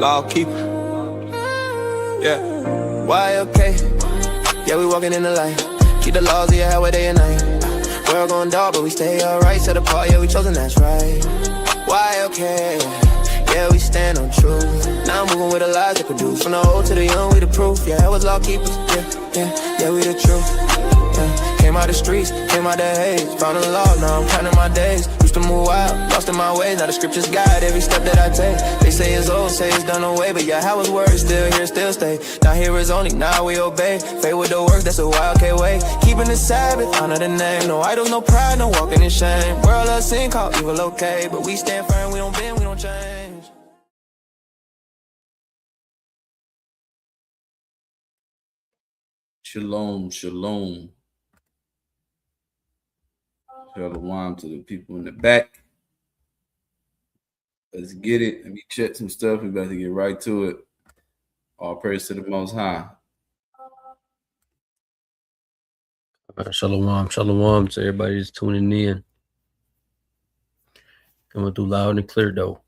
Law keeper. Yeah. Why okay? Yeah, we walking in the light. Keep the laws of Yahawah day and night. World going dark, but we stay alright. Set apart, yeah, we chosen, that's right. Why okay? Yeah, we stand on truth. Now I'm moving with the lies that produce. From the old to the young, we the proof. Yeah, it was law keepers. Yeah, we the truth. Yeah. Came out the streets, came out the haze. Found the law, now I'm counting my days. Used to move out, lost in my ways. Now the scriptures guide every step that I take. They say it's old, say it's done away, but Yahawah's word still here, still stay. Now here is only, now we obey. Faith with the works, that's a wild way. Keeping the Sabbath, honor the name. No idols, no pride, no walking in shame. World of sin called evil, okay, but we stand firm, we don't bend, we don't change. Shalom, shalom. Shalom to the people in the back. Let's get it. Let me check some stuff. We're about to get right to it. All praise to the Most High. Shalom, shalom to everybody that's tuning in. Coming through loud and clear, though.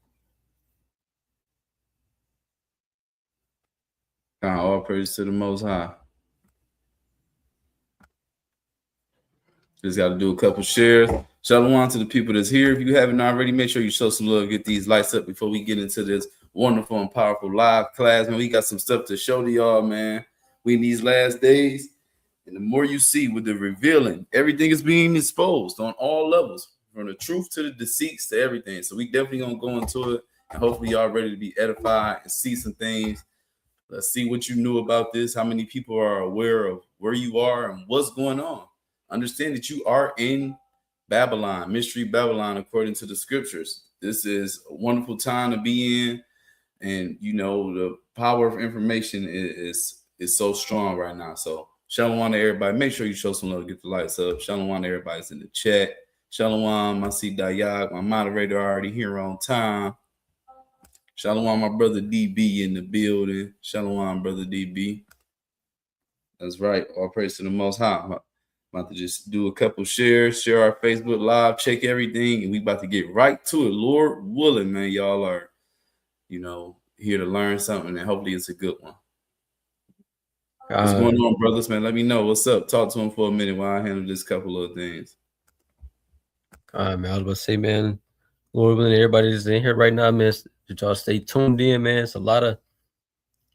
All praise to the Most High. Just got to do a couple shares. Shalom to the people that's here. If you haven't already, make sure you show some love. Get these lights up before we get into this wonderful and powerful live class. Man, we got some stuff to show to y'all, man. We in these last days. And the more you see with the revealing, everything is being exposed on all levels, from the truth to the deceits to everything. So we definitely going to go into it. And hopefully y'all ready to be edified and see some things. Let's see what you knew about this. How many people are aware of where you are and what's going on. Understand that you are in Babylon, mystery Babylon, according to the scriptures. This is a wonderful time to be in. And, you know, the power of information is so strong right now. So shalom to everybody. Make sure you show some love, get the lights up. Shalom to everybody's in the chat. Shalom, I see Dayak, my moderator already here on time. Shalom, my brother DB in the building. Shalom, brother DB. That's right. All praise to the Most High. About to just do a couple shares, share our Facebook Live, check everything, and we about to get right to it. Lord willing, man, y'all are, you know, here to learn something, and hopefully it's a good one. What's going on, brothers, man? Let me know. What's up? Talk to him for a minute while I handle this couple of things. Man, I was about to say, man, Lord willing, everybody that's in here right now, man, that y'all stay tuned in, man. It's a lot of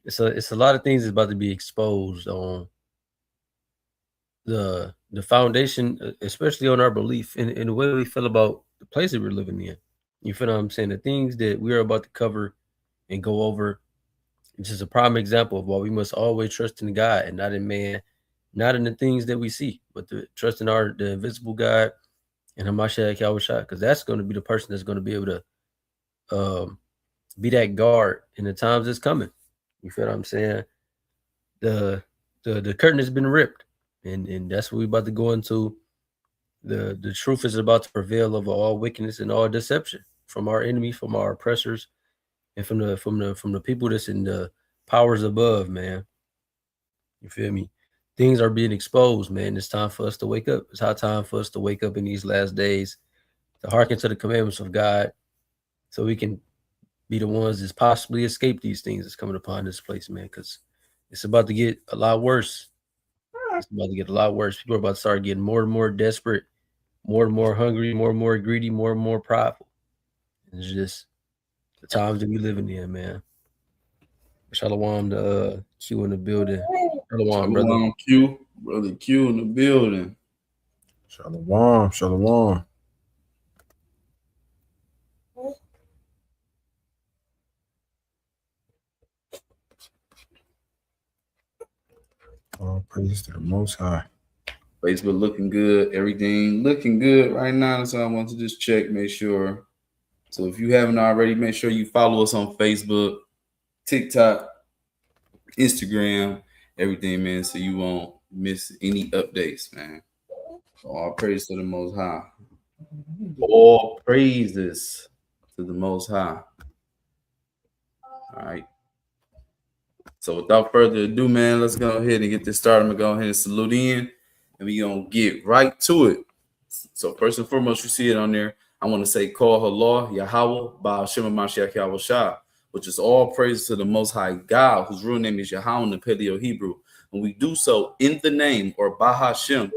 things that's about to be exposed on the foundation, especially on our belief in the way we feel about the place that we're living in. You feel what I'm saying? The things that we're about to cover and go over, it's just a prime example of why we must always trust in God and not in man, not in the things that we see, but to trust in the invisible God and Hamashayac Yahawah, because that's going to be the person that's going to be able to be that guard in the times that's coming. You feel what I'm saying? The curtain has been ripped. And that's what we're about to go into. The truth is about to prevail over all wickedness and all deception from our enemy, from our oppressors, and from the people that's in the powers above, man. You feel me? Things are being exposed, man. It's time for us to wake up. It's high time for us to wake up in these last days, to hearken to the commandments of God, so we can be the ones that possibly escape these things that's coming upon this place, man, because it's about to get a lot worse. It's about to get a lot worse. People are about to start getting more and more desperate, more and more hungry, more and more greedy, more and more prideful. It's just the times that we living in, man. Shalom to Q in the building. Shalom, brother. Q, brother Q in the building. Shalom, shalom. All praise to the Most High. Facebook looking good. Everything looking good right now. So I want to just check, make sure. So if you haven't already, make sure you follow us on Facebook, TikTok, Instagram, everything, man, so you won't miss any updates, man. So all praise to the Most High. All praises to the Most High. All right. So without further ado, man, let's go ahead and get this started. I'm going to go ahead and salute in, and we're going to get right to it. So first and foremost, you see it on there. I want to say, call Allah, Yahawah, Son YAHAWASHI HAMASHAYACH, which is all praise to the Most High God, whose real name is Yahawah in the Paleo Hebrew. And we do so in the name, or Bahashem,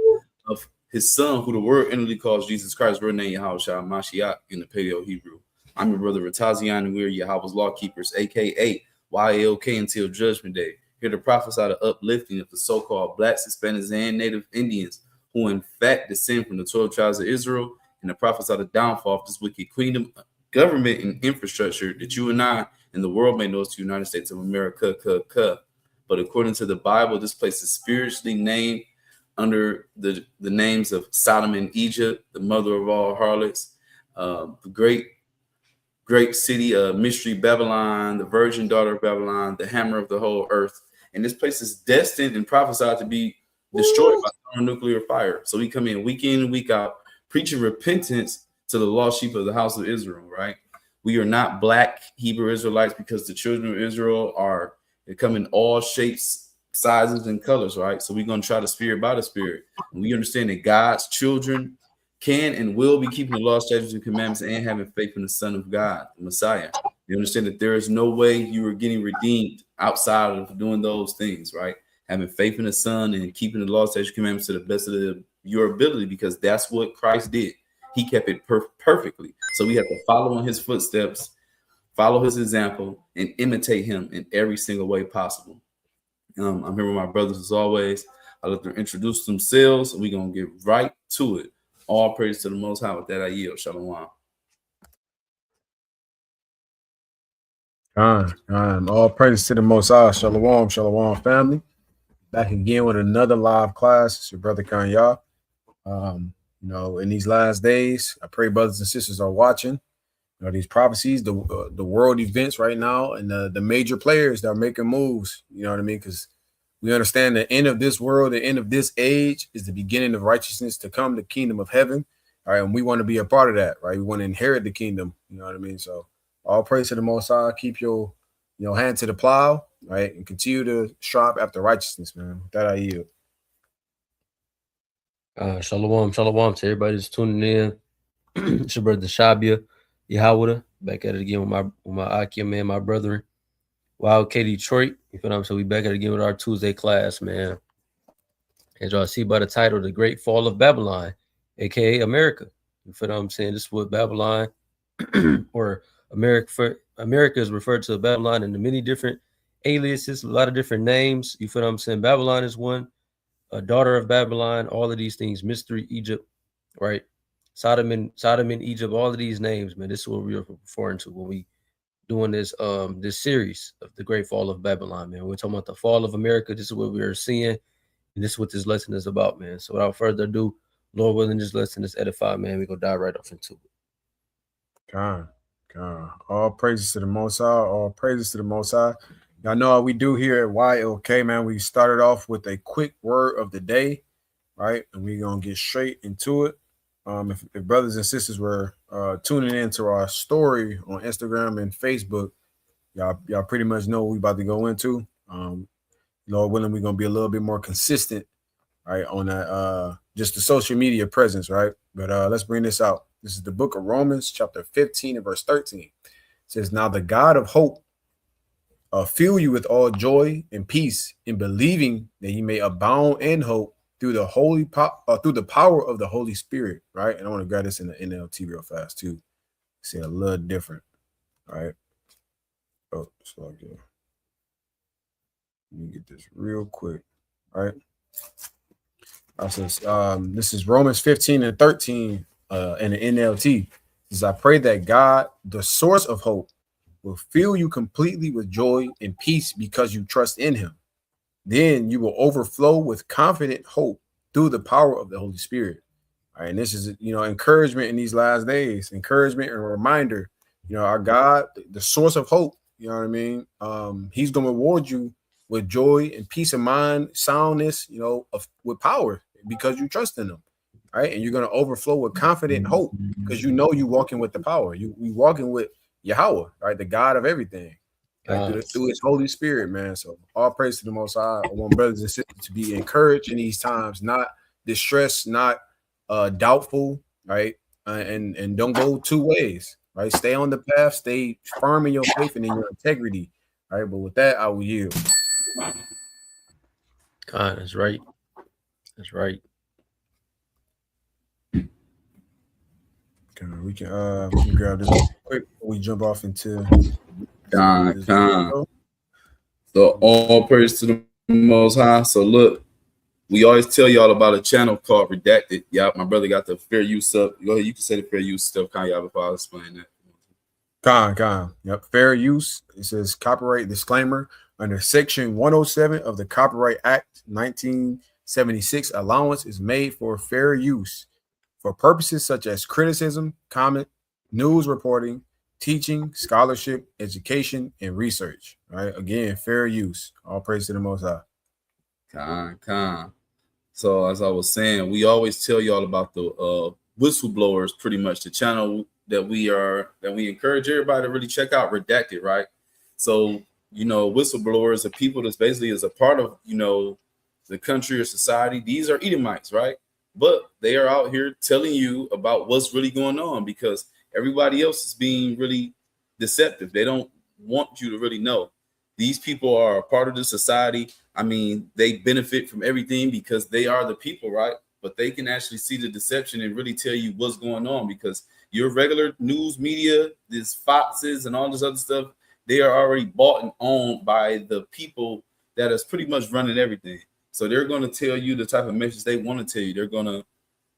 of his son, who the word inwardly calls Jesus Christ, real name Yahawah HaMashaYACH in the Paleo Hebrew. I'm your brother Ratazian, and we're Yahawah's law keepers, aka YLK, until Judgment Day. Here to prophesy the uplifting of the so-called blacks, Hispanics, and Native Indians, who in fact descend from the 12 tribes of Israel, and to prophesy the downfall of this wicked kingdom, government, and infrastructure that you and I and the world may know as the United States of America. But according to the Bible, this place is spiritually named under the names of Sodom and Egypt, the mother of all harlots, the great city of mystery Babylon, the virgin daughter of Babylon, the hammer of the whole earth. And this place is destined and prophesied to be destroyed by nuclear fire. So we come in and week out, preaching repentance to the lost sheep of the house of Israel, right? We are not black Hebrew Israelites, because the children of Israel they come in all shapes, sizes, and colors, right? So we're going to try the spirit by the spirit. And we understand that God's children can and will be keeping the law, statutes, and commandments, and having faith in the Son of God, the Messiah. You understand that there is no way you are getting redeemed outside of doing those things, right? Having faith in the Son and keeping the law, statutes, and commandments to the best of your ability, because that's what Christ did. He kept it perfectly. So we have to follow in his footsteps, follow his example, and imitate him in every single way possible. I'm here with my brothers as always. I let them introduce themselves, and we're going to get right to it. All praise to the Most High. With that, I yield. Shalom. All praise to the Most High. Shalom, shalom, family. Back again with another live class. It's your brother Son YAHAWASHI. In these last days, I pray brothers and sisters are watching. These prophecies, the world events right now, and the major players that are making moves. You know what I mean? Because we understand the end of this world, the end of this age, is the beginning of righteousness to come, the kingdom of heaven. All right, and we want to be a part of that, right? We want to inherit the kingdom. You know what I mean? So all praise to the Most High. Keep your hand to the plow, right, and continue to strive after righteousness, man. With that, I yield. Shalom to everybody that's tuning in. It's your brother Shabia Yahawah, back at it again with my Akia, man, my brethren. Wild K Detroit. You feel what I'm saying? So we back at it again with our Tuesday class, man. As y'all see by the title, The Great Fall of Babylon, aka America. You feel what I'm saying? This is what Babylon or America is referred to Babylon in many different aliases, a lot of different names. You feel what I'm saying? Babylon is one, a daughter of Babylon, all of these things, mystery Egypt, right? Sodom and Egypt, all of these names, man. This is what we are referring to when we doing this this series of the Great Fall of Babylon, man. We're talking about the fall of America. This is what we are seeing, and this is what this lesson is about, man. So without further ado, Lord willing, this lesson is edified, man. We're gonna dive right off into it. God. All praises to the Most High. All praises to the Most High. Y'all know how we do here at YLK, man. We started off with a quick word of the day, right? And we're gonna get straight into it. If brothers and sisters were tuning into our story on Instagram and Facebook, y'all pretty much know what we about to go into. Lord willing, we're gonna be a little bit more consistent, right, on that just the social media presence, right? But let's bring this out. This is the book of Romans, chapter 15 and verse 13. It says, "Now the God of hope fill you with all joy and peace in believing that you may abound in hope through the through the power of the Holy Spirit," right? And I want to grab this in the NLT real fast too. See a little different, right? Oh, it's like that. Let me get this real quick, right? This is Romans 15 and 13 in the NLT. It says, "I pray that God, the source of hope, will fill you completely with joy and peace because you trust in him. Then you will overflow with confident hope through the power of the Holy Spirit." All right, and this is, encouragement in these last days, encouragement and a reminder, our God, the source of hope, you know what I mean? He's going to reward you with joy and peace of mind, soundness, with power because you trust in him, right? And you're going to overflow with confident hope because you're walking with the power. You walking with Yahawah, right? The God of everything. Through his Holy Spirit, man. So all praise to the Most High. I want brothers and sisters to be encouraged in these times, not distressed, not doubtful, right? And don't go two ways. right? Stay on the path, stay firm in your faith and in your integrity, right? But with that, I will yield. God, that's right. That's right. Okay, we can grab this quick before we jump off into Con. video. So all praise to the Most High. So look, we always tell y'all about a channel called Redacted. Yeah, my brother got the fair use up. Go ahead, you can say the fair use stuff, Con, y'all, before I explain that. Con. Yep. Fair use. It says copyright disclaimer under Section 107 of the Copyright Act 1976. Allowance is made for fair use for purposes such as criticism, comment, news reporting, teaching, scholarship, education, and research. Right. Again, fair use. All praise to the Most High. Con. So as I was saying, we always tell y'all about the whistleblowers, pretty much the channel that we encourage everybody to really check out, Redacted, right? So, you know, whistleblowers are people that's basically is a part of, you know, the country or society. These are Edomites, right? But they are out here telling you about what's really going on because everybody else is being really deceptive. They don't want you to really know. These people are a part of the society. I mean, they benefit from everything because they are the people, right? But they can actually see the deception and really tell you what's going on because your regular news media, these Foxes and all this other stuff, they are already bought and owned by the people that is pretty much running everything. So they're going to tell you the type of message they want to tell you. They're going to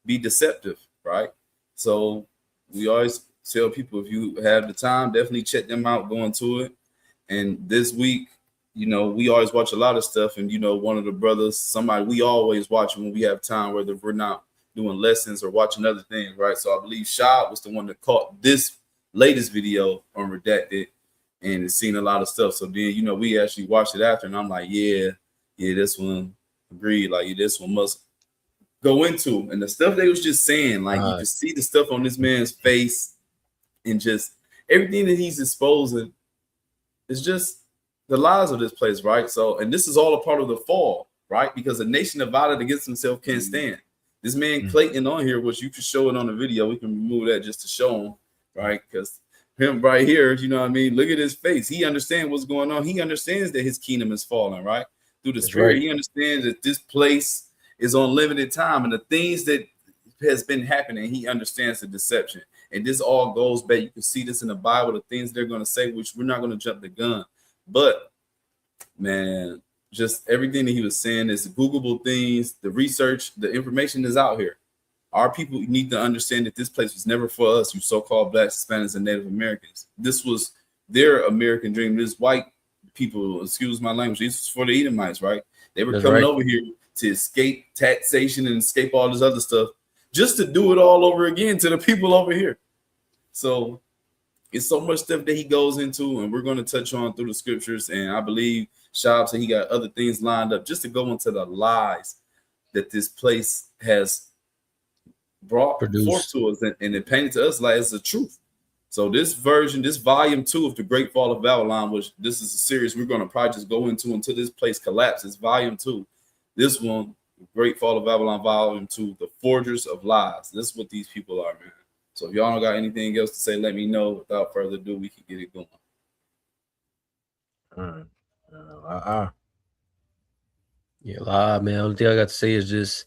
be deceptive, right? So we always tell people, if you have the time, definitely check them out, go into it. And this week, you know, we always watch a lot of stuff. And, you know, one of the brothers, somebody we always watch when we have time, whether we're not doing lessons or watching other things, right? So I believe Shad was the one that caught this latest video on Redacted and has seen a lot of stuff. So then, you know, we actually watched it after, and I'm like, yeah, this one agreed. Like, yeah, this one must go into. And the stuff they was just saying, like, you can see the stuff on this man's face and just everything that he's exposing is just the lies of this place, right? So, and this is all a part of the fall, right? Because a nation divided against himself can't stand. This man Clayton on here, which you can show it on the video. We can remove that just to show him, right? Because him right here, you know what I mean? Look at his face. He understands what's going on. He understands that his kingdom is falling, right? Through the Spirit. Right. He understands that this place is on limited time and the things that has been happening, he understands the deception. And this all goes back. You can see this in the Bible, the things they're going to say, which we're not going to jump the gun. But, man, just everything that he was saying is Googleable things, the research, the information is out here. Our people need to understand that this place was never for us, you so-called Blacks, Hispanics, and Native Americans. This was their American dream. This white people, excuse my language, this was for the Edomites, right? They were coming over here to escape taxation and escape all this other stuff, just to do it all over again to the people over here. So it's so much stuff that he goes into, and we're going to touch on through the scriptures. And I believe Shab said he got other things lined up just to go into the lies that this place has brought forth to us and it painted to us like it's the truth. So this version, this volume 2 of the Great Fall of Babylon, which this is a series we're going to probably just go into until this place collapses, volume 2. This one, Great Fall of Babylon, volume 2, the forgers of lies. This is what these people are, man. So if y'all don't got anything else to say, let me know. Without further ado, we can get it going. Yeah, lie, man. Only thing I got to say is just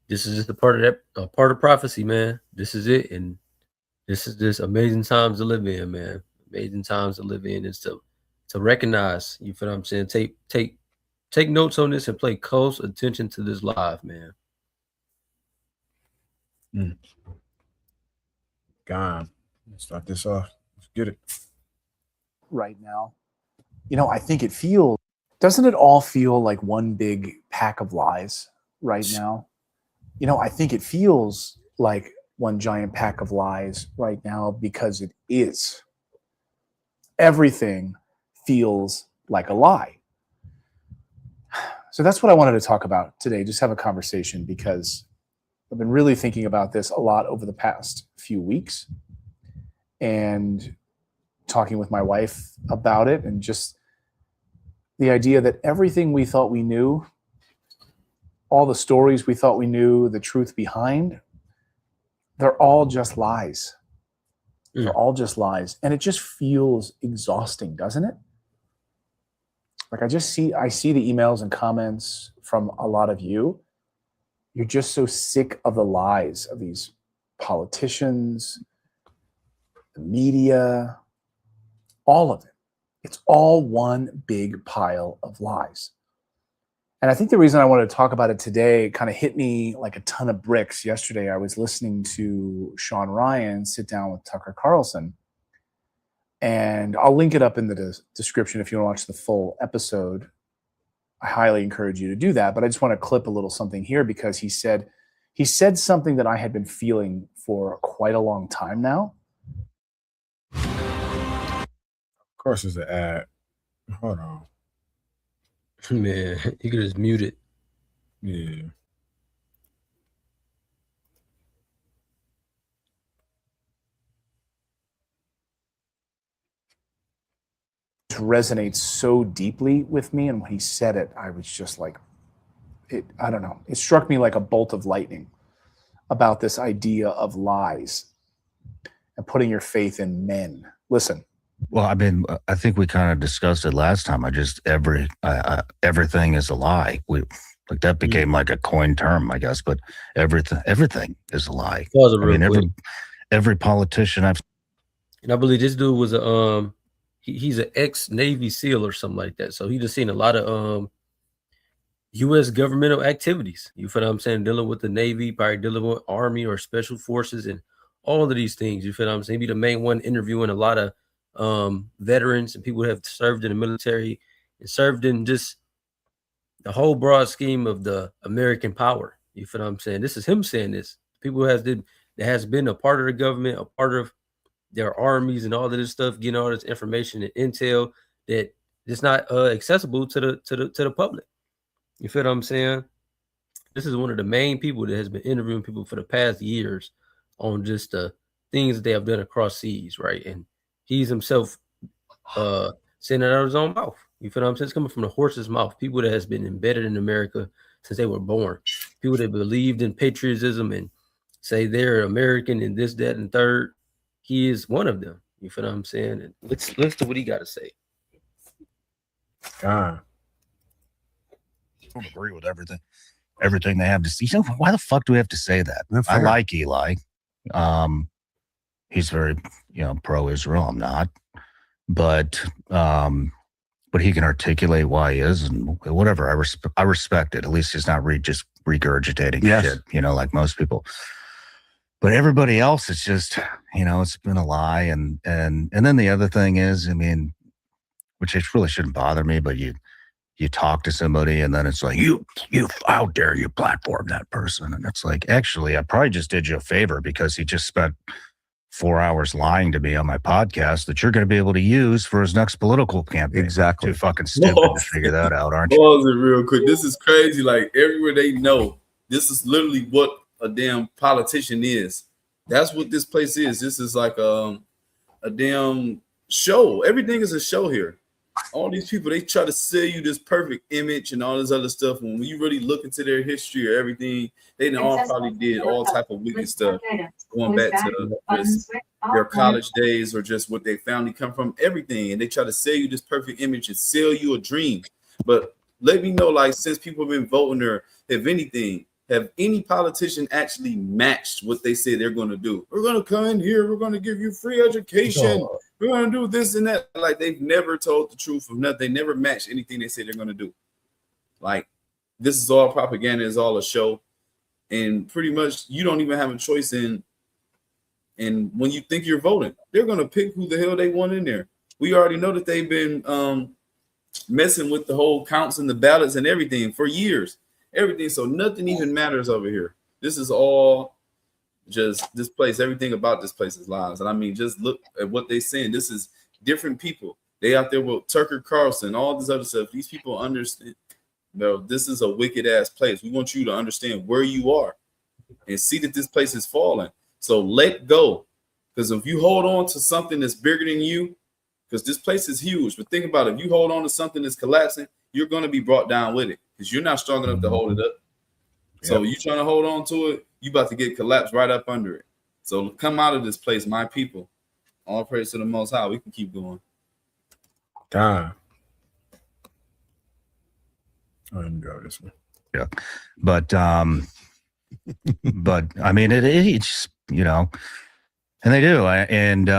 this is just a part of that part of prophecy, man. This is it, and this is just amazing times to live in, man. Amazing times to live in is to recognize. You feel what I'm saying? Take notes on this and pay close attention to this live, man. God, let's start this off. Let's get it. Right now, you know, I think doesn't it all feel like one big pack of lies right now? You know, I think it feels like one giant pack of lies right now because it is. Everything feels like a lie. So that's what I wanted to talk about today, just have a conversation, because I've been really thinking about this a lot over the past few weeks and talking with my wife about it, and just the idea that everything we thought we knew, all the stories we thought we knew, the truth behind, they're all just lies. They're all just lies. And it just feels exhausting, doesn't it? Like I see the emails and comments from a lot of you. You're just so sick of the lies of these politicians, the media, all of it. It's all one big pile of lies. And I think the reason I wanted to talk about it today kind of hit me like a ton of bricks. Yesterday, I was listening to Sean Ryan sit down with Tucker Carlson. And I'll link it up in the description if you want to watch the full episode. I highly encourage you to do that. But I just want to clip a little something here because he said something that I had been feeling for quite a long time now. Of course, there's an ad. Hold on. Man, you could just mute it. Yeah. It resonates so deeply with me. And when he said it, I was just like, I don't know. It struck me like a bolt of lightning about this idea of lies and putting your faith in men. Listen. Well, I mean, I think we kind of discussed it last time. Everything is a lie. Like that became like a coined term, I guess. But everything is a lie. Pause it real quick. Every politician I've, and I believe this dude was a he's an ex-Navy SEAL or something like that. So he just seen a lot of U.S. governmental activities. You feel what I'm saying? Dealing with the Navy, probably dealing with Army or Special Forces, and all of these things. You feel what I'm saying? Be the main one interviewing a lot of veterans and people who have served in the military and served in just the whole broad scheme of the American power. You feel what I'm saying? This is him saying this. People who that has been a part of the government, a part of their armies and all of this stuff, getting all this information and intel that is not accessible to the public. You feel what I'm saying? This is one of the main people that has been interviewing people for the past years on just the things that they have done across seas, right? And he's himself saying it out of his own mouth. You feel what I'm saying? It's coming from the horse's mouth. People that has been embedded in America since they were born. People that believed in patriotism and say they're American and this, that, and third. He is one of them. You feel what I'm saying? And let's listen to what he got to say. I don't agree with everything they have to see. So why the fuck do we have to say that? I like Eli. He's very, pro-Israel. I'm not, but he can articulate why he is and whatever. I respect it. At least he's not just regurgitating shit, like most people. But everybody else, it's just, it's been a lie. And then the other thing is, I mean, which it really shouldn't bother me, but you talk to somebody and then it's like, you how dare you platform that person? And it's like, actually, I probably just did you a favor because he just spent 4 hours lying to me on my podcast that you're going to be able to use for his next political campaign. Exactly. Too fucking stupid to figure that out, aren't you? Pause it real quick. This is crazy. Like everywhere they know, this is literally what a damn politician is. That's what this place is. This is like a damn show. Everything is a show here. All these people, they try to sell you this perfect image and all this other stuff. When you really look into their history or everything, they all probably did all type of wicked stuff, going back to just their college days or just what their family come from, everything. And they try to sell you this perfect image and sell you a dream. But let me know, like, since people have been voting or have any politician actually matched what they say they're going to do? We're going to come in here. We're going to give you free education. We're going to do this and that. Like, they've never told the truth of nothing. They never matched anything they say they're going to do. Like, this is all propaganda. It's all a show. And pretty much you don't even have a choice in when you think you're voting. They're going to pick who the hell they want in there. We already know that they've been messing with the whole counts and the ballots and everything for years. Everything. So nothing even matters over here. This is all just this place. Everything about this place is lies. And I mean, just look at what they're saying. This is different people. They out there with Tucker Carlson, all this other stuff. These people understand. No, this is a wicked ass place. We want you to understand where you are and see that this place is falling. So let go. Because if you hold on to something that's bigger than you, because this place is huge. But think about it. If you hold on to something that's collapsing, you're going to be brought down with it because you're not strong enough to hold it up. So you trying to hold on to it, you about to get collapsed right up under it. So come out of this place, my people. All praise to the Most High. We can keep going. Time. Let me go this way. Yeah, but I mean, it's you know, and they do, and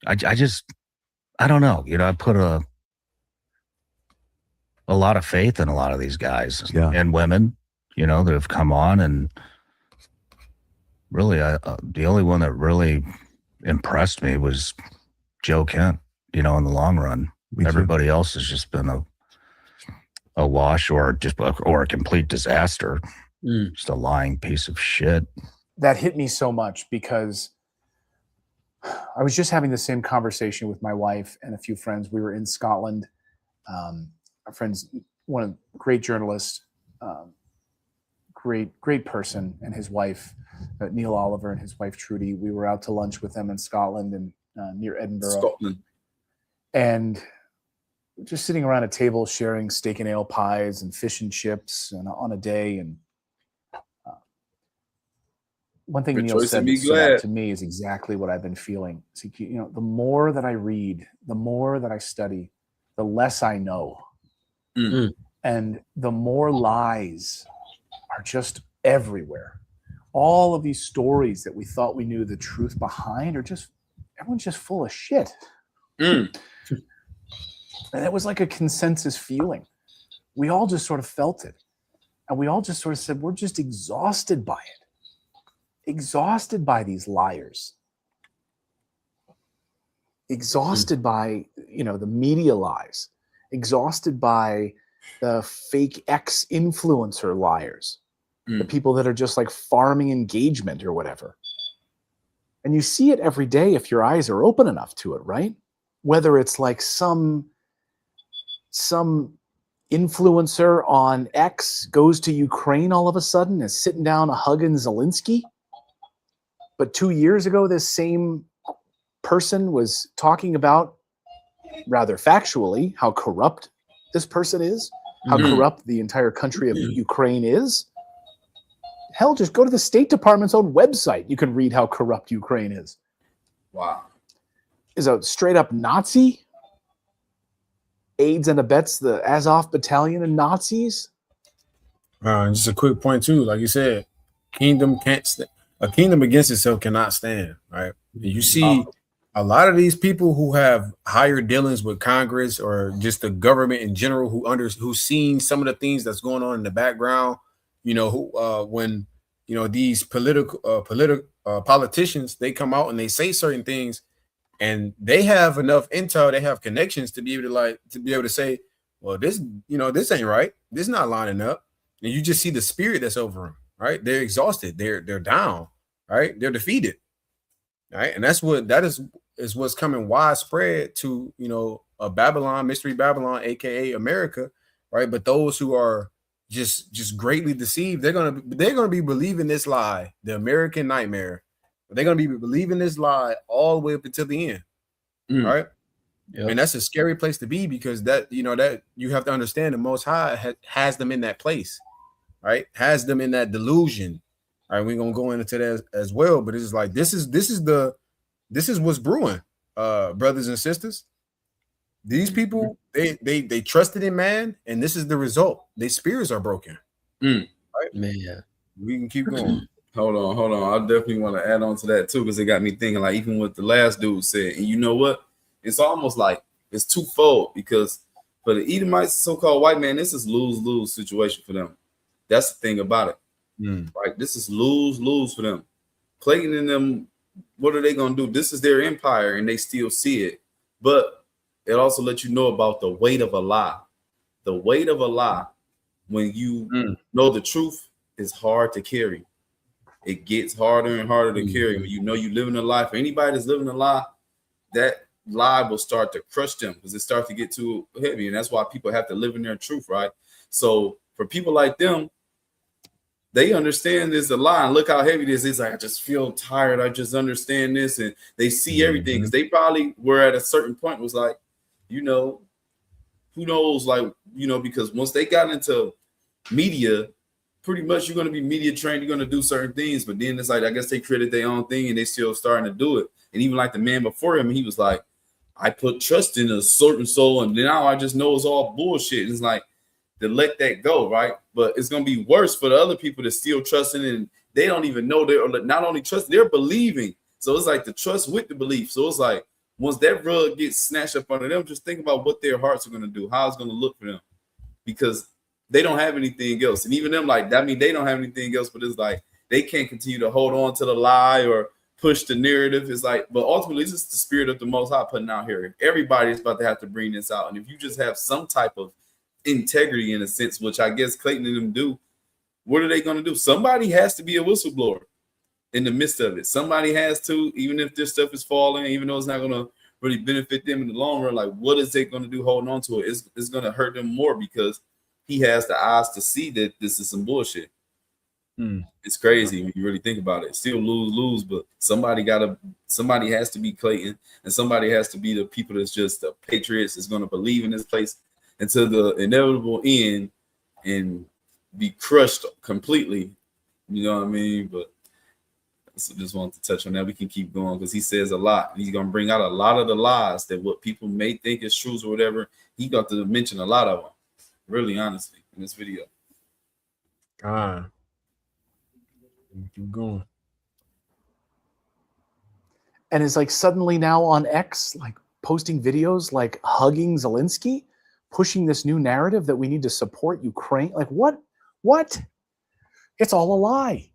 I just I don't know, you know, I put a lot of faith in a lot of these guys and women, you know, that have come on, and really, the only one that really impressed me was Joe Kent. You know, in the long run, everybody else has just been a wash or a complete disaster. Just a lying piece of shit. That hit me so much because I was just having the same conversation with my wife and a few friends. We were in Scotland. Our friend's one of great journalist, great person, and his wife, Neil Oliver, and his wife Trudy. We were out to lunch with them in Scotland and near Edinburgh. Scotland. And just sitting around a table sharing steak and ale pies and fish and chips and on a day. And one thing Neil said that stood out to me is exactly what I've been feeling. So, you know, the more that I read, the more that I study, the less I know. And the more lies are just everywhere. All of these stories that we thought we knew the truth behind are just, everyone's just full of shit. And it was like a consensus feeling. We all just sort of felt it. And we all just sort of said, we're just exhausted by it. Exhausted by these liars. Exhausted by, you know, the media lies. Exhausted by the fake ex-influencer liars. The people that are just like farming engagement or whatever. And you see it every day if your eyes are open enough to it, right? Whether it's like some influencer on X goes to Ukraine all of a sudden, is sitting down hugging Zelensky. But 2 years ago, this same person was talking about, rather factually, how corrupt this person is, how corrupt the entire country of Ukraine is. Hell, just go to the State Department's own website. You can read how corrupt Ukraine is. Wow. Is a straight up Nazi. Aids and abets the Azov battalion and Nazis. And just a quick point too, like you said, kingdom can't stand. A kingdom against itself cannot stand, right? You see a lot of these people who have higher dealings with Congress or just the government in general, who's seen some of the things that's going on in the background. You know, when you know these politicians, they come out and they say certain things, and they have enough intel, they have connections to be able to say, well, this ain't right. This is not lining up. And you just see the spirit that's over them, right? They're exhausted. They're down, right? They're defeated, right? And that is what's coming widespread to, you know, a Babylon, mystery Babylon, aka America, right? But those who are just greatly deceived, they're gonna be believing this lie, the American nightmare. They're gonna be believing this lie all the way up until the end, right? Yep. And that's a scary place to be, because that you have to understand the Most High has them in that place, right? Has them in that delusion. All right, we're gonna go into that as well, but it's like this is what's brewing, brothers and sisters. These people, they trusted in man, and this is the result. Their spirits are broken. Right? Man, we can keep going. Hold on. I definitely want to add on to that too, because it got me thinking, like, even what the last dude said. And you know what? It's almost like it's twofold, because for the Edomites, so-called white man, this is lose-lose situation for them. That's the thing about it. Right? This is lose-lose for them. Plaguing in them, what are they going to do? This is their empire, and they still see it. But it also lets you know about the weight of a lie. The weight of a lie, when you know the truth, is hard to carry. It gets harder and harder to carry. When you know you're living a lie. For anybody that's living a lie, that lie will start to crush them, because it starts to get too heavy. And that's why people have to live in their truth, right? So for people like them, they understand there's a lie, and look how heavy this is. Like, I just feel tired. I just understand this. And they see everything, because they probably were at a certain point was like, you know, who knows, like, you know, because once they got into media pretty much you're going to be media trained, you're going to do certain things, but then it's like, I guess they created their own thing and they still starting to do it. And even like the man before him, he was like, I put trust in a certain soul, and now I just know it's all bullshit. It's like to let that go, right? But it's going to be worse for the other people that still trusting, and they don't even know they're not only trusting, they're believing. So it's like the trust with the belief. So it's like once that rug gets snatched up under them, just think about what their hearts are going to do, how it's going to look for them, because they don't have anything else. And even them, like, I mean, they don't have anything else, but it's like they can't continue to hold on to the lie or push the narrative. It's like, but ultimately, it's just the spirit of the Most High putting out here. Everybody's about to have to bring this out. And if you just have some type of integrity in a sense, which I guess Clayton and them do, what are they going to do? Somebody has to be a whistleblower in the midst of it. Somebody has to, even if this stuff is falling, even though it's not going to really benefit them in the long run, like, what is it going to do holding on to it? It's going to hurt them more because he has the eyes to see that this is some bullshit. It's crazy when you really think about it. Still lose, but somebody has to be Clayton, and somebody has to be the people that's just the patriots that's going to believe in this place until the inevitable end and be crushed completely. You know what I mean? But so just wanted to touch on that. We can keep going because he says a lot. He's going to bring out a lot of the lies that what people may think is truths or whatever. He got to mention a lot of them, really, honestly, in this video. Keep going. And it's like suddenly now on X, like posting videos, like hugging Zelensky, pushing this new narrative that we need to support Ukraine. Like what? It's all a lie.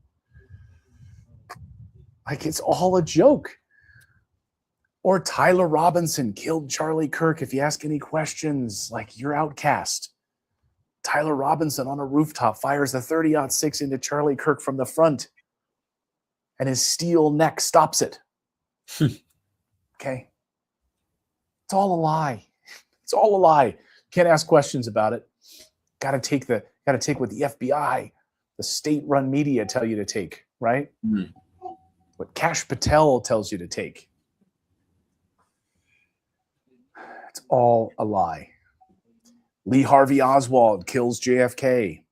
Like it's all a joke. Or Tyler Robinson killed Charlie Kirk. If you ask any questions, like you're outcast. Tyler Robinson on a rooftop fires a 30-06 into Charlie Kirk from the front, and his steel neck stops it. Okay? It's all a lie. It's all a lie. Can't ask questions about it. Got to take what the FBI, the state-run media tell you to take, right? What Kash Patel tells you to take. It's all a lie. Lee Harvey Oswald kills JFK.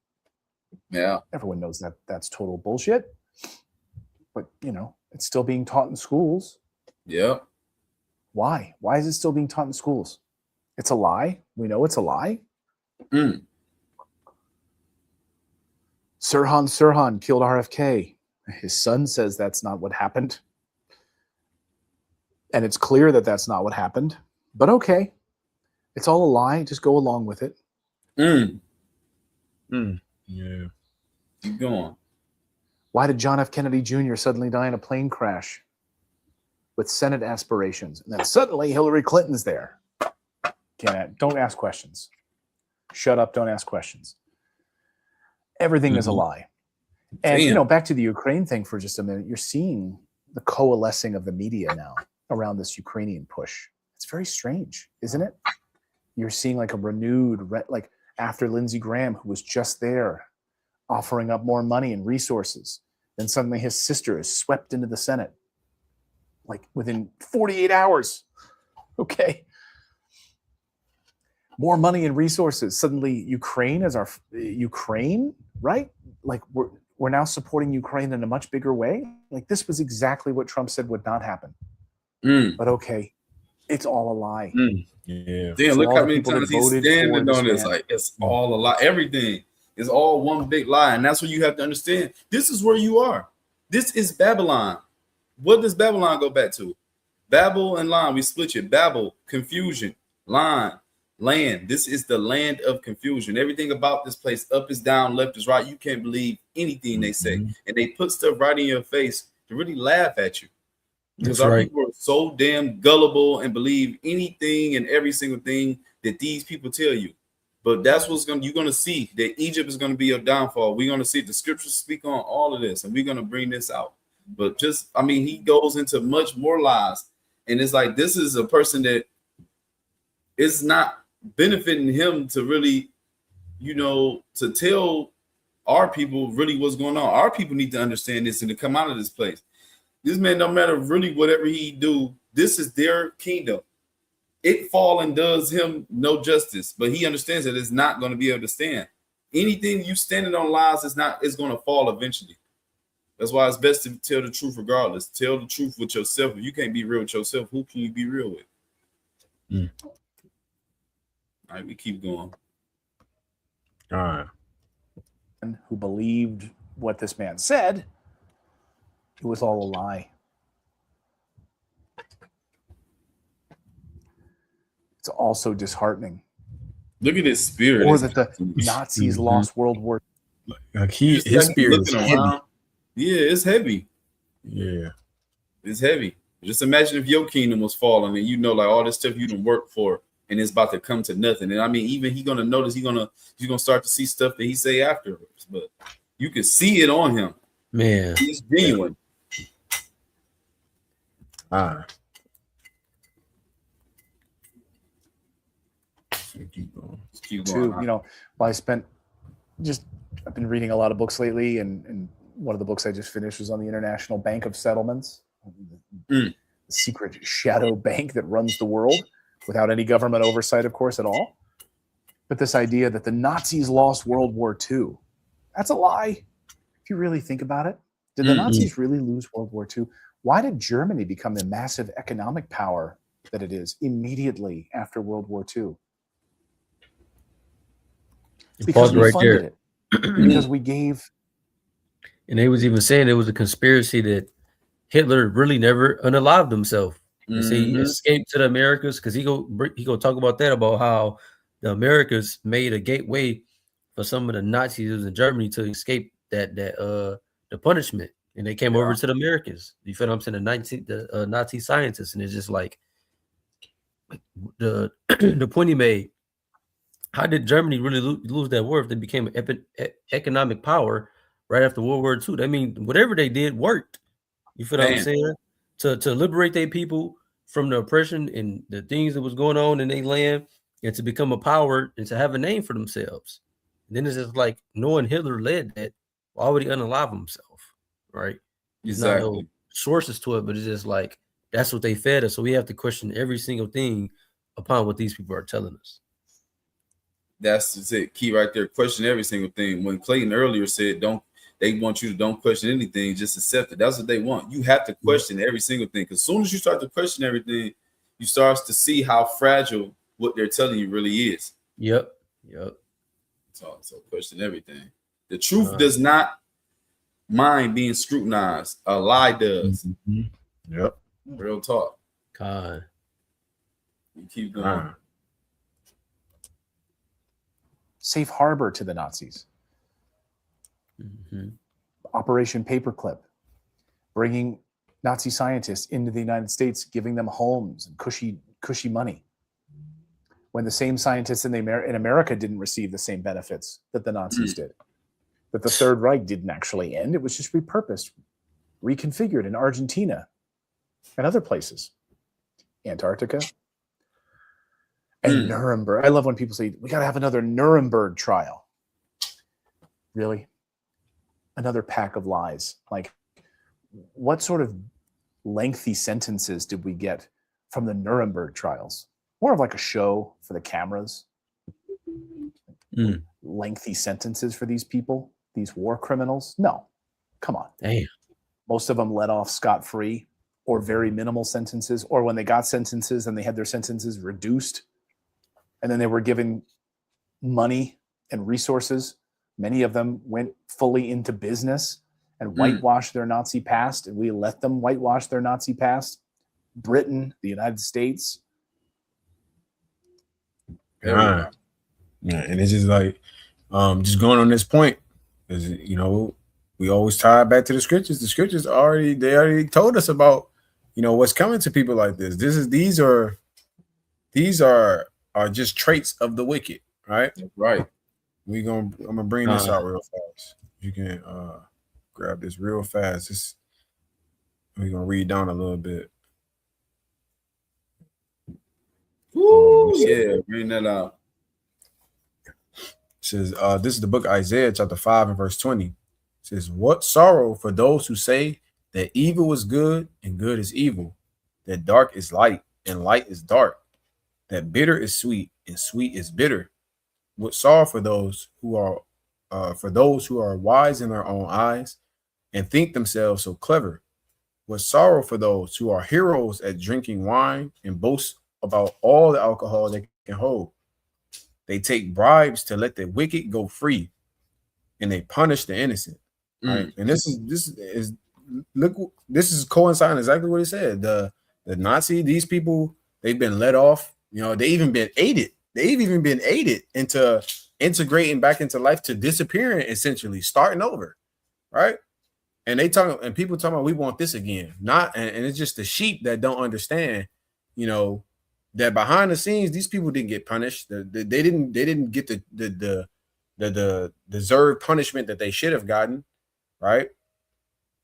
Yeah. Everyone knows that that's total bullshit. But, you know, it's still being taught in schools. Yeah. Why? Why is it still being taught in schools? It's a lie. We know it's a lie. Sirhan Sirhan killed RFK. His son says that's not what happened. And it's clear that that's not what happened. But okay. It's all a lie. Just go along with it. Yeah. Keep going. Why did John F. Kennedy Jr. suddenly die in a plane crash with Senate aspirations? And then suddenly Hillary Clinton's there. Don't ask questions. Shut up. Don't ask questions. Everything is a lie. And, you know, back to the Ukraine thing for just a minute. You're seeing the coalescing of the media now around this Ukrainian push. It's very strange, isn't it? You're seeing like a renewed, like after Lindsey Graham, who was just there offering up more money and resources, then suddenly his sister is swept into the Senate, like within 48 hours. Okay. More money and resources. Suddenly Ukraine is Ukraine, right? Like we're now supporting Ukraine in a much bigger way. Like this was exactly what Trump said would not happen. But okay, it's all a lie. Yeah. Damn, So look all how the many people that times he's voted standing for on this this. man- Like, it's all a lie. Everything is all one big lie. And that's what you have to understand. This is where you are. This is Babylon. What does Babylon go back to? Babel and line. We split it. Babel, confusion. Line, land. This is the land of confusion. Everything about this place, up is down, left is right. You can't believe anything they say. And they put stuff right in your face to really laugh at you. Because That's our right. people are so damn gullible and believe anything and every single thing that these people tell you. But that's what's you're gonna see that Egypt is gonna be your downfall. We're gonna see the scriptures speak on all of this, and we're gonna bring this out. But just, I mean, he goes into much more lies, and it's like this is a person that is not benefiting him to really, you know, to tell our people really what's going on. Our people need to understand this and to come out of this place. This man, no matter really whatever he do, this is their kingdom. It fall and does him no justice, but he understands that it's not going to be able to stand. anything you standing on lies is going to fall eventually. That's why it's best to tell the truth regardless. Tell the truth with yourself. If you can't be real with yourself, who can you be real with? All right, we keep going. All right. Who believed what this man said, it was all a lie. It's also disheartening. Look at his spirit. Or that the Nazis lost World War. Like his spirit is heavy. Around. Yeah, it's heavy. Yeah. It's heavy. Just imagine if your kingdom was falling and you know, like all this stuff you done worked for and it's about to come to nothing. And I mean, even he's gonna notice, he's gonna start to see stuff that he say afterwards. But you can see it on him. Man, He's genuine. All right. Keep going. You know, well, I've been reading a lot of books lately, and one of the books I just finished was on the International Bank of Settlements, the secret shadow bank that runs the world without any government oversight, of course, at all. But this idea that the Nazis lost World War II, that's a lie. If you really think about it, did the Nazis really lose World War II? Why did Germany become the massive economic power that it is immediately after World War II? Because we funded it. Because we gave. And they was even saying it was a conspiracy that Hitler really never unalived himself. You see, he escaped to the Americas because he go talk about that, about how the Americas made a gateway for some of the Nazis in Germany to escape the punishment, and they came over to the Americas. You feel what I'm saying? The Nazi scientists, and it's just like the the point he made. How did Germany really lose that war if they became an economic power right after World War II? I mean, whatever they did worked. You feel what I'm saying? To liberate their people from the oppression and the things that was going on in their land, and to become a power and to have a name for themselves. And then it's just like, knowing Hitler led that, why would he unalive himself? Right? There's not no sources to it, but it's just like, that's what they fed us. So we have to question every single thing upon what these people are telling us. That's just it. Key right there. Question every single thing. When Clayton earlier said, they want you to don't question anything, just accept it. That's what they want. You have to question every single thing. Because as soon as you start to question everything, you start to see how fragile what they're telling you really is. Yep. So question everything. The truth does not mind being scrutinized. A lie does. Yep. Real talk. God. You keep going. Safe harbor to the Nazis. Operation Paperclip, bringing Nazi scientists into the United States, giving them homes and cushy money, when the same scientists in America didn't receive the same benefits that the Nazis did. That the Third Reich didn't actually end. It was just repurposed, reconfigured in Argentina and other places. Antarctica. And Nuremberg. I love when people say, we got to have another Nuremberg trial. Really? Another pack of lies. Like, what sort of lengthy sentences did we get from the Nuremberg trials? More of like a show for the cameras. Lengthy sentences for these people, these war criminals? No. Come on. Damn. Most of them let off scot-free, or very minimal sentences, or when they got sentences and they had their sentences reduced, and then they were given money and resources. Many of them went fully into business and whitewashed their Nazi past, and we let them whitewash their Nazi past. Britain, the United States. Yeah, and it's just like, just going on this point, is, you know, we always tie it back to the scriptures. The scriptures already told us about, you know, what's coming to people like this. These are just traits of the wicked, right? Right. I'm gonna bring this out real fast. You can grab this real fast. We're gonna read down a little bit. Ooh, yeah, bring that out. It says, this is the book Isaiah chapter 5 and verse 20. It says, what sorrow for those who say that evil is good and good is evil, that dark is light and light is dark, that bitter is sweet and sweet is bitter. What sorrow for those who are for those who are wise in their own eyes and think themselves so clever, with sorrow for those who are heroes at drinking wine and boast about all the alcohol they can hold. They take bribes to let the wicked go free, and they punish the innocent. Right, and this is look, this is coinciding exactly what he said. The Nazi, these people, they've been let off. You know, they've even been aided. They've even been aided into integrating back into life, to disappearing, essentially starting over. Right. And people talking about we want this again. Not, and it's just the sheep that don't understand, you know, that behind the scenes, these people didn't get punished. They didn't get the deserved punishment that they should have gotten. Right.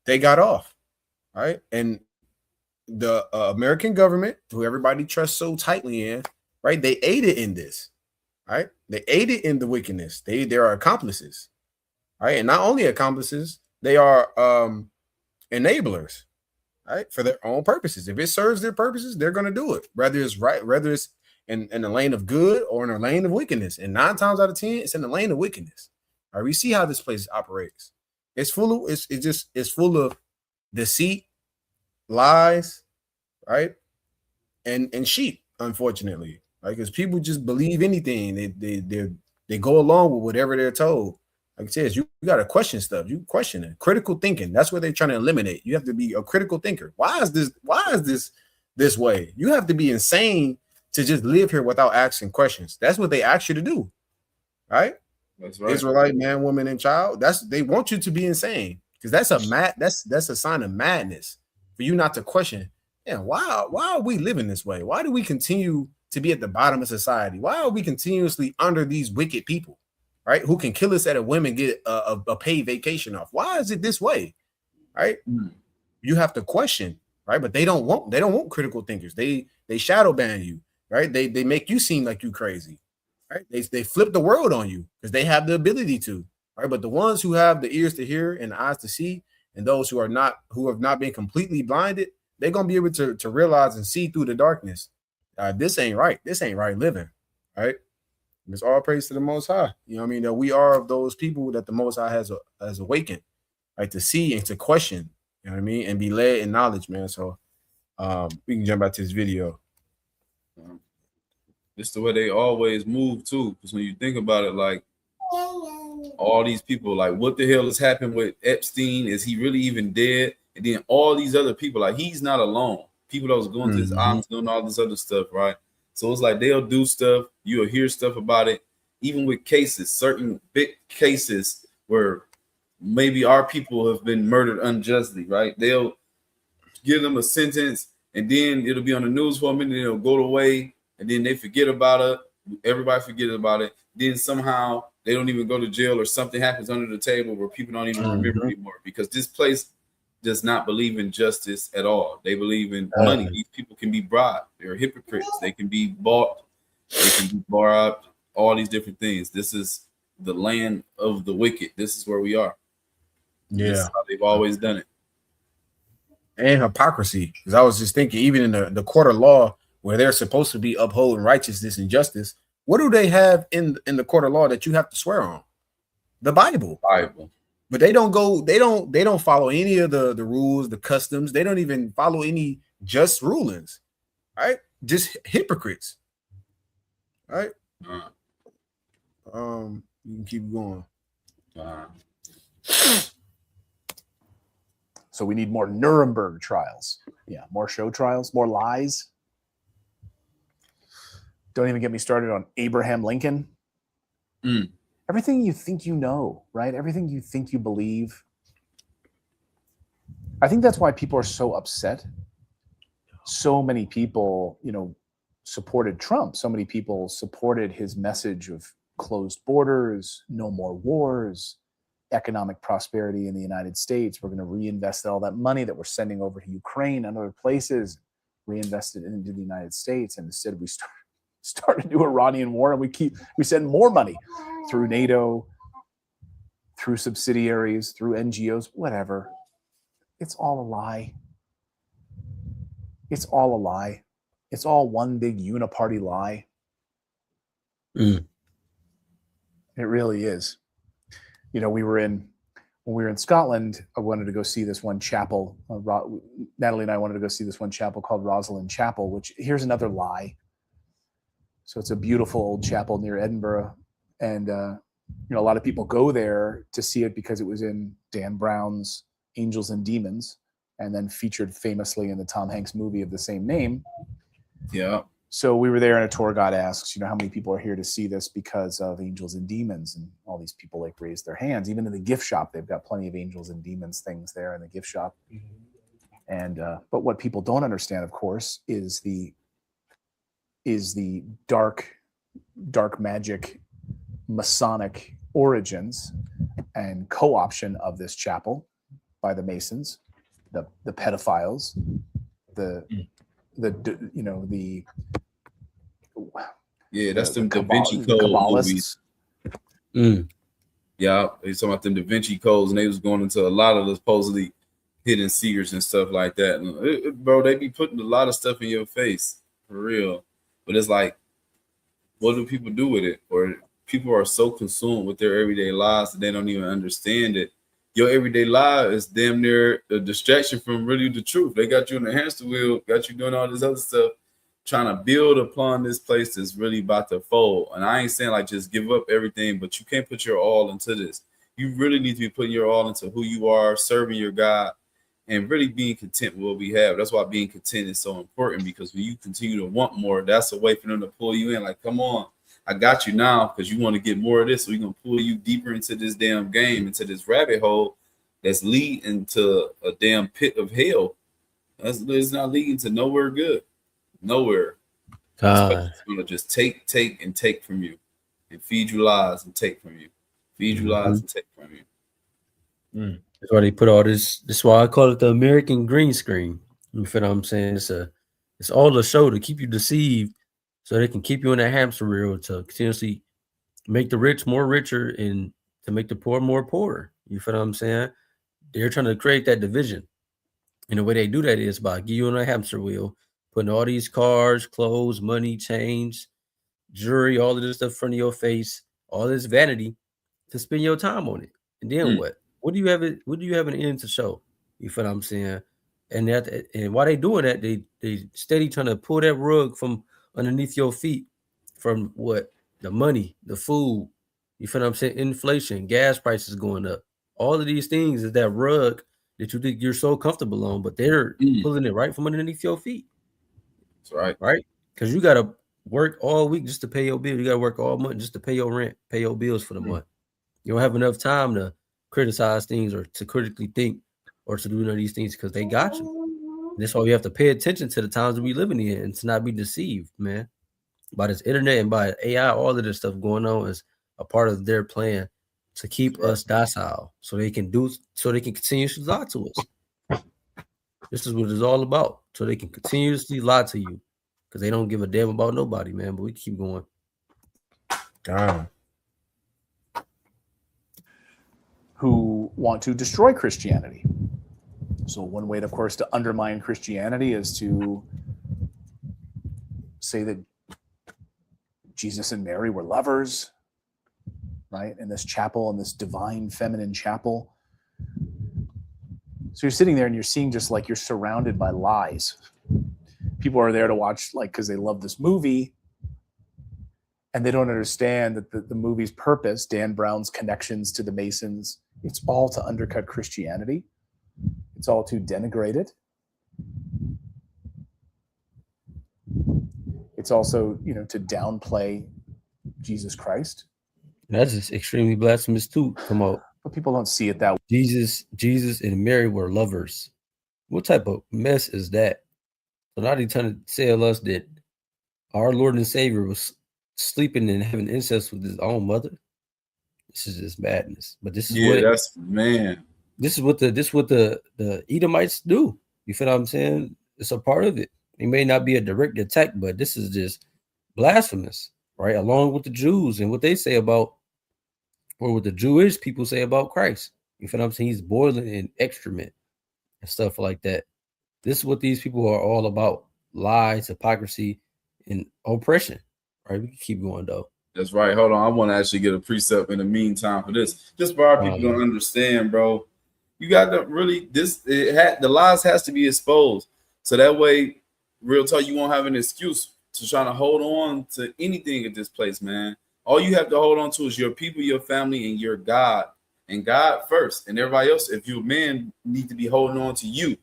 They got off. Right. And the American government, who everybody trusts so tightly in, right, they aided in this. Right. They aided in the wickedness. They are accomplices. Right. And not only accomplices, they are enablers, right, for their own purposes. If it serves their purposes, they're going to do it, whether it's right, whether it's in the lane of good or in the lane of wickedness. And 9 times out of 10, it's in the lane of wickedness. All right, we see how this place operates. It's full of it's full of deceit, lies, right, and sheep. Unfortunately, right, because people just believe anything. They go along with whatever they're told. Like it says, you got to question stuff. You question it. Critical thinking. That's what they're trying to eliminate. You have to be a critical thinker. Why is this way? You have to be insane to just live here without asking questions. That's what they ask you to do. Right? That's right. Israelite man, woman, and child. They want you to be insane, because that's a sign of madness for you not to question. Yeah, why are we living this way? Why do we continue to be at the bottom of society? Why are we continuously under these wicked people? Right, who can kill us at a whim and get a paid vacation off? Why is it this way? Right, you have to question, right? But they don't want critical thinkers. They shadow ban you, right? They make you seem like you crazy, right? They flip the world on you because they have the ability to, right? But the ones who have the ears to hear and the eyes to see, and those who have not been completely blinded, they're gonna be able to realize and see through the darkness. This ain't right. This ain't right living, right? It's all praise to the Most High. You know what I mean? That we are of those people that the Most High has awakened, right? To see and to question, you know what I mean? And be led in knowledge, man. So we can jump back to this video. It's the way they always move too. Because when you think about it, like all these people, like what the hell has happened with Epstein? Is he really even dead? And then all these other people, like he's not alone. People that was going to his arms doing all this other stuff, right? So it's like they'll do stuff, you'll hear stuff about it, even with cases, certain big cases where maybe our people have been murdered unjustly, right? They'll give them a sentence, and then it'll be on the news for a minute, and it'll go away, and then they forget about it. Everybody forgets about it. Then somehow they don't even go to jail, or something happens under the table where people don't even remember anymore, because this place does not believe in justice at all. They believe in money. These people can be bribed. They're hypocrites. They can be bought. They can be bribed. All these different things. This is the land of the wicked. This is where we are. Yeah, this is how they've always done it. And hypocrisy. Because I was just thinking, even in the court of law, where they're supposed to be upholding righteousness and justice, what do they have in the court of law that you have to swear on? The Bible. But they don't follow any of the rules, the customs. They don't even follow any just rulings, right? Just hypocrites, right? You can keep going. So we need more Nuremberg trials. Yeah, more show trials, more lies. Don't even get me started on Abraham Lincoln. Everything you think you know, right? Everything you think you believe. I think that's why people are so upset. So many people, supported Trump. So many people supported his message of closed borders, no more wars, economic prosperity in the United States. We're going to reinvest all that money that we're sending over to Ukraine and other places, reinvest it into the United States. And instead we start a new Iranian war, and we send more money through NATO, through subsidiaries, through NGOs, whatever. It's all a lie. It's all a lie. It's all one big uniparty lie. It really is. you know, when we were in Scotland, I wanted to go see this one chapel. Natalie and I wanted to go see this one chapel called Rosalind Chapel, which here's another lie. So it's a beautiful old chapel near Edinburgh. And, you know, a lot of people go there to see it because it was in Dan Brown's Angels and Demons, and then featured famously in the Tom Hanks movie of the same name. Yeah. So we were there, and a tour guide asks, you know, how many people are here to see this because of Angels and Demons? And all these people like raise their hands. Even in the gift shop, they've got plenty of Angels and Demons things there in the gift shop. And but what people don't understand, of course, is the dark magic Masonic origins and co-option of this chapel by the Masons, the pedophiles, that's them Da Vinci Code movies. Yeah, they talking about them Da Vinci codes, and they was going into a lot of the supposedly hidden secrets and stuff like that. Bro, they be putting a lot of stuff in your face for real. But it's like, what do people do with it? Or people are so consumed with their everyday lives that they don't even understand it. Your everyday life is damn near a distraction from really the truth. They got you in the hamster wheel, got you doing all this other stuff, trying to build upon this place that's really about to fold. And I ain't saying like just give up everything, but you can't put your all into this. You really need to be putting your all into who you are, serving your God, and really being content with what we have. That's why being content is so important, because when you continue to want more, that's a way for them to pull you in. Like, come on, I got you now because you want to get more of this. So we're going to pull you deeper into this damn game, into this rabbit hole that's leading to a damn pit of hell. It's not leading to nowhere good. Nowhere. It's going to just take and take from you, and feed you lies and take from you. Feed you lies and take from you. That's why they put all this. That's why I call it the American green screen. You feel what I'm saying? It's all a show to keep you deceived, so they can keep you in that hamster wheel to continuously make the rich more richer and to make the poor more poor. You feel what I'm saying? They're trying to create that division. And the way they do that is by getting you on a hamster wheel, putting all these cars, clothes, money, change, jewelry, all of this stuff in front of your face, all this vanity to spend your time on it. And then what? What do you have an end to show? You feel what I'm saying? And while they doing that, they steady trying to pull that rug from underneath your feet, from what? The money, the food. You feel what I'm saying? Inflation, gas prices going up. All of these things is that rug that you think you're so comfortable on, but they're pulling it right from underneath your feet. That's right. Right? Because you gotta work all week just to pay your bill. You gotta work all month just to pay your rent, pay your bills for the month. You don't have enough time to criticize things or to critically think or to do none of these things because they got you. And that's why we have to pay attention to the times that we living in and to not be deceived, man. By this internet and by AI, all of this stuff going on is a part of their plan to keep us docile so they can continuously lie to us. This is what it's all about. So they can continuously lie to you because they don't give a damn about nobody, man. But we keep going. Damn. Who want to destroy Christianity. So one way, of course, to undermine Christianity is to say that Jesus and Mary were lovers, right? In this chapel, in this divine feminine chapel. So you're sitting there and you're seeing just like you're surrounded by lies. People are there to watch like because they love this movie and they don't understand that the movie's purpose, Dan Brown's connections to the Masons, it's all to undercut Christianity. It's all to denigrate it. It's also, you know, to downplay Jesus Christ. That's just extremely blasphemous too. Come on. But people don't see it that way. Jesus and Mary were lovers. What type of mess is that? So now they're trying to tell us that our Lord and Savior was sleeping and having incest with his own mother. This is just madness. But this is This is what the Edomites do. You feel what I'm saying? It's a part of it. It may not be a direct attack, but this is just blasphemous, right? Along with the Jews and what they say about, or what the Jewish people say about Christ. You feel what I'm saying? He's boiling in excrement and stuff like that. This is what these people are all about: lies, hypocrisy, and oppression. Right? We can keep going though. That's right. Hold on. I want to actually get a precept in the meantime for this. Just for our people to understand, bro. You got to really the lies has to be exposed. So that way, real talk, you won't have an excuse to try to hold on to anything at this place, man. All you have to hold on to is your people, your family, and your God. And God first. And everybody else, if you're a man, need to be holding on to you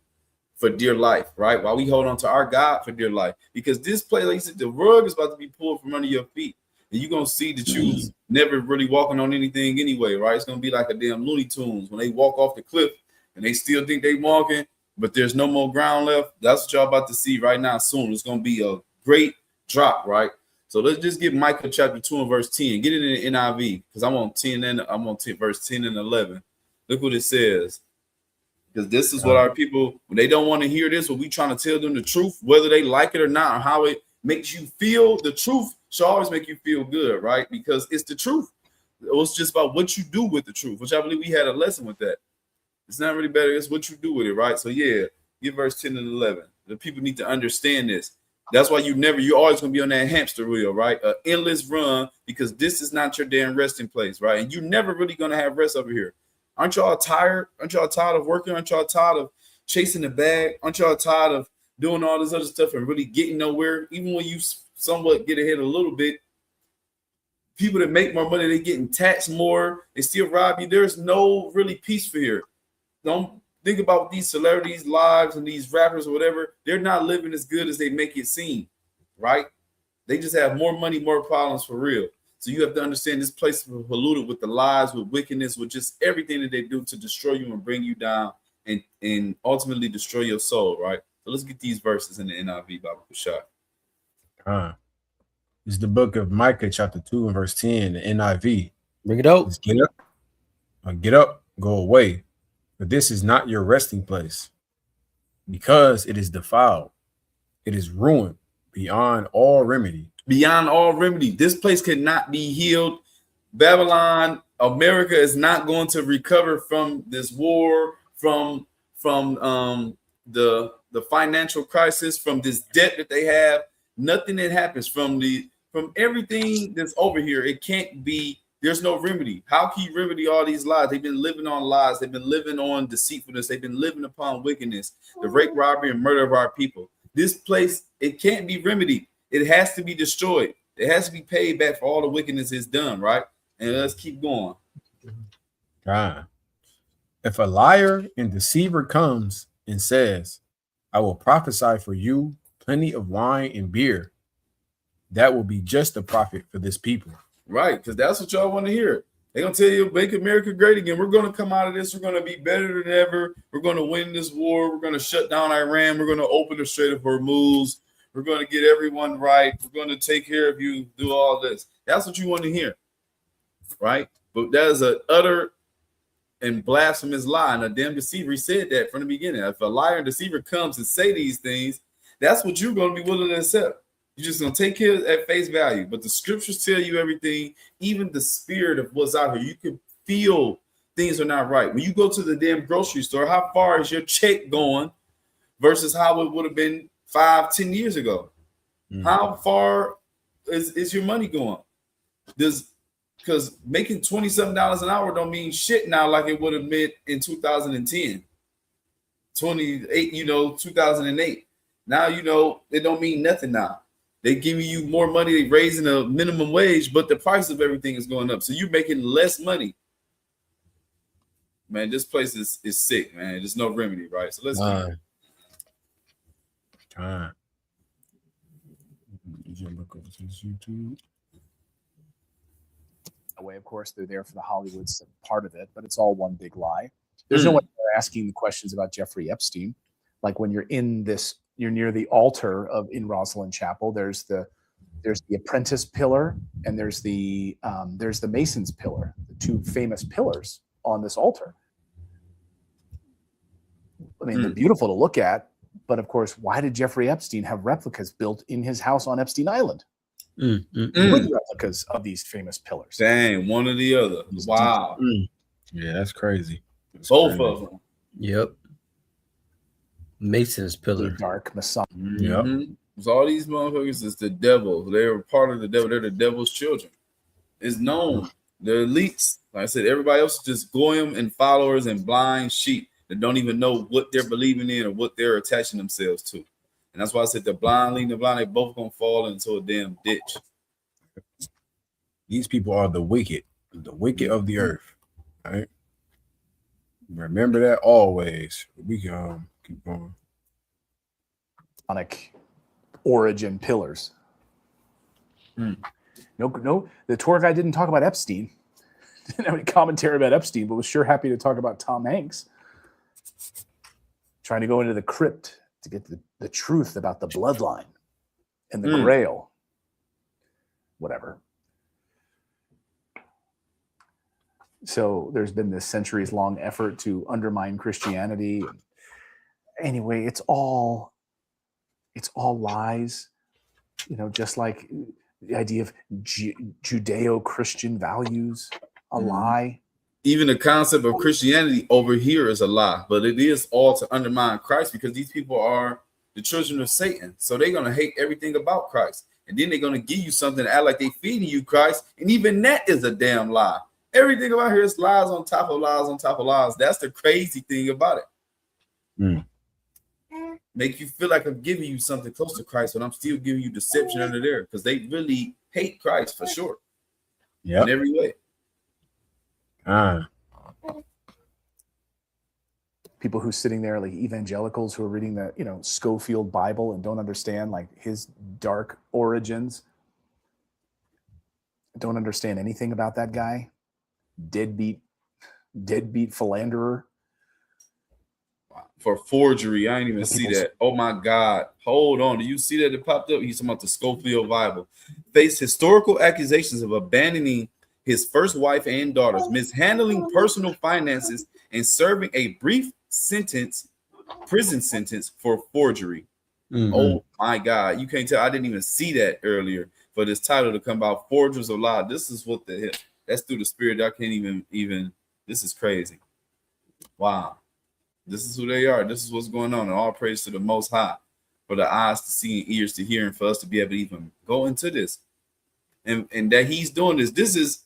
for dear life, right? While we hold on to our God for dear life. Because this place, like you said, the rug is about to be pulled from under your feet. And you're going to see that you never really walking on anything anyway, right? It's going to be like a damn Looney Tunes when they walk off the cliff and they still think they walking, but there's no more ground left. That's what y'all about to see right now soon. It's going to be a great drop, right? So let's just get Micah chapter 2 and verse 10. Get it in the NIV because I'm on verse 10 and 11. Look what it says. Because this is what our people, when they don't want to hear this, when we trying to tell them the truth, whether they like it or not, or how it makes you feel, the truth should always make you feel good, right? Because it's the truth. It's just about what you do with the truth, which I believe we had a lesson with that. It's not really better. It's what you do with it, right? So yeah, get verse 10 and 11. The people need to understand this. That's why you're always going to be on that hamster wheel, right? An endless run, because this is not your damn resting place, right? And you're never really going to have rest over here. Aren't y'all tired? Aren't y'all tired of working? Aren't y'all tired of chasing the bag? Aren't y'all tired of doing all this other stuff and really getting nowhere? Even when you somewhat get ahead a little bit, people that make more money, they getting taxed more. They still rob you. There's no really peace for here. Don't think about these celebrities' lives and these rappers or whatever. They're not living as good as they make it seem, right? They just have more money, more problems for real. So you have to understand this place is polluted with the lies, with wickedness, with just everything that they do to destroy you and bring you down and ultimately destroy your soul, right? So let's get these verses in the NIV, Bible shot. It's the book of Micah, chapter 2 and verse 10, the NIV. Bring it out. Let's get up, go away. But this is not your resting place, because it is defiled. It is ruined beyond all remedy. Beyond all remedy. This place cannot be healed. Babylon, America is not going to recover from this war, from the financial crisis, from this debt that they have. Nothing that happens from everything that's over here. It can't be. There's no remedy. How can you remedy all these lies? They've been living on lies. They've been living on deceitfulness. They've been living upon wickedness, the rape, robbery, and murder of our people. This place, it can't be remedied. It has to be destroyed. It has to be paid back for all the wickedness it's done, right? And let's keep going. If a liar and deceiver comes and says, I will prophesy for you plenty of wine and beer, that will be just a profit for this people. Right, because that's what y'all want to hear. They're going to tell you, make America great again. We're going to come out of this. We're going to be better than ever. We're going to win this war. We're going to shut down Iran. We're going to open the Strait of Hormuz. We're going to get everyone right. We're going to take care of you, do all this. That's what you want to hear, right? But that is an utter and blasphemous lie. And a damn deceiver said that from the beginning. If a liar and deceiver comes and say these things, that's what you're going to be willing to accept. You're just going to take it at face value. But the scriptures tell you everything, even the spirit of what's out here. You can feel things are not right. When you go to the damn grocery store, how far is your check going versus how it would have been 5-10 years ago? How far is your money going? Because making $27 an hour don't mean shit now like it would have meant in 2010, 2008. Now, it don't mean nothing now. They giving you more money, they raising the minimum wage, but the price of everything is going up. So you're making less money. Man, this place is sick, man. There's no remedy, right? So let's Way, of course, they're there for the Hollywood part of it, but it's all one big lie. There's no one asking the questions about Jeffrey Epstein. Like when you're near the altar in Rosalind Chapel. There's the apprentice pillar and there's the Mason's pillar, the two famous pillars on this altar. I mean, they're beautiful to look at, but of course, why did Jeffrey Epstein have replicas built in his house on Epstein Island? With replicas of these famous pillars. Dang, one or the other. Wow. Yeah, that's crazy. Both of them. Yep. Mason's pillar. Dark Masonic. So all these motherfuckers is the devil. They're part of the devil. They're the devil's children. It's known. The elites, like I said, everybody else is just goyim and followers and blind sheep that don't even know what they're believing in or what they're attaching themselves to. And that's why I said the blind leading the blind, they both gonna fall into a damn ditch. These people are the wicked of the earth. Right? Remember that always. We can keep going. Origin pillars. No, the tour guide didn't talk about Epstein. Didn't have any commentary about Epstein, but was sure happy to talk about Tom Hanks. Trying to go into the crypt to get the truth about the bloodline and the grail. Whatever. So there's been this centuries-long effort to undermine Christianity. Anyway, it's all lies. You know, just like the idea of Judeo-Christian values, a lie. Even the concept of Christianity over here is a lie, but it is all to undermine Christ because these people are the children of Satan. So they're going to hate everything about Christ. And then they're going to give you something to act like they're feeding you Christ. And even that is a damn lie. Everything about here is lies on top of lies on top of lies. That's the crazy thing about it. Make you feel like I'm giving you something close to Christ, but I'm still giving you deception under there because they really hate Christ for sure. Yeah, in every way. People who sitting there like evangelicals who are reading the Schofield Bible and don't understand like his dark origins. Don't understand anything about that guy. Deadbeat philanderer. For forgery. I didn't even see that. Oh my God. Hold on. Do you see that it popped up? He's talking about the Schofield Bible. Faced historical accusations of abandoning his first wife and daughters, mishandling personal finances, and serving a brief prison sentence for forgery. Oh my God. You can't tell. I didn't even see that earlier for this title to come out, Forgers of Lie. This is what the hell. That's through the spirit. I can't even. This is crazy. Wow. This is who they are. This is what's going on. And all praise to the Most High for the eyes to see and ears to hear and for us to be able to even go into this. And that he's doing this.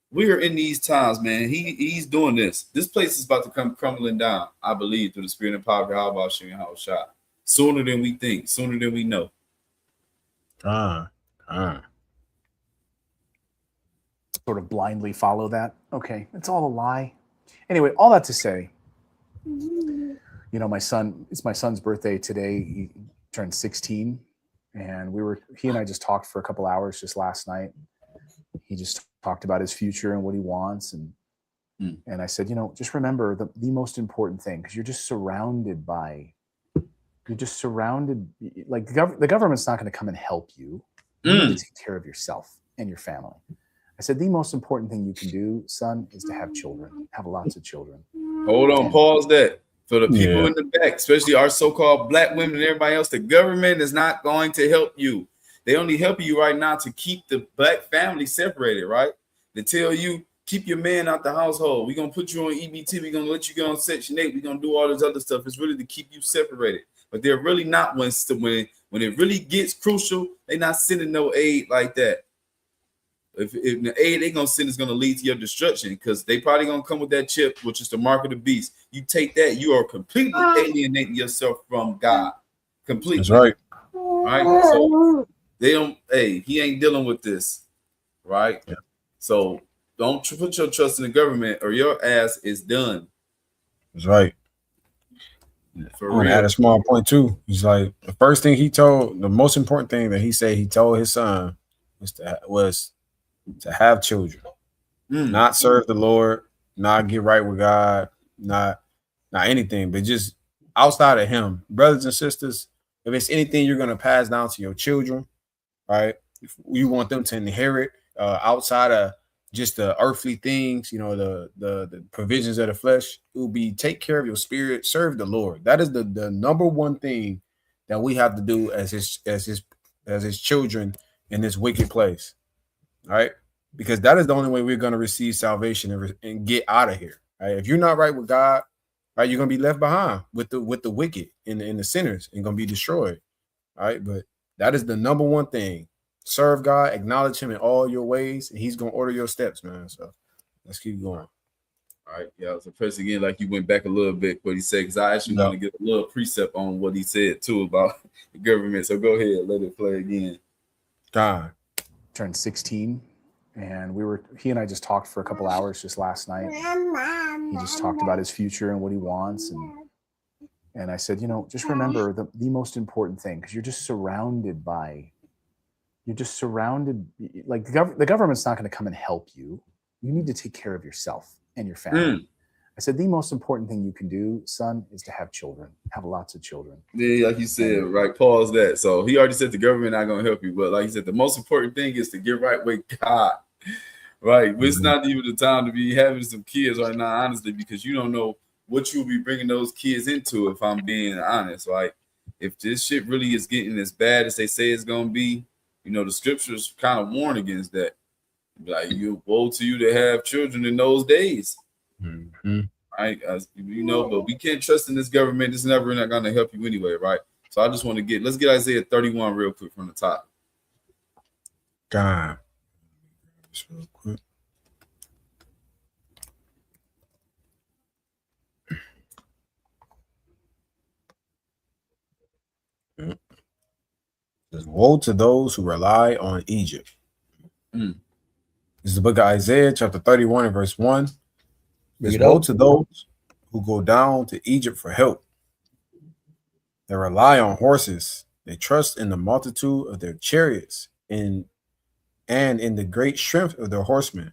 We are in these times, man. He's doing this. This place is about to come crumbling down, I believe, through the spirit and power of Yahawah, Son YAHAWASHI. Sooner than we think, sooner than we know. Sort of blindly follow that. Okay, it's all a lie. Anyway, all that to say, it's my son's birthday today. He turned 16, and he and I just talked for a couple hours just last night. He just talked about his future and what he wants, and I said, just remember the most important thing, because you're just surrounded, like the government's not going to come and help you. You need to take care of yourself and your family. I said, the most important thing you can do, son, is to have children, have lots of children. Hold on, pause that. For the people in the back, especially our so-called black women and everybody else, the government is not going to help you. They only help you right now to keep the black family separated, right? They tell you, keep your man out the household. We're going to put you on EBT. We're going to let you go on Section 8. We're going to do all this other stuff. It's really to keep you separated. But they're really not when it really gets crucial, they're not sending no aid like that. If the aid they're going to send is going to lead to your destruction, because they probably going to come with that chip, which is the mark of the beast. You take that, you are completely alienating yourself from God. Completely. That's right. Right? So they don't, he ain't dealing with this. Right? Yeah. So don't put your trust in the government or your ass is done. That's right. I want to add a small point too. He's like, the most important thing that he said he told his son was to have children, not serve the Lord, not get right with God, not anything, but just outside of him. Brothers and sisters, if it's anything you're going to pass down to your children, right? If you want them to inherit outside of just the earthly things, the provisions of the flesh, it will be take care of your spirit, serve the Lord. That is the number one thing that we have to do as his children in this wicked place. Right, because that is the only way we're going to receive salvation and get out of here. Right, if you're not right with God, right, you're going to be left behind with the wicked and the sinners and going to be destroyed. Right, but that is the number one thing. serve God, acknowledge him in all your ways, and he's gonna order your steps, man. So let's keep going. All right, yeah. So first again, like you went back a little bit what he said, because I actually want to get a little precept on what he said too about the government. So go ahead, let it play again. God turned 16, and he and I just talked for a couple hours just last night. He just talked about his future and what he wants, and I said, just remember the most important thing, because you're just surrounded, like the government's not going to come and help you. You need to take care of yourself and your family. I said, the most important thing you can do, son, is to have children, have lots of children. Yeah, like you said, right? Pause that. So he already said the government not going to help you, but like he said, the most important thing is to get right with God, right? It's not even the time to be having some kids right now, honestly, because you don't know what you'll be bringing those kids into, if I'm being honest, right? If this shit really is getting as bad as they say it's going to be, the scriptures kind of warn against that. Like, woe to you to have children in those days. Right? But we can't trust in this government. It's never not going to help you anyway, right? So I just want to let's get Isaiah 31 real quick from the top. God. Just real quick. Says, woe to those who rely on Egypt. This is the book of Isaiah, chapter 31 and verse 1. There's woe to those who go down to Egypt for help. They rely on horses. They trust in the multitude of their chariots and in the great strength of their horsemen,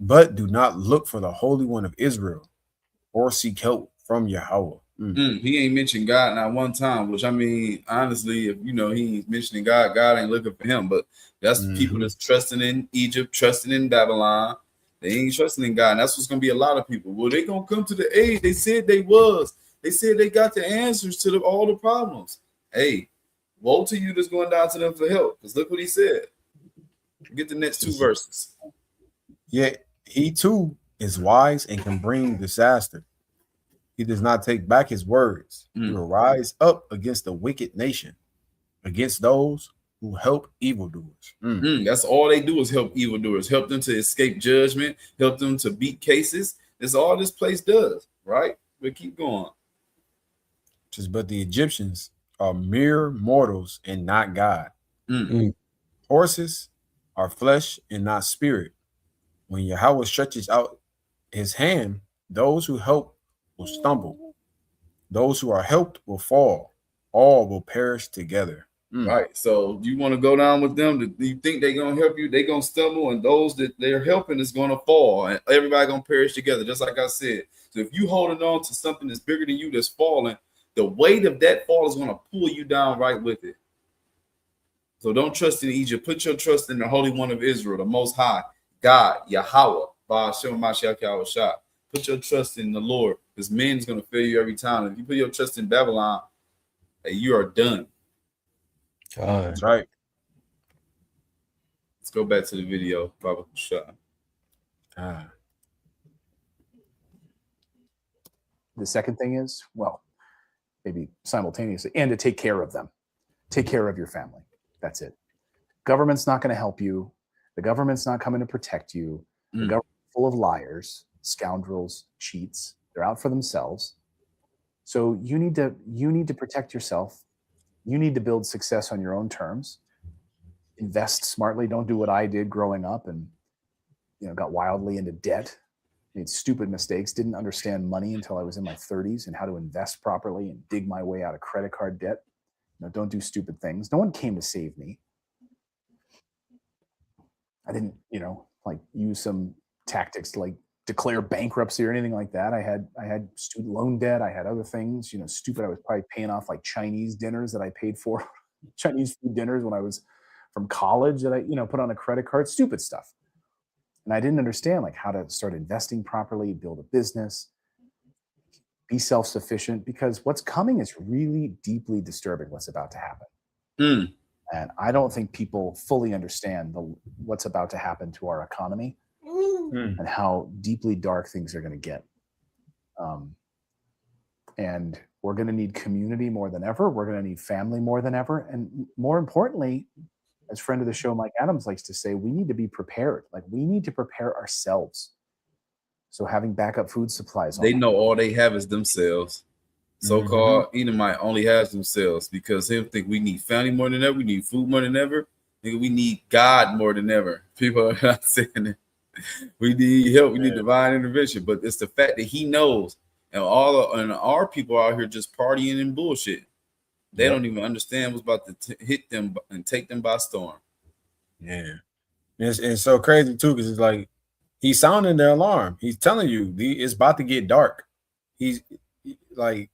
but do not look for the Holy One of Israel or seek help from Yahawah. He ain't mentioned God not one time, which I mean, honestly, if he ain't mentioning God, God ain't looking for him. But that's people that's trusting in Egypt, trusting in Babylon. They ain't trusting in God. And that's what's gonna be a lot of people. Well, they gonna come to the aid. They said they was. They said they got the answers to all the problems. Hey, woe to you that's going down to them for help. Because look what he said. Get the next 2 verses. Yet he too is wise and can bring disaster. He does not take back his words. He will rise up against the wicked nation, against those who help evildoers. That's all they do is help evildoers, help them to escape judgment, help them to beat cases. That's all this place does, right? But keep going. But the Egyptians are mere mortals and not God. Horses are flesh and not spirit. When Yahawah stretches out his hand, those who help will stumble. Those who are helped will fall. All will perish together. Right. So you want to go down with them? You think they're going to help you? They're going to stumble, and those that they're helping is going to fall, and everybody going to perish together, just like I said. So if you holding on to something that's bigger than you that's falling, the weight of that fall is going to pull you down right with it. So don't trust in Egypt. Put your trust in the Holy One of Israel, the Most High, God, Yahawah, Son YAHAWASHI. Put your trust in the Lord, because man is going to fail you every time. If you put your trust in Babylon, you are done. That's right. Let's go back to the video. Baba Shah. The second thing is, well, maybe simultaneously, and to take care of them. Take care of your family. That's it. Government's not going to help you. The government's not coming to protect you. The government's full of liars, scoundrels, cheats. They're out for themselves. So you need to protect yourself. You need to build success on your own terms. Invest smartly. Don't do what I did growing up and got wildly into debt. Made stupid mistakes. Didn't understand money until I was in my 30s and how to invest properly and dig my way out of credit card debt. Don't do stupid things. No one came to save me. I didn't, use some tactics to declare bankruptcy or anything like that. I had student loan debt. I had other things, stupid. I was probably paying off Chinese dinners that I paid for, Chinese food dinners when I was from college that I, put on a credit card, stupid stuff. And I didn't understand how to start investing properly, build a business, be self-sufficient, because what's coming is really deeply disturbing. What's about to happen. And I don't think people fully understand what's about to happen to our economy and how deeply dark things are going to get. And we're going to need community more than ever. We're going to need family more than ever. And more importantly, as friend of the show Mike Adams likes to say, we need to be prepared. Like, we need to prepare ourselves. So having backup food supplies. They know all they have is themselves. So-called Edomite only has themselves, because him think we need family more than ever, we need food more than ever, nigga, we need God more than ever. People are not saying it. We need help, we need divine intervention, but it's the fact that he knows, and our people out here just partying and bullshit. They don't even understand what's about to hit them and take them by storm. Yeah, it's so crazy too, because it's like he's sounding the alarm. He's telling you it's about to get dark. He's like,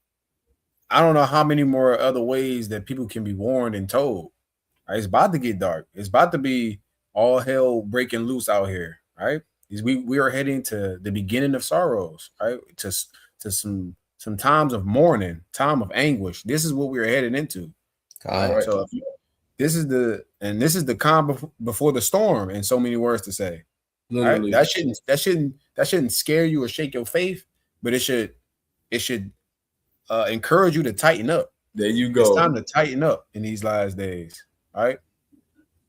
I don't know how many more other ways that people can be warned and told. Right? It's about to get dark. It's about to be all hell breaking loose out here. Right? We are heading to the beginning of sorrows. Right? To some times of mourning, time of anguish. This is what we're heading into. Right? So this is the calm before the storm. In so many words to say. Right? That shouldn't scare you or shake your faith, but it should encourage you to tighten up. There you go. It's time to tighten up in these last days, right?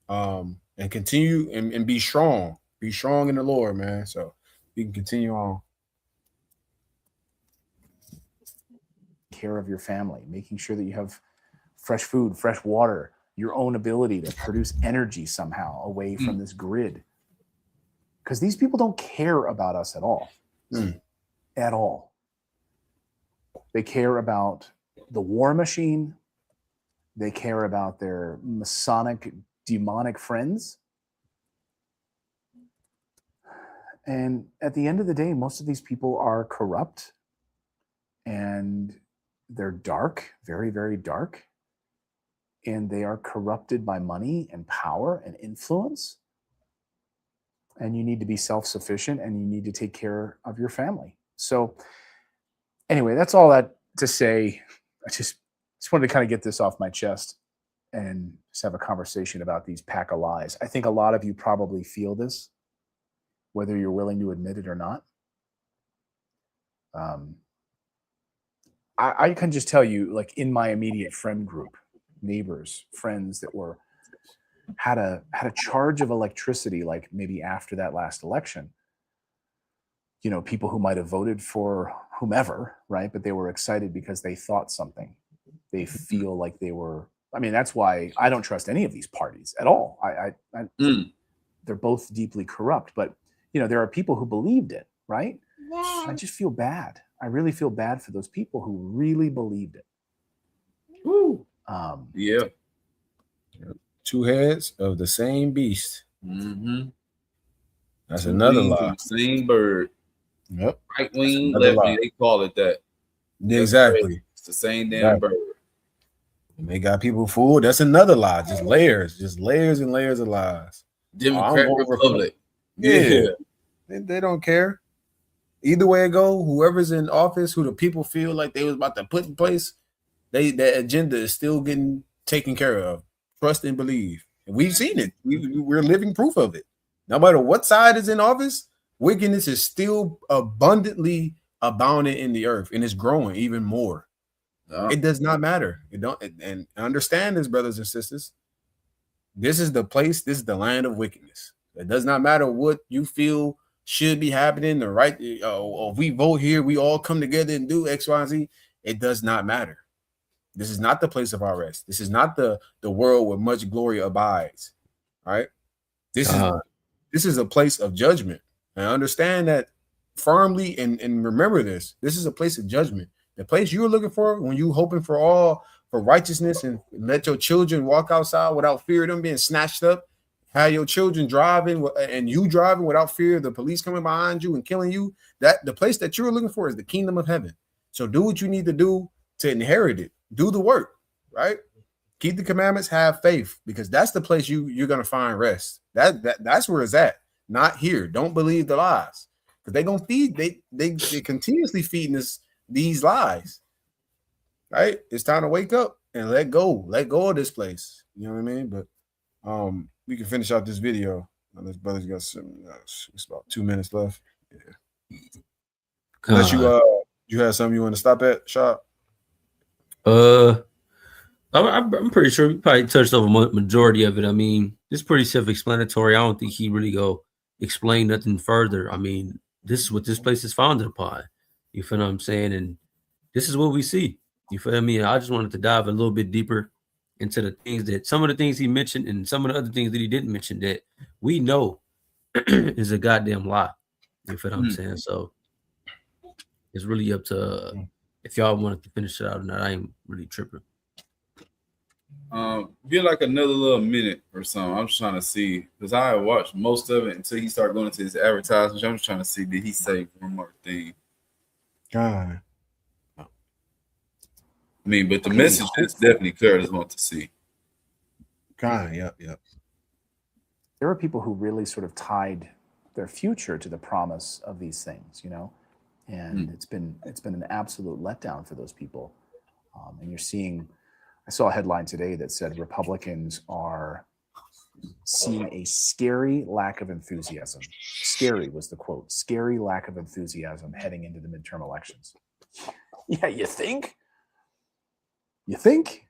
And continue and be strong. Be strong in the Lord, man. So we can continue on. Care of your family, making sure that you have fresh food, fresh water, your own ability to produce energy somehow away from this grid. Because these people don't care about us at all. At all. They care about the war machine. They care about their Masonic, demonic friends. And at the end of the day, most of these people are corrupt, and they're dark, very, very dark. And they are corrupted by money and power and influence. And you need to be self-sufficient, and you need to take care of your family. So anyway, that's all that to say. I just wanted to kind of get this off my chest and just have a conversation about these pack of lies. I think a lot of you probably feel this, whether you're willing to admit it or not. I can just tell you, like, in my immediate friend group, neighbors, friends that had a charge of electricity, like maybe after that last election, you know, people who might have voted for whomever, right? But they were excited because they thought something. They feel like they were, I mean, that's why I don't trust any of these parties at all. They're both deeply corrupt, but you know, there are people who believed it, right? I just feel bad. I really feel bad for those people who really believed it. Yeah. Two heads of the same beast. That's Two another wings lie. of the same bird. Yep. Right wing, left wing. They call it that. Exactly. It's the same damn bird. And they got people fooled. That's another lie. Just layers and layers of lies. Democrat Republic. Yeah. They don't care. Either way it go, whoever's in office, who the people feel like they was about to put in place, their agenda is still getting taken care of. Trust and believe. And we've seen it. We're living proof of it. No matter what side is in office, wickedness is still abundantly abounding in the earth, and it's growing even more. It does not matter. And understand this, brothers and sisters. This is the place, this is the land of wickedness. It does not matter what you feel should be happening, the right, or if we vote here, we all come together and do X, Y, and Z. It does not matter. This is not the place of our rest. This is not the world where much glory abides. All right. This is a place of judgment. And understand that firmly, and remember this. This is a place of judgment. The place you're looking for when you hoping for righteousness and let your children walk outside without fear of them being snatched up. Have your children driving and you driving without fear of the police coming behind you and killing you. That the place that you're looking for is the kingdom of heaven. So do what you need to do to inherit it. Do the work, right? Keep the commandments, have faith, because that's the place you're gonna find rest. That's where it's at, not here. Don't believe the lies, because they're gonna feed. They continuously feeding us these lies. Right? It's time to wake up and let go of this place. You know what I mean? But we can finish out this video. This brother's got some. It's about 2 minutes left. Yeah. Unless you had something you want to stop at, Shop. I'm pretty sure we probably touched over majority of it. I mean, it's pretty self-explanatory. I don't think he really go explain nothing further. I mean, this is what this place is founded upon. You feel what I'm saying? And this is what we see. You feel me? I just wanted to dive a little bit deeper into the things that some of the things he mentioned and some of the other things that he didn't mention that we know is a goddamn lie. You feel what I'm saying? So it's really up to if y'all wanted to finish it out or not. I ain't really tripping. Get like another little minute or something. I'm just trying to see because I watched most of it until he started going into his advertisements. I'm just trying to see did he say one more thing. God. I mean, but the message is definitely clear. I just want to see. God, yep. There are people who really sort of tied their future to the promise of these things, you know, and it's been an absolute letdown for those people. And you're seeing, I saw a headline today that said Republicans are seeing a scary lack of enthusiasm. Scary was the quote. Scary lack of enthusiasm heading into the midterm elections. Yeah, you think? You think?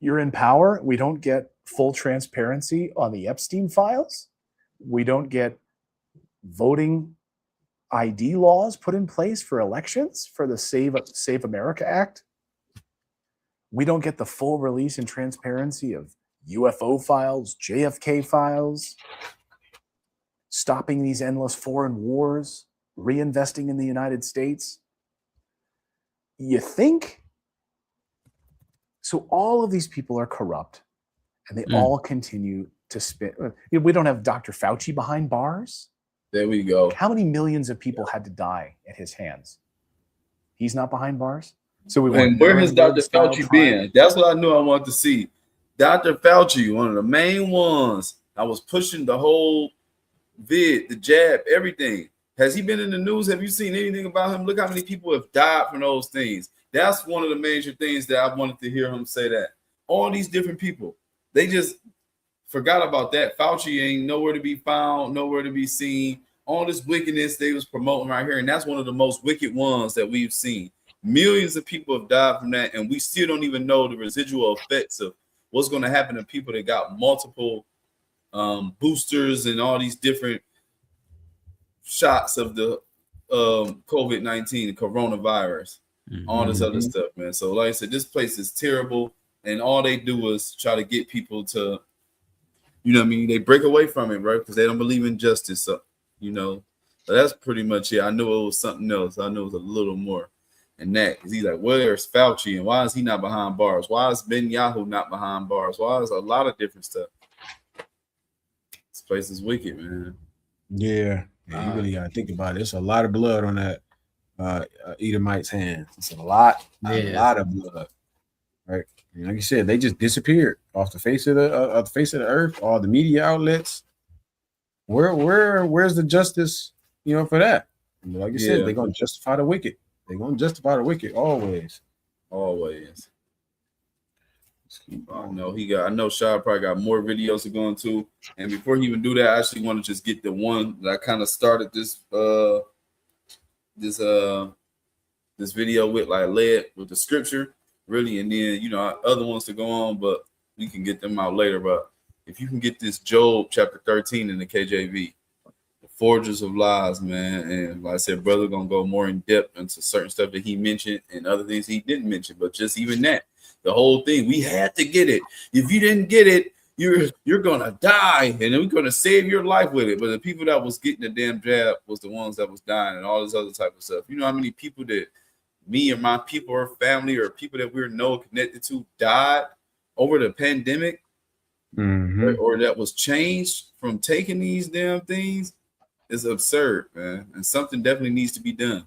You're in power. We don't get full transparency on the Epstein files. We don't get voting ID laws put in place for elections for the Save America Act. We don't get the full release and transparency of UFO files, JFK files, stopping these endless foreign wars, reinvesting in the United States. You think? So all of these people are corrupt, and they all continue to spin. We don't have Dr. Fauci behind bars. There we go. How many millions of people had to die at his hands? He's not behind bars. So we want. Where has Dr. Fauci been? That's what I knew I wanted to see. Dr. Fauci, one of the main ones. I was pushing the whole vid, the jab, everything. Has he been in the news? Have you seen anything about him? Look how many people have died from those things. That's one of the major things that I wanted to hear him say that. All these different people, they just forgot about that. Fauci ain't nowhere to be found, nowhere to be seen. All this wickedness they was promoting right here, and that's one of the most wicked ones that we've seen. Millions of people have died from that, and we still don't even know the residual effects of what's going to happen to people that got multiple boosters and all these different shots of the COVID-19, the coronavirus. All this other stuff, man. So like I said, this place is terrible, and all they do is try to get people to, you know what I mean? They break away from it, right? Because they don't believe in justice. So, you know, so that's pretty much it. I knew it was something else. I knew it was a little more than that. Because he's like, where's Fauci? And why is he not behind bars? Why is Ben Yahoo not behind bars? Why is a lot of different stuff? This place is wicked, man. Yeah, you really got to think about it. It's a lot of blood on that Edomite's hands. It's a lot of blood, right? And like you said, they just disappeared off the face of the earth. All the media outlets. Where's the justice? You know, for that. And like you said, they're gonna justify the wicked. They're gonna justify the wicked always. Always. I know Shah probably got more videos to go into. And before he even do that, I actually want to just get the one that I kind of started this this video with, like led with the scripture, really, and then you know other ones to go on, but we can get them out later. But if you can get this Job chapter 13 in the KJV, the forgers of lies, man, and like I said, brother gonna go more in depth into certain stuff that he mentioned and other things he didn't mention, but just even that, the whole thing, we had to get it. If you didn't get it, you're gonna die, and then we're gonna save your life with it. But the people that was getting the damn jab was the ones that was dying and all this other type of stuff. You know how many people that me or my people or family or people that we're connected to died over the pandemic, or that was changed from taking these damn things? Is absurd, man. And something definitely needs to be done.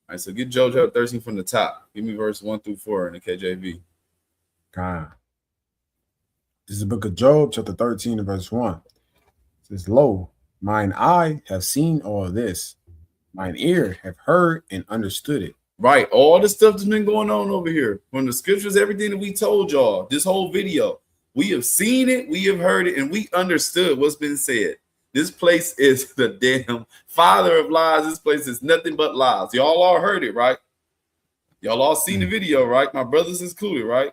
All right, so get Job chapter 13 from the top. Give me verse 1 through 4 in the KJV. God. This is the book of Job, chapter 13, and verse 1. It says, Lo, mine eye have seen all this. Mine ear have heard and understood it. Right. All the stuff that's been going on over here. From the scriptures, everything that we told y'all, this whole video. We have seen it, we have heard it, and we understood what's been said. This place is the damn father of lies. This place is nothing but lies. Y'all all heard it, right? Y'all all seen the video, right? My brothers included, right?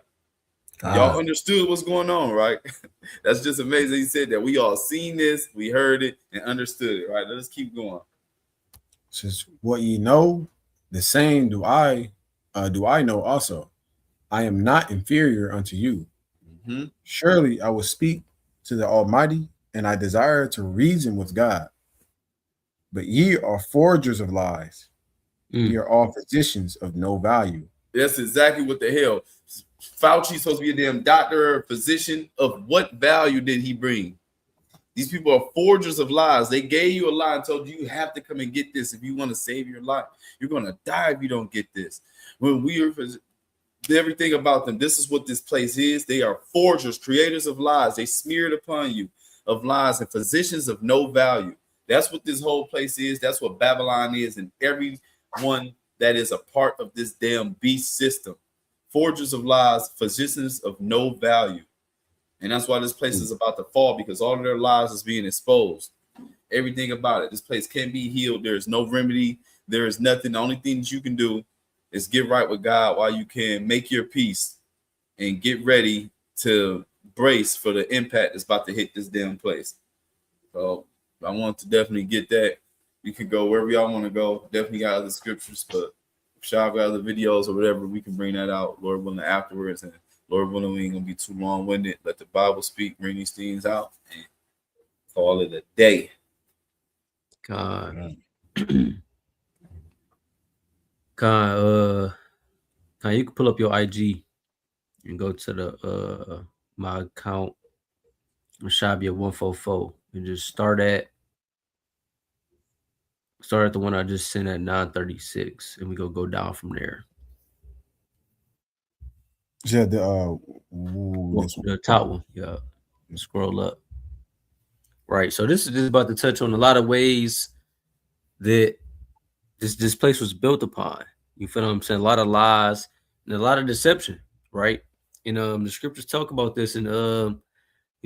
Y'all understood what's going on, right? That's just amazing. He said that we all seen this, we heard it, and understood it, right? Let's keep going. Says, what ye know, the same do I know also. I am not inferior unto you. Mm-hmm. Surely I will speak to the Almighty, and I desire to reason with God. But ye are forgers of lies. Ye are all physicians of no value. That's exactly what the hell. Fauci's supposed to be a damn doctor or physician. Of what value did he bring? These people are forgers of lies. They gave you a lie and told you you have to come and get this if you want to save your life. You're going to die if you don't get this. When we are everything about them, this is what this place is. They are forgers, creators of lies. They smeared upon you of lies and physicians of no value. That's what this whole place is. That's what Babylon is, and everyone that is a part of this damn beast system. Forgers of lies, physicians of no value. And that's why this place is about to fall, because all of their lies is being exposed. Everything about it. This place can't be healed. There's no remedy. There is nothing. The only thing that you can do is get right with God while you can, make your peace, and get ready to brace for the impact that's about to hit this damn place. So I want to definitely get that. You can go wherever y'all want to go. Definitely got other scriptures, but if y'all got other videos or whatever, we can bring that out, Lord willing, afterwards. And Lord willing, we ain't gonna be too long-winded. Let the Bible speak, bring these things out, and call it a day. God. God, you can pull up your IG and go to the my account, Mashabia144, and just start at the one I just sent at 9:36, and we go down from there. Yeah, the top one, yeah. Scroll up. Right. So this is about to touch on a lot of ways that this place was built upon. You feel what I'm saying? A lot of lies and a lot of deception, right? And the scriptures talk about this, and you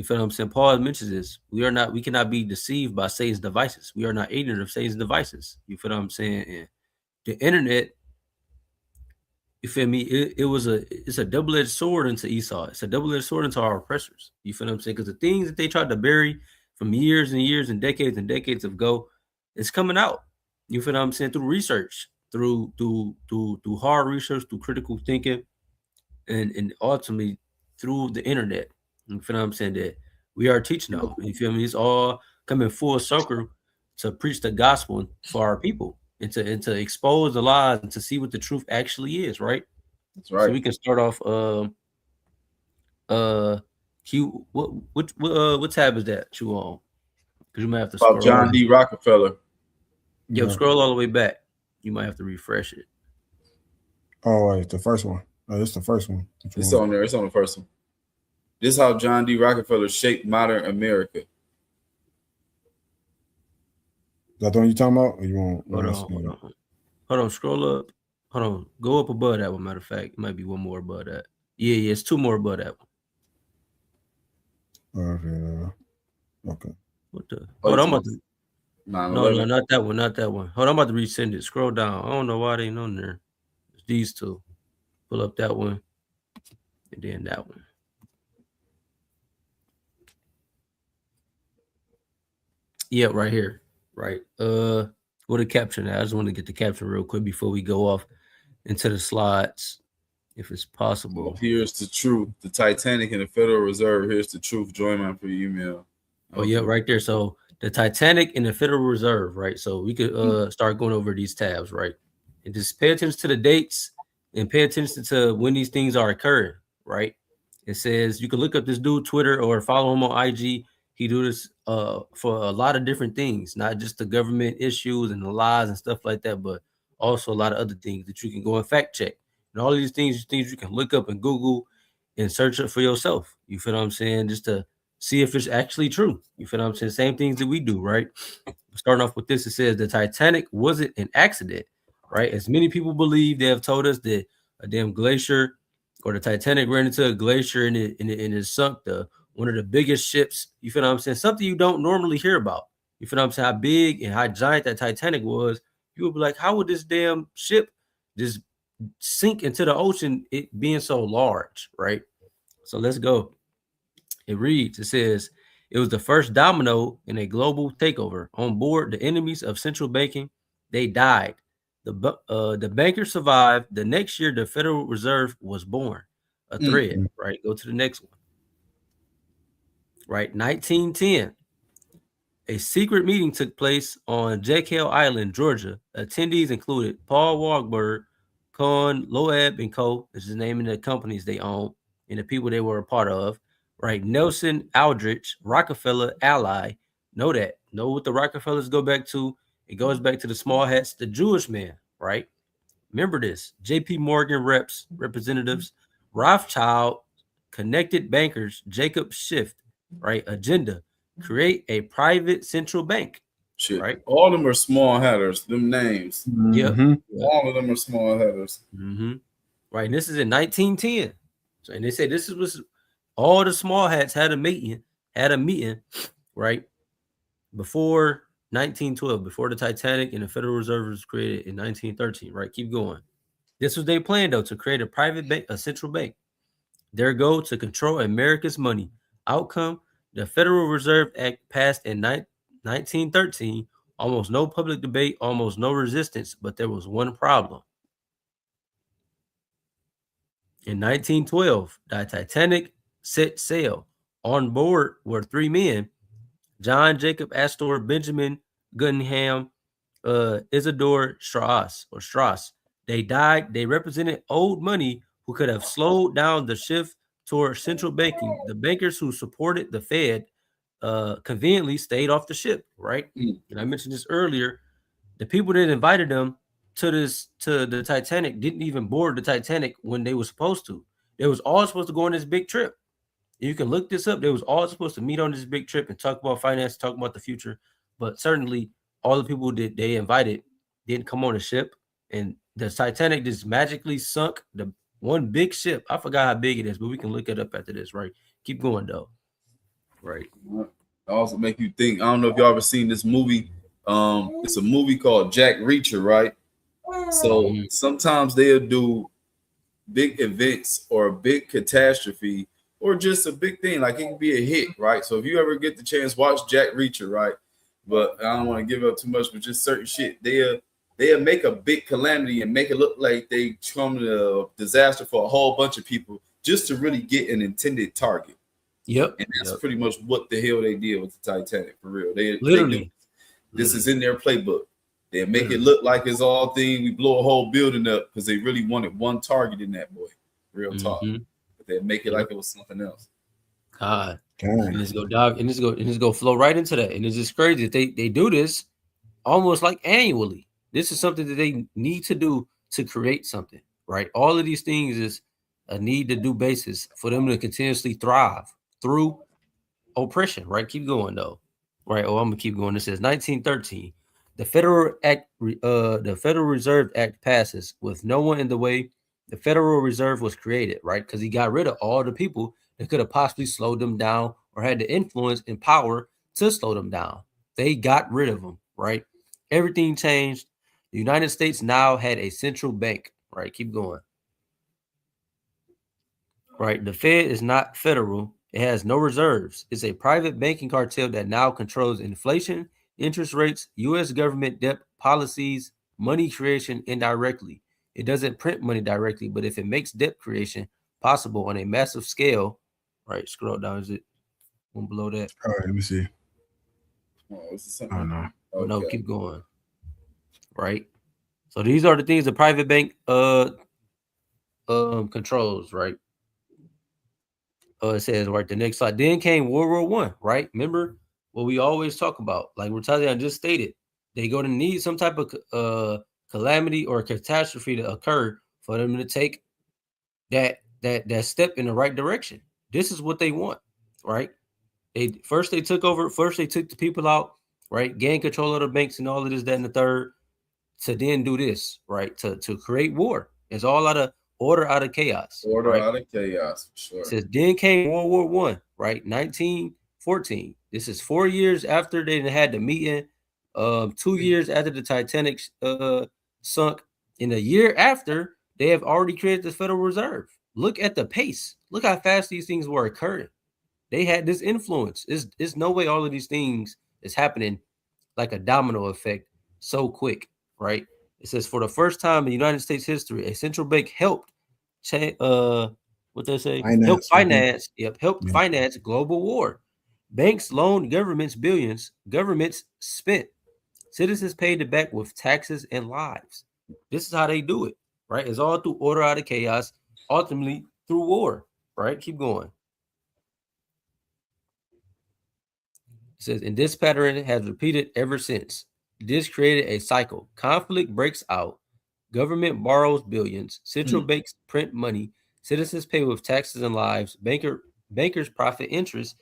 feel what I'm saying? Paul mentions this. We cannot be deceived by Satan's devices. We are not ignorant of Satan's devices. You feel what I'm saying? And the internet, you feel me? It's a double-edged sword into Esau. It's a double-edged sword into our oppressors. You feel what I'm saying? Because the things that they tried to bury from years and years and decades ago, it's coming out. You feel what I'm saying? Through research, through hard research, through critical thinking, and ultimately through the internet. You feel what I'm saying? That we are teaching now. You feel me? It's all coming full circle to preach the gospel for our people, and to expose the lies and to see what the truth actually is, right? That's right. So we can start off what tab is that you on? Because you might have to scroll. John D. Rockefeller. Yo, scroll all the way back. You might have to refresh it. Oh, it's the first one. Oh, it's the first one. It's on there. It's on the first one. This is how John D. Rockefeller shaped modern America. Is that the one you talking about? Or you want? Hold on. Scroll up. Hold on. Go up above that one. Matter of fact, it might be one more above that. Yeah. It's two more above that one. Okay. What the? Hold on. I'm about to. No, not that one. Not that one. Hold on. I'm about to resend it. Scroll down. I don't know why they ain't on there. It's these two. Pull up that one, and then that one. Yeah, right here. Right. What a caption. I just want to get the caption real quick before we go off into the slides, if it's possible. Here's the truth. The Titanic and the Federal Reserve. Here's the truth. Join my free email. Oh yeah, right there. So the Titanic and the Federal Reserve, right? So we could start going over these tabs, right? And just pay attention to the dates and pay attention to when these things are occurring, right? It says you can look up this dude Twitter or follow him on IG. He do this for a lot of different things, not just the government issues and the lies and stuff like that, but also a lot of other things that you can go and fact check. And all of these things you can look up and Google and search it for yourself. You feel what I'm saying? Just to see if it's actually true. You feel what I'm saying? Same things that we do, right? Starting off with this, it says the Titanic wasn't an accident, right? As many people believe, they have told us that a damn glacier or the Titanic ran into a glacier and it sunk one of the biggest ships. You feel what I'm saying? Something you don't normally hear about. You feel what I'm saying? How big and how giant that Titanic was. You would be like, how would this damn ship just sink into the ocean, it being so large, right? So let's go. It reads, it says, it was the first domino in a global takeover. On board, the enemies of central banking, they died. The bankers survived. The next year, the Federal Reserve was born. A thread, right? Go to the next one. Right, 1910. A secret meeting took place on Jekyll Island, Georgia. Attendees included Paul Wahlberg, Cohen, Loeb, and Co. This is naming the companies they own and the people they were a part of. Right, Nelson Aldrich, Rockefeller, Ally. Know that. Know what the Rockefellers go back to. It goes back to the small hats, the Jewish man. Right. Remember this. J.P. Morgan representatives, Rothschild, connected bankers, Jacob Schiff. Right, agenda. Create a private central bank. Shit. Right. All of them are small hatters. Them names. Yep. All of them are small hatters. Right. And this is in 1910. So, and they say this was all the small hats had a meeting, right? Before 1912, before the Titanic and the Federal Reserve was created in 1913. Right. Keep going. This was their plan, though, to create a private bank, a central bank. Their goal to control America's money. Outcome: the Federal Reserve Act passed in 1913. Almost no public debate, almost no resistance, but there was one problem. In 1912, the Titanic set sail. On board were three men: John Jacob Astor, Benjamin Guggenheim, Isidore Strauss. They died. They represented old money who could have slowed down the shift toward central banking. The bankers who supported the Fed conveniently stayed off the ship, right? And I mentioned this earlier. The people that invited them to the Titanic didn't even board the Titanic when they were supposed to. They was all supposed to go on this big trip. You can look this up. They was all supposed to meet on this big trip and talk about finance, talk about the future. But certainly all the people that they invited didn't come on the ship. And the Titanic just magically sunk. The one big ship. I forgot how big it is, but we can look it up after this, right? Keep going, though. Right. Also make you think. I don't know if y'all ever seen this movie. It's a movie called Jack Reacher, right? So sometimes they'll do big events or a big catastrophe or just a big thing. Like it can be a hit, right? So if you ever get the chance, watch Jack Reacher, right? But I don't want to give up too much, but just certain shit. They'll make a big calamity and make it look like they come to a disaster for a whole bunch of people just to really get an intended target. Yep. And that's pretty much what the hell they did with the Titanic, for real. Literally. This is in their playbook. They make it look like it's all thing. We blow a whole building up because they really wanted one target in that boy. Real talk. But they make it like it was something else. God. And it's go dog and it's go flow right into that. And it's just crazy that they do this almost like annually. This is something that they need to do to create something, right? All of these things is a need to do basis for them to continuously thrive through oppression, right? Keep going though. Right. Oh, I'm gonna keep going. It says 1913. The Federal Reserve Act passes with no one in the way. The Federal Reserve was created, right? Because he got rid of all the people that could have possibly slowed them down or had the influence and power to slow them down. They got rid of them, right? Everything changed. The United States now had a central bank, right? Keep going. Right. The Fed is not federal. It has no reserves. It's a private banking cartel that now controls inflation, interest rates, U.S. government debt policies, money creation indirectly. It doesn't print money directly, but if it makes debt creation possible on a massive scale, right? Scroll down. Is it one below that? All right, let me see. Oh, is this something? Oh, no. Okay. No, keep going. Right. So these are the things the private bank controls, right? It says right the next slide. Then came World War I, right? Remember what we always talk about, like Rotalian just stated. They go to need some type of calamity or catastrophe to occur for them to take that step in the right direction. This is what they want, right? They took over. First, they took the people out, right? Gain control of the banks and all of this, that, and the third. To then do this, right? To create war. It's all out of order, out of chaos. Order right? out of chaos, for sure. It says then came World War I, right? 1914. This is 4 years after they had the meeting. 2 years after the Titanic sunk. In a year after, They have already created the Federal Reserve. Look at the pace. Look how fast these things were occurring. They had this influence. There's no way all of these things is happening like a domino effect so quick, right? It says for the first time in United States history, a central bank helped what they say? Help finance, help finance global war. Banks loaned governments billions, governments spent. Citizens paid it back with taxes and lives. This is how they do it, right? It's all through order out of chaos, ultimately through war, right? Keep going. It says, and this pattern has repeated ever since. This created a cycle. Conflict breaks out. Government borrows billions. Central banks print money. Citizens pay with taxes and lives. Bankers profit interest.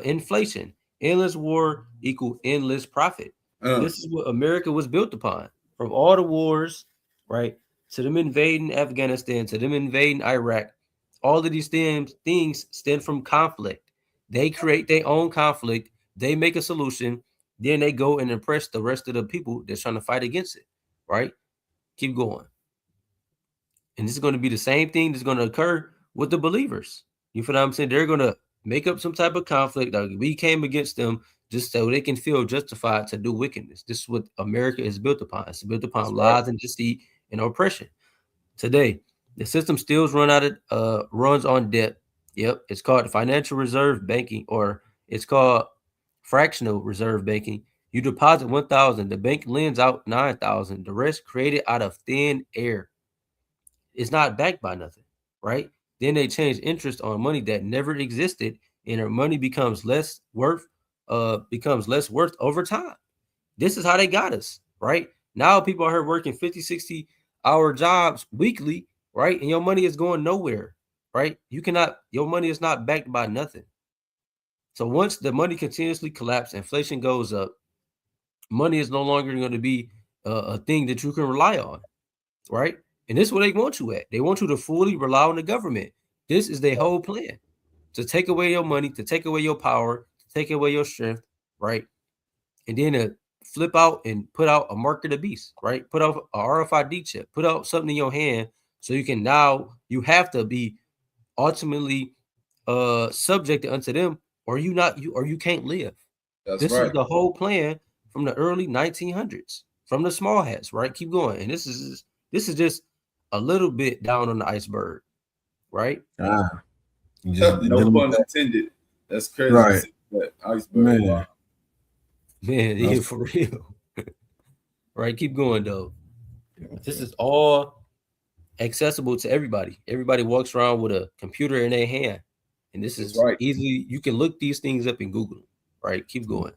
Inflation. Endless war equal endless profit. This is what America was built upon. From all the wars, right, to them invading Afghanistan, to them invading Iraq, all of these things stem from conflict. They create their own conflict. They make a solution. Then they go and impress the rest of the people that's trying to fight against it, right? Keep going. And this is going to be the same thing that's going to occur with the believers. You feel what I'm saying? They're going to make up some type of conflict. Like we came against them just so they can feel justified to do wickedness. This is what America is built upon. It's built upon lies and deceit and oppression. Today, the system still runs on debt. Yep, it's called financial reserve banking, or it's called fractional reserve banking. You deposit 1,000, the bank lends out 9,000. The rest created out of thin air. It's not backed by nothing, right? Then they change interest on money that never existed, and our money becomes less worth over time. This is how they got us, right? Now people are here working 50, 60-hour jobs weekly, right? And your money is going nowhere, right? Your money is not backed by nothing. So once the money continuously collapses, inflation goes up, money is no longer going to be a thing that you can rely on, right? And this is what they want you at. They want you to fully rely on the government. This is their whole plan, to take away your money, to take away your power, to take away your strength, right? And then to flip out and put out a mark of the beast, right? Put out a RFID chip, put out something in your hand so you have to be ultimately subjected unto them, or you can't live. This is the whole plan from the early 1900s, from the small hats, right? Keep going. And this is just a little bit down on the iceberg, right? No pun intended. That's crazy. Right. That iceberg. Man. Man, yeah, for real. Right, keep going though. This is all accessible to everybody. Everybody walks around with a computer in their hand, and this is easily. You can look these things up in Google. Right, keep going.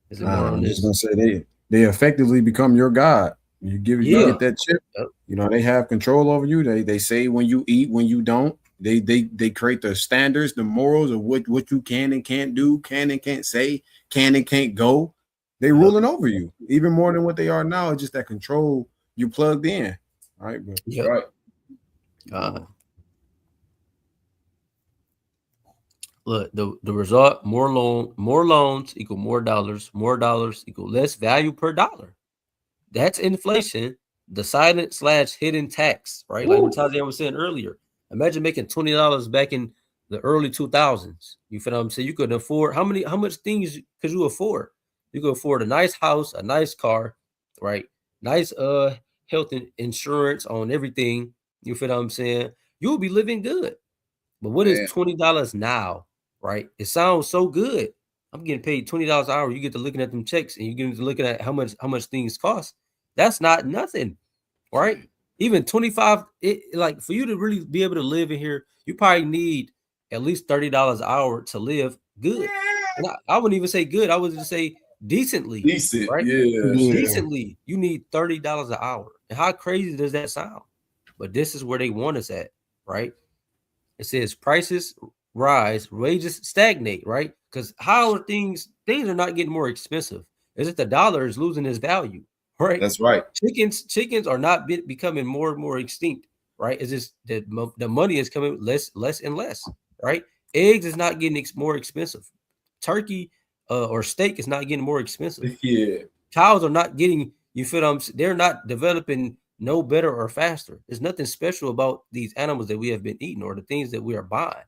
Is there more on this? I was gonna say they effectively become your God. You get that chip. Yep. You know, they have control over you. They say when you eat, when you don't. They create the standards, the morals of what you can and can't do, can and can't say, can and can't go. They ruling over you even more than what they are now. It's just that control you plugged in, right? But, right. Look, the result: more loans equal more dollars equal less value per dollar. That's inflation, the silent / hidden tax, right? Like what Tazian was saying earlier. Imagine making $20 back in the early 2000s. You feel what I'm saying? You could afford how much things could you afford? You could afford a nice house, a nice car, right? Nice health insurance on everything. You feel what I'm saying? You'll be living good. But what is $20 now, right? It sounds so good. I'm getting paid $20 an hour. You get to looking at them checks and you get to looking at how much things cost. That's not nothing, right? Even 25, like for you to really be able to live in here, you probably need at least $30 an hour to live good. And I wouldn't even say good. I would just say decently. Decent, right? yeah. Decently, you need $30 an hour. And how crazy does that sound? But this is where they want us at, right? It says prices rise, wages stagnate, right? Because how are things are not getting more expensive. Is it the dollar is losing its value? Right. That's right. Chickens are not becoming more and more extinct. Right. It's just that the money is coming less and less. Right. Eggs is not getting more expensive. Turkey or steak is not getting more expensive. Yeah. Cows are not getting. You feel they're not developing no better or faster. There's nothing special about these animals that we have been eating or the things that we are buying,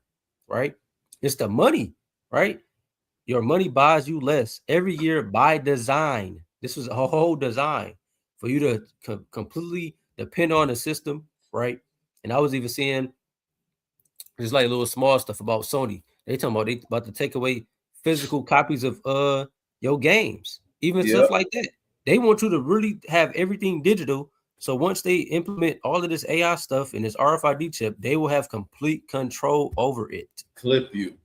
right? It's the money, right? Your money buys you less every year by design. This was a whole design for you to completely depend on the system, right? And I was even seeing just like little small stuff about Sony. They about to take away physical copies of your games, even stuff like that. They want you to really have everything digital. So once they implement all of this AI stuff and this RFID chip, they will have complete control over it. Clip you.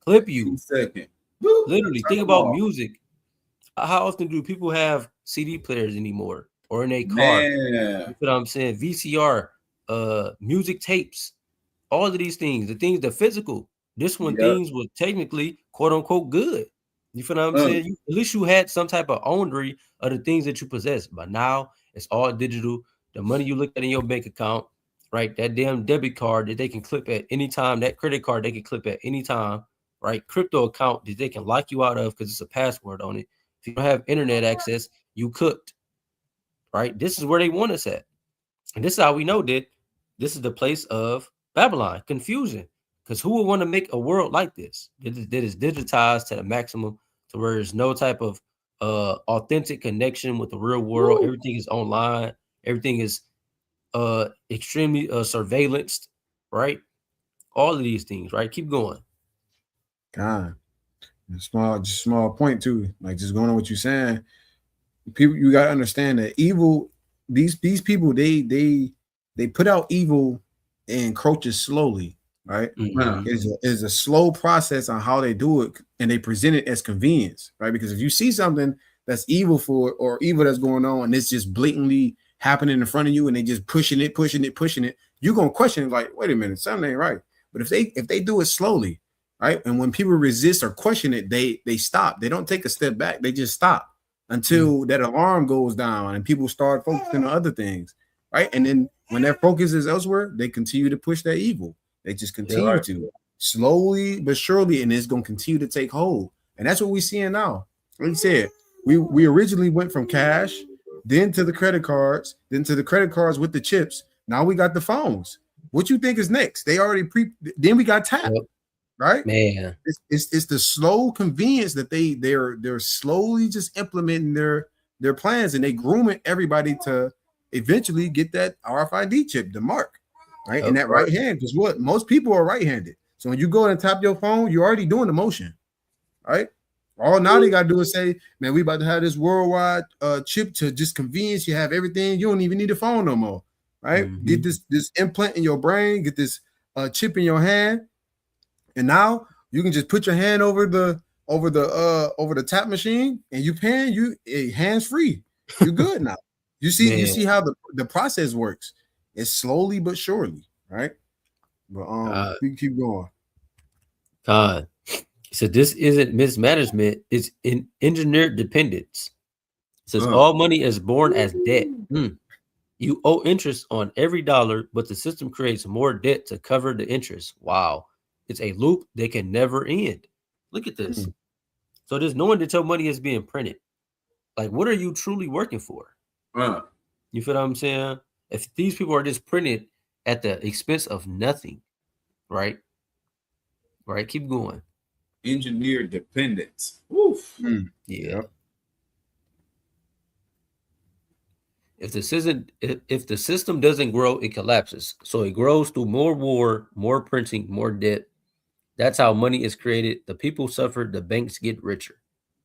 2 seconds. Literally, think about music. How often do people have CD players anymore or in a car? You know what I'm saying? VCR, music tapes, all of these things, the physical. This one things was technically quote unquote good. You feel what I'm saying? At least you had some type of ownership of the things that you possess. But now it's all digital. The money you look at in your bank account, right? That damn debit card that they can clip at any time, that credit card they can clip at any time, right? Crypto account that they can lock you out of because it's a password on it. If you don't have internet access, you cooked, right? This is where they want us at. And this is how we know that this is the place of Babylon, confusion. Because who would want to make a world like this that is digitized to the maximum, to where there's no type of authentic connection with the real world? Woo. Everything is online. Everything is extremely surveillanced, right? All of these things, right? Keep going. God, small point too. Like just going on what you're saying. People, you gotta understand that evil. These people, they put out evil and encroaches slowly, right? Mm-hmm. It's a slow process on how they do it, and they present it as convenience, right? Because if you see something that's evil or evil that's going on, and it's just blatantly happening in front of you, and they just pushing it, you're gonna question it, like, wait a minute, something ain't right. But if they do it slowly, right, and when people resist or question it, they stop. They don't take a step back. They just stop until that alarm goes down and people start focusing on other things, right? And then when their focus is elsewhere, they continue to push that evil. They just continue to slowly but surely, and it's going to continue to take hold. And that's what we're seeing now. Like you said, we originally went from cash, then to the credit cards, then to the credit cards with the chips. Now we got the phones. What you think is next? They already then we got tap. Right, man. It's the slow convenience that they're slowly just implementing their plans, and they grooming everybody to eventually get that RFID chip, the mark, right, in that right hand. Because what most people are right-handed, so when you go and tap your phone, you're already doing the motion, right? All now they gotta do is say, man, we about to have this worldwide chip to just convenience. You have everything. You don't even need a phone no more, right? Mm-hmm. Get this implant in your brain. Get this chip in your hand. And now you can just put your hand over the tap machine, and you paying hands free. You're good now. You see how the process works. It's slowly but surely, right? But we can keep going. So this isn't mismanagement; it's engineered dependence. It says all money is born as debt. You owe interest on every dollar, but the system creates more debt to cover the interest. Wow. It's a loop that can never end. Look at this. So there's no one that your money is being printed. Like, what are you truly working for? You feel what I'm saying? If these people are just printed at the expense of nothing, right? Right. Keep going. Engineer dependence. Oof. Yeah. If the system doesn't grow, it collapses. So it grows through more war, more printing, more debt. That's how money is created. The people suffer, the banks get richer.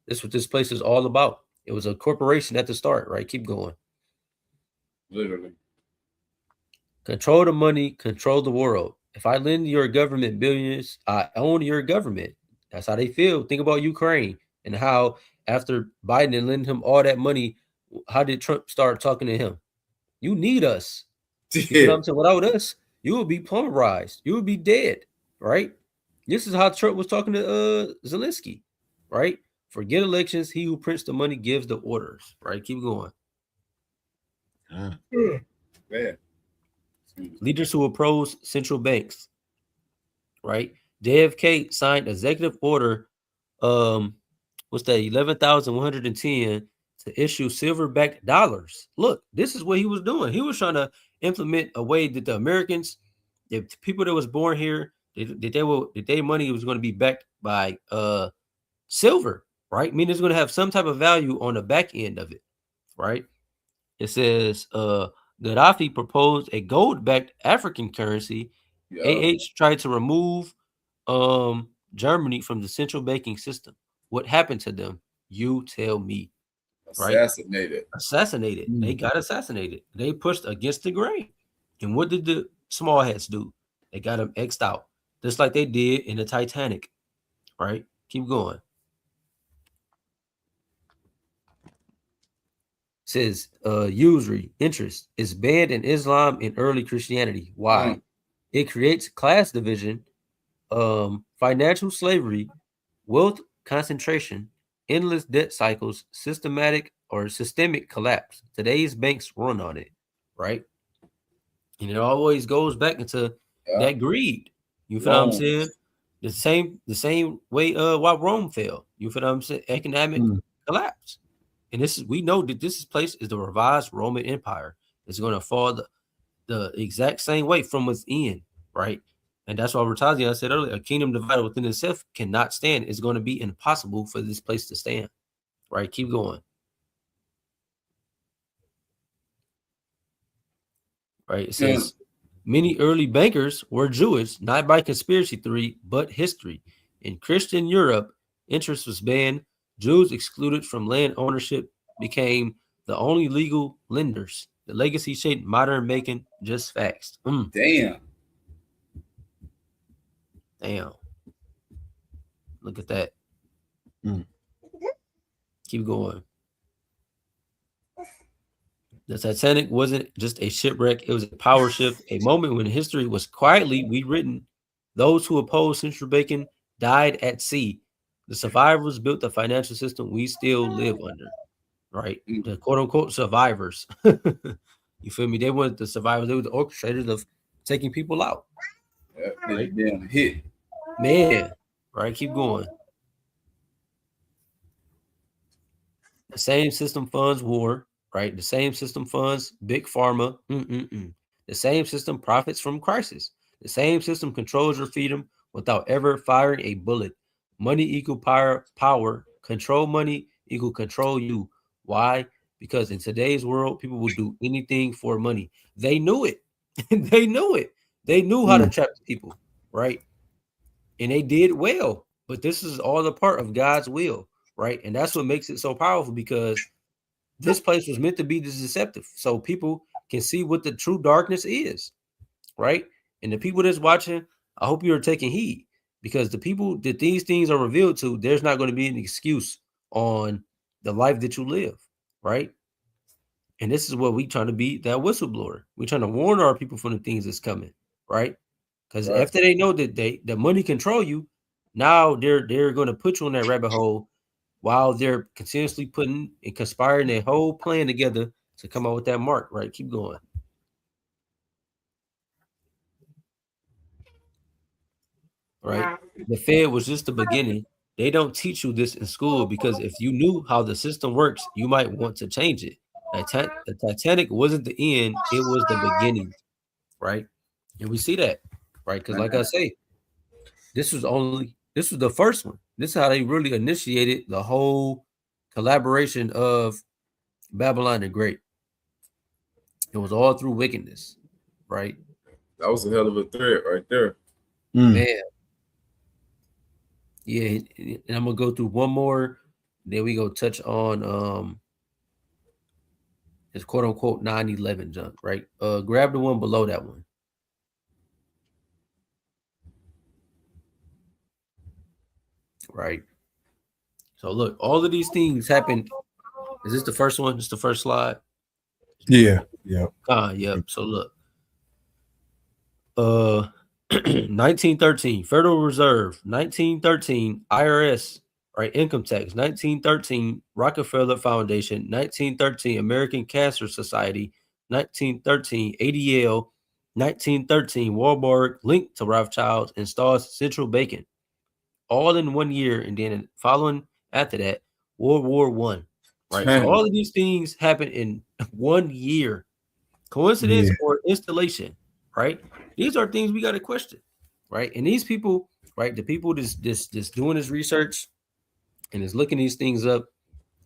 That's what this place is all about. It was a corporation at the start, right? Keep going. Literally. Control the money, control the world. If I lend your government billions, I own your government. That's how they feel. Think about Ukraine and how after Biden and lending him all that money, how did Trump start talking to him? You need us. You know what I'm saying? Without us, you would be pulverized. You would be dead, right? This is how Trump was talking to Zelensky, right? Forget elections. He who prints the money gives the orders, right? Keep going. Leaders who oppose central banks, right? JFK signed executive order, what's that? 11,110 to issue silver-backed dollars. Look, this is what he was doing. He was trying to implement a way that the Americans, the people that was born here, that their money was going to be backed by silver, right? Meaning it's going to have some type of value on the back end of it, right? It says Gaddafi proposed a gold-backed African currency. AH tried to remove Germany from the central banking system. What happened to them? You tell me. Right? Assassinated. They got assassinated. They pushed against the grain. And what did the small hats do? They got them X'd out, just like they did in the Titanic. Right? Keep going. Says usury, interest is banned in Islam and early Christianity. Why? It creates class division, financial slavery, wealth concentration, endless debt cycles, systemic collapse. Today's banks run on it, right? And it always goes back into that greed. You feel what I'm saying? The same way why Rome fell. You feel what I'm saying? Economic collapse. And we know that this place is the revised Roman Empire. It's going to fall the exact same way from within, right? And that's why Ratazian said earlier, a kingdom divided within itself cannot stand. It's going to be impossible for this place to stand. Right? Keep going. Right? It says many early bankers were Jewish, not by conspiracy theory, but history. In Christian Europe, interest was banned. Jews excluded from land ownership became the only legal lenders. The legacy shaped modern making just facts. Damn. Look at that. Keep going. The Titanic wasn't just a shipwreck. It was a power shift, a moment when history was quietly rewritten. Those who opposed central banking died at sea. The survivors built the financial system we still live under, right? The quote-unquote survivors. You feel me? They weren't the survivors. They were the orchestrators of taking people out. Right? Damn hit. Man, right? Keep going. The same system funds war, right? The same system funds big pharma. The same system profits from crisis. The same system controls your freedom without ever firing a bullet. Money equal power. Control money equal control you. Why? Because in today's world, people will do anything for money. They knew it. They knew it. They knew how to trap people, right? And they did well. But this is all a part of God's will, right? And that's what makes it so powerful, because this place was meant to be deceptive, so people can see what the true darkness is, right? And the people that's watching, I hope you are taking heed, because the people that these things are revealed to, there's not going to be an excuse on the life that you live, right? And this is what we trying to be, that whistleblower. We're trying to warn our people from the things that's coming, right? Because after they know that the money control you, now they're going to put you in that rabbit hole while they're continuously putting and conspiring their whole plan together to come out with that mark, right? Keep going. Right? The Fed was just the beginning. They don't teach you this in school, because if you knew how the system works, you might want to change it. The Titanic wasn't the end, it was the beginning, right? And we see that, right? Because like I say, this was the first one. This is how they really initiated the whole collaboration of Babylon the Great. It was all through wickedness, right? That was a hell of a threat right there. Man. Yeah, and I'm gonna go through one more, then we go touch on this quote unquote 9/11 junk, right? Grab the one below that one. Right. So look, all of these things happened. Is this the first one? Just the first slide? Yeah. Yep. So look. 1913 Federal Reserve, 1913 IRS, right? Income tax, 1913 Rockefeller Foundation, 1913 American Cancer Society, 1913 ADL, 1913 Warburg linked to Rothschild installs central banking, all in 1 year, and then following after that, World War I, right? So all of these things happen in 1 year. Coincidence or installation, right? These are things we got to question, right? And these people, right? The people just doing this research and is looking these things up.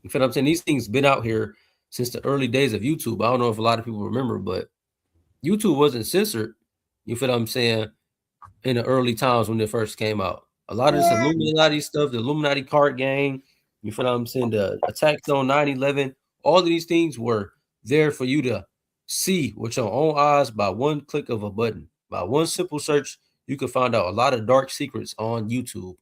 You feel what I'm saying? These things been out here since the early days of YouTube. I don't know if a lot of people remember, but YouTube wasn't censored. You feel what I'm saying? In the early times when it first came out, a lot of this Illuminati stuff, the Illuminati card game. You feel what I'm saying? The attacks on 9/11. All of these things were there for you to see with your own eyes by one click of a button. By one simple search, you could find out a lot of dark secrets on YouTube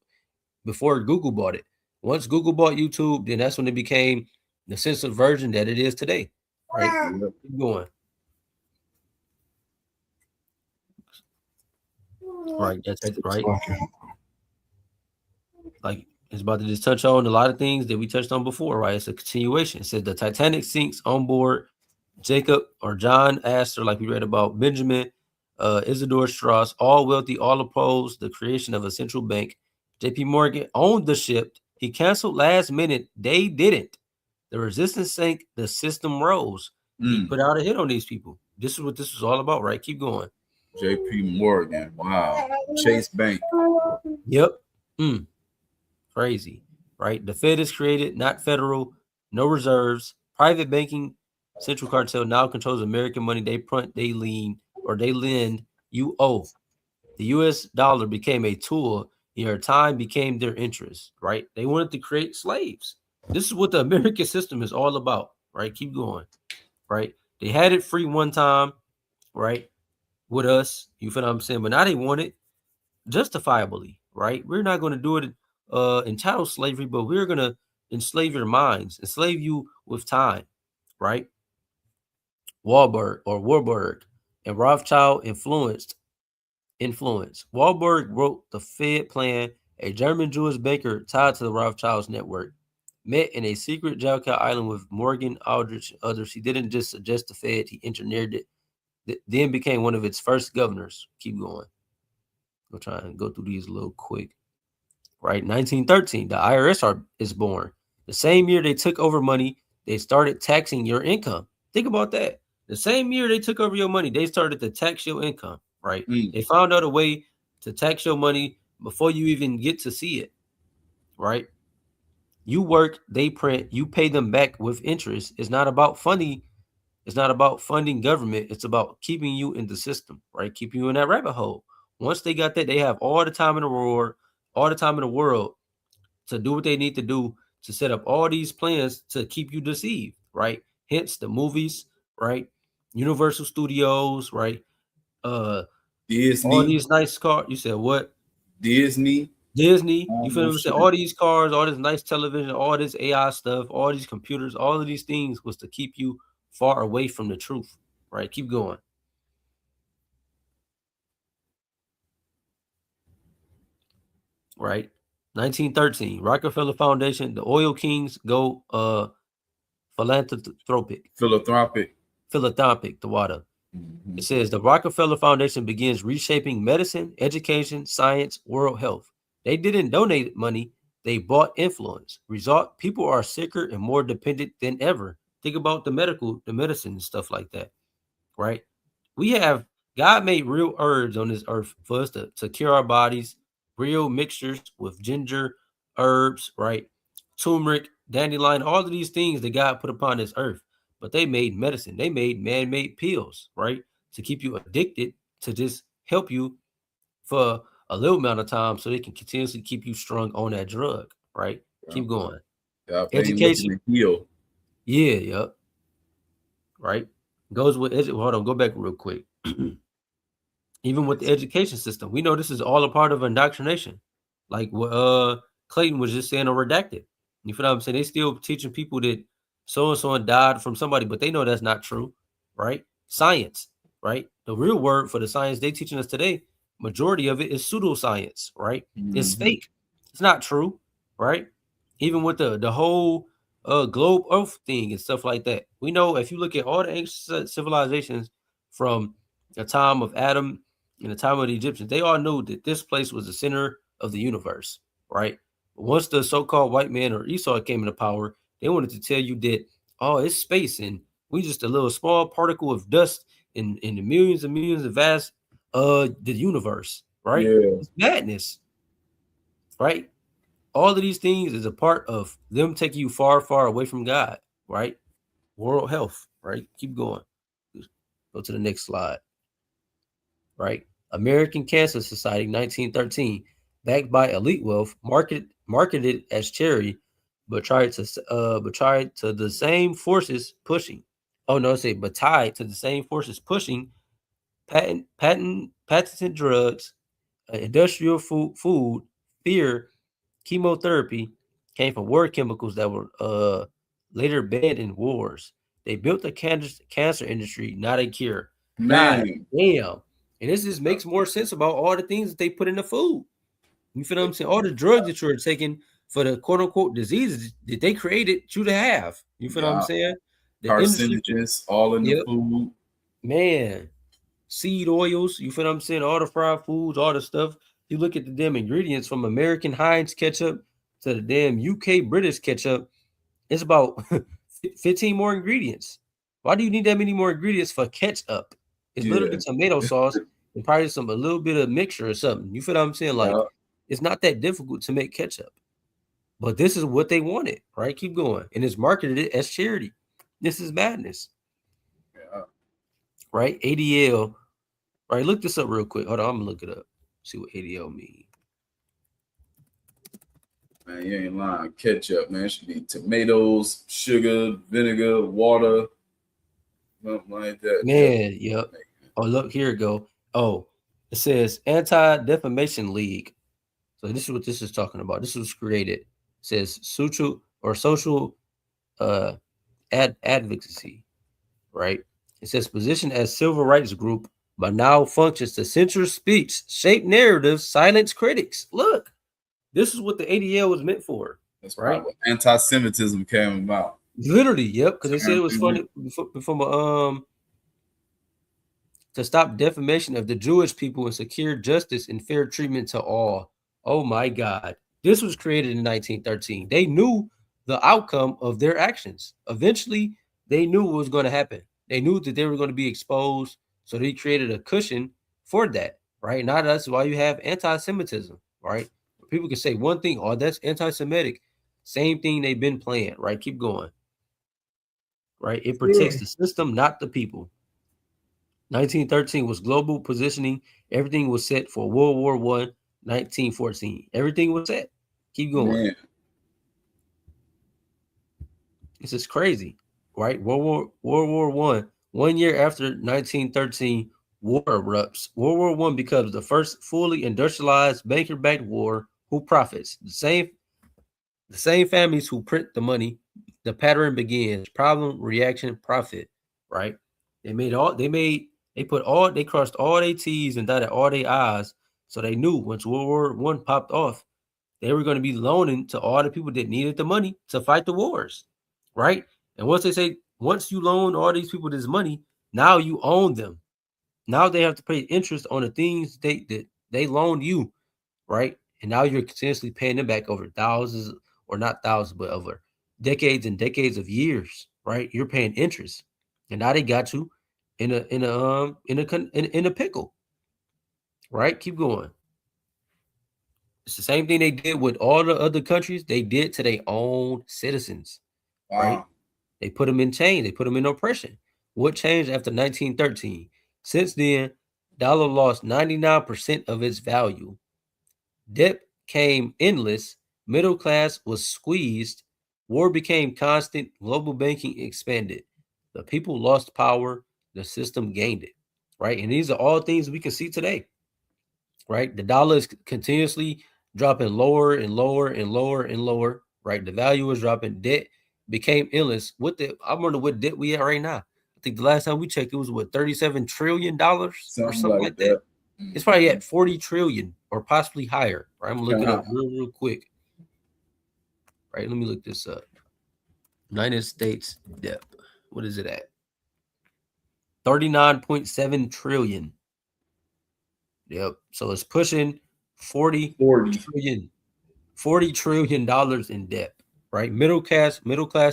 before Google bought it. Once Google bought YouTube, then that's when it became the censored version that it is today. Right? Keep going. Right. That's right. Like it's about to just touch on a lot of things that we touched on before, right? It's a continuation. It says the Titanic sinks on board Jacob or John Astor, like we read about Benjamin, Isidore Strauss, all wealthy, all opposed the creation of a central bank. JP Morgan owned the ship. He canceled last minute. They didn't. The resistance sank. The system rose. He put out a hit on these people. This is what this was all about, right? Keep going. JP Morgan. Wow. Chase Bank. Yep. Crazy, right? The Fed is created, not federal, no reserves. Private banking, central cartel now controls American money. They print, they lean, or they lend, you owe. The US dollar became a tool. Your time became their interest, right? They wanted to create slaves. This is what the American system is all about, right? Keep going, right? They had it free one time, right? With us, you feel what I'm saying? But now they want it justifiably, right? We're not going to do it in chattel slavery, but we're going to enslave your minds, enslave you with time, right? Warburg and Rothschild influence. Warburg wrote the Fed plan. A German Jewish banker tied to the Rothschilds network met in a secret Jalka Island with Morgan Aldrich and others. He didn't just suggest the Fed, he engineered it. Then became one of its first governors. Keep going. We'll try and go through these a little quick. Right, 1913, the IRS is born. The same year they took over money, they started taxing your income. Think about that. The same year they took over your money, they started to tax your income, right? They found out a way to tax your money before you even get to see it, right? You work, they print, you pay them back with interest. It's not about funding. It's not about funding government. It's about keeping you in the system, right? Keeping you in that rabbit hole. Once they got that, they have all the time in the world to do what they need to do to set up all these plans to keep you deceived, right? Hence the movies, right? Universal Studios, right? Disney. All these nice cars. You said what? Disney. You feel what I'm saying? All these cars, all this nice television, all this AI stuff, all these computers, all of these things was to keep you far away from the truth, right? Keep going. Right. 1913, Rockefeller Foundation, the oil kings go philanthropic, the water. It says the Rockefeller Foundation begins reshaping medicine, education, science, world health. They didn't donate money, they bought influence. Result, people are sicker and more dependent than ever. Think about the medicine and stuff like that, right? God made real herbs on this earth for us to cure our bodies, real mixtures with ginger, herbs, right? Turmeric, dandelion, all of these things that God put upon this earth. But they made medicine. They made man-made pills, right? To keep you addicted, to just help you for a little amount of time so they can continuously keep you strung on that drug, right? Keep going. Education. Heal. Yeah, yep. Right? Goes with hold on, go back real quick. Even with the education system, we know this is all a part of indoctrination. Like what Clayton was just saying on Redacted. You feel what I'm saying? They still teaching people that so-and-so died from somebody, but they know that's not true, right? Science, right? The real word for the science they teaching us today, majority of it is pseudoscience, right? It's fake. It's not true, right? Even with the whole globe earth thing and stuff like that. We know if you look at all the ancient civilizations from the time of Adam and the time of the Egyptians, they all knew that this place was the center of the universe, right? Once the so-called white man or Esau came into power, They wanted to tell you that, oh, it's space and we just a little small particle of dust in the millions and millions of vast the universe, right? Yeah. It's madness, right? All of these things is a part of them taking you far, far away from God, right? World health, right? Keep going. Go to the next slide, right? American Cancer Society, 1913, backed by elite wealth, marketed as charity, but tried to the same forces pushing. Oh no, say but tied to the same forces pushing patented drugs, industrial food, fear, chemotherapy came from war chemicals that were later banned in wars. They built the cancer industry, not a cure. God Man. damn. And this just makes more sense about all the things that they put in the food. You feel what I'm saying? All the drugs that you're taking for the quote unquote diseases that they created you to have. You feel what I'm saying? The industry, Carcinogens all in the yep, food. man. Seed oils, you feel what I'm saying? All the fried foods, all the stuff. You look at the damn ingredients from American Heinz ketchup to the damn UK British ketchup, it's about 15 more ingredients. Why do you need that many more ingredients for ketchup? It's literally tomato sauce and probably a little bit of mixture or something. You feel what I'm saying? Like, it's not that difficult to make ketchup. But this is what they wanted, right? Keep going. And it's marketed as charity. This is madness. Yeah. Right? ADL. Right, look this up real quick. Hold on, I'm gonna look it up. See what ADL means. Man, you ain't lying. Ketchup, man. It should be tomatoes, sugar, vinegar, water, something like that. Man, yep. Oh, look, here it go. Oh, it says Anti-Defamation League. So this is what this is talking about. This was created. It says social advocacy, right? It says position as civil rights group, but now functions to censor speech, shape narratives, silence critics. Look, this is what the ADL was meant for. That's right. When anti-Semitism came about. Literally, yep. Because they said it was funny from to stop defamation of the Jewish people and secure justice and fair treatment to all. Oh my God. This was created in 1913. They knew the outcome of their actions. Eventually, they knew what was going to happen. They knew that they were going to be exposed. So they created a cushion for that, right? Now that's why you have anti-Semitism, right? People can say one thing, oh, that's anti-Semitic. Same thing they've been playing, right? Keep going. Right? It protects the system, not the people. 1913 was global positioning. Everything was set for World War I, 1914. Everything was set. Keep going. Man. This is crazy, right? World War I, 1 year after 1913, war erupts. World War I becomes the first fully industrialized banker-backed war. Who profits? The same families who print the money. The pattern begins. Problem, reaction, profit. Right? They crossed all their T's and dotted all their I's. So they knew once World War I popped off, they were going to be loaning to all the people that needed the money to fight the wars. Right? And once you loan all these people this money, now you own them. Now they have to pay interest on the things that they loaned you, right? And now you're continuously paying them back over thousands, or not thousands, but over decades and decades of years, right? You're paying interest, and now they got you in a pickle, right? Keep going. It's the same thing they did with all the other countries. They did to their own citizens, right? They put them in chains. They put them in oppression. What changed after 1913? Since then, dollar lost 99% of its value. Debt became endless. Middle class was squeezed. War became constant. Global banking expanded. The people lost power. The system gained it, right? And these are all things we can see today, right? The dollar is continuously dropping lower and lower and lower and lower, right? The value is dropping. Debt became endless. I wonder what debt we at right now. I think the last time we checked, it was what, $37 trillion or something like that. It's probably at 40 trillion or possibly higher. Right? I'm gonna look it up real quick. Right? Let me look this up. United States debt. What is it at? 39.7 trillion. Yep. So it's pushing 40 trillion. $40 trillion in debt. right? Middle class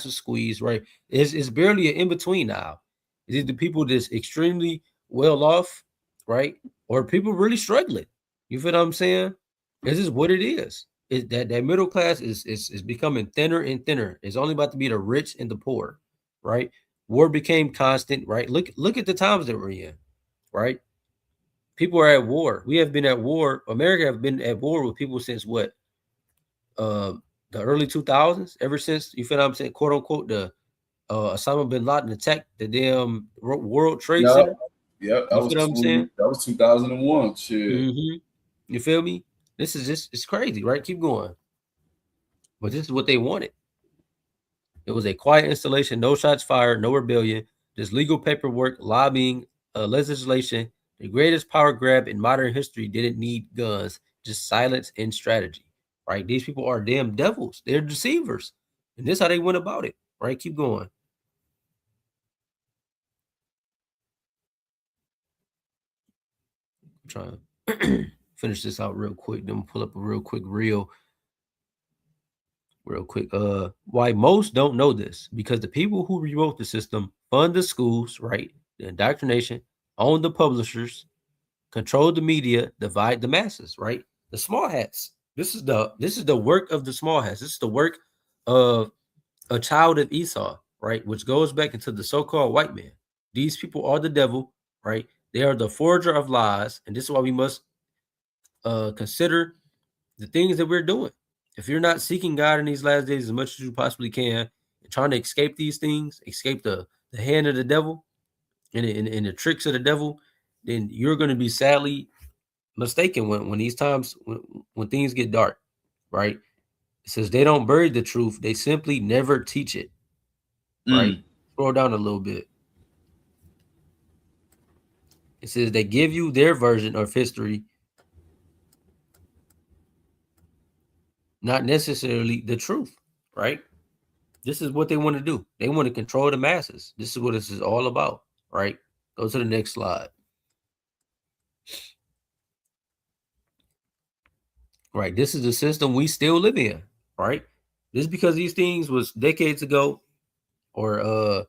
is squeezed, right? It's barely an in between now. It's either people that's extremely well off, right, or people really struggling. You feel what I'm saying? This is what it is. That middle class is becoming thinner and thinner. It's only about to be the rich and the poor, right? War became constant, right? Look at the times that we're in, right? People are at war. We have been at war. America have been at war with people since what? The early 2000s, ever since, you feel what I'm saying, quote unquote, the Osama bin Laden attacked the damn World Trade Center. Yep, You feel what I'm saying? That was 2001. Shit. Mm-hmm. You feel me? This is just, it's crazy, right? Keep going. But this is what they wanted. It was a quiet installation, no shots fired, no rebellion, just legal paperwork, lobbying, legislation. The greatest power grab in modern history didn't need guns, just silence and strategy, right? These people are damn devils. They're deceivers. And this is how they went about it, right? Keep going. I'm trying to finish this out real quick. Then we'll pull up a real quick reel. Real quick. Why most don't know this, because the people who rewrote the system fund the schools, right? The indoctrination, own the publishers, control the media, divide the masses, right? The small hats. This is the work of the small hats. This is the work of a child of Esau, right? Which goes back into the so-called white man. These people are the devil, right? They are the forger of lies, and this is why we must consider the things that we're doing. If you're not seeking God in these last days as much as you possibly can, and trying to escape these things, escape the hand of the devil and the tricks of the devil, then you're going to be sadly mistaken when these times, when things get dark, right? It says they don't bury the truth. They simply never teach it, right? Scroll down a little bit. It says they give you their version of history, not necessarily the truth, right? This is what they want to do. They want to control the masses. This is what this is all about, right? Go to the next slide. Right. This is the system we still live in, right? This is because these things was decades ago or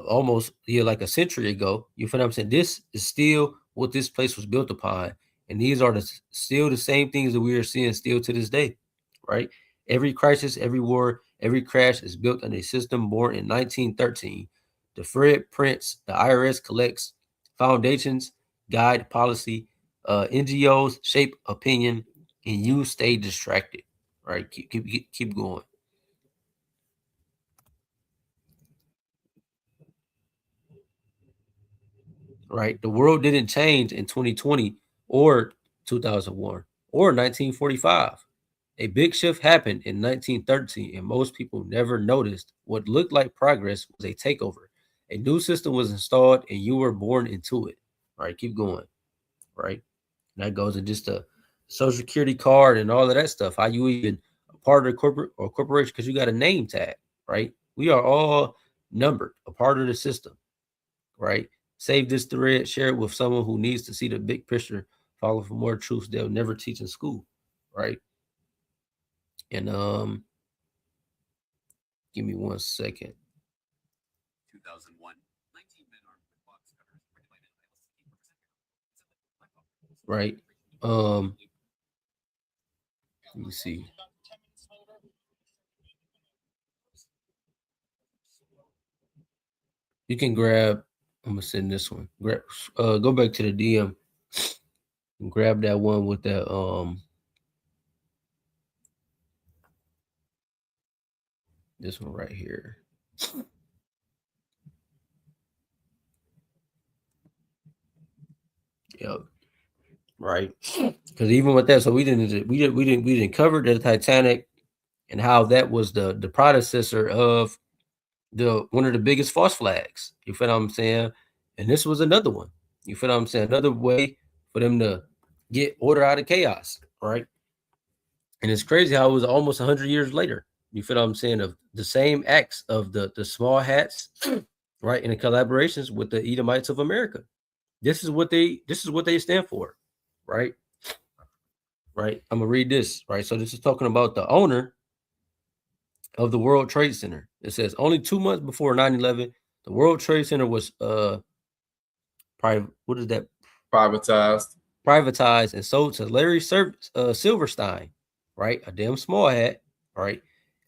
almost like a century ago. You feel what I'm saying? This is still what this place was built upon. And these are still the same things that we are seeing still to this day, right? Every crisis, every war, every crash is built on a system born in 1913. The Fred Prince, the IRS collects foundations, guide policy, NGOs shape opinion, and you stay distracted, right? Keep going. Right? The world didn't change in 2020 or 2001 or 1945. A big shift happened in 1913, and most people never noticed what looked like progress was a takeover. A new system was installed, and you were born into it. Right? Keep going. Right? And that goes in just a social security card and all of that stuff. How you even a part of the corporate or corporation because you got a name tag. Right? We are all numbered, a part of the system. Right? Save this thread, share it with someone who needs to see the big picture, follow for more truths they'll never teach in school, right? And give me 1 second. 2001. 19 men armed with box cutters right? Let me see. You can grab, I'm gonna send this one. Grab go back to the DM and grab that one with that this one right here. Yep. Right. Because even with that, so we didn't cover the Titanic and how that was the predecessor of the one of the biggest false flags. You feel what I'm saying? And this was another one. You feel what I'm saying? Another way for them to get order out of chaos, right? And it's crazy how it was almost 100 years later. You feel what I'm saying? Of the same acts of the small hats, right? And the collaborations with the Edomites of America. This is what they stand for, right? Right. I'm gonna read this, right? So this is talking about the owner of the World Trade Center. It says only 2 months before 9/11, the World Trade Center was privatized and sold to Larry Silverstein, right? A damn small hat, right?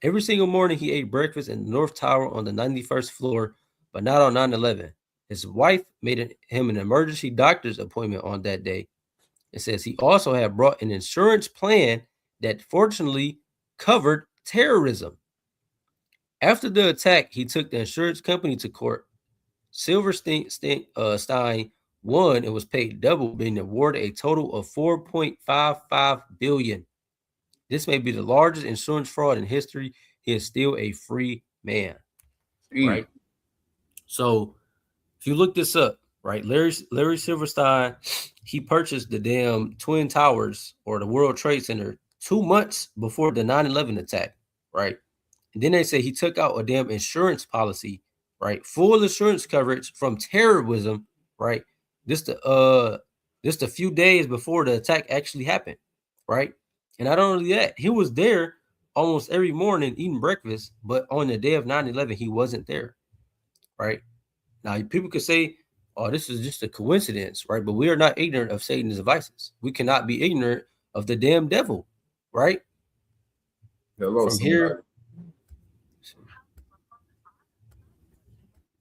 Every single morning he ate breakfast in the North Tower on the 91st floor, but not on 9/11. His wife made him an emergency doctor's appointment on that day. It says he also had brought an insurance plan that fortunately covered terrorism. After the attack, he took the insurance company to court. Silverstein won and was paid double, being awarded a total of $4.55 billion. This may be the largest insurance fraud in history. He is still a free man, right? So if you look this up, right, Larry Silverstein, he purchased the damn Twin Towers or the World Trade Center 2 months before the 9/11 attack, right? And then they say he took out a damn insurance policy, right? Full insurance coverage from terrorism, right? Just a few days before the attack actually happened, right? And not only that, he was there almost every morning eating breakfast, but on the day of 9/11, he wasn't there, right? Now, people could say, oh, this is just a coincidence, right? But we are not ignorant of Satan's devices. We cannot be ignorant of the damn devil, right? Hello, from here.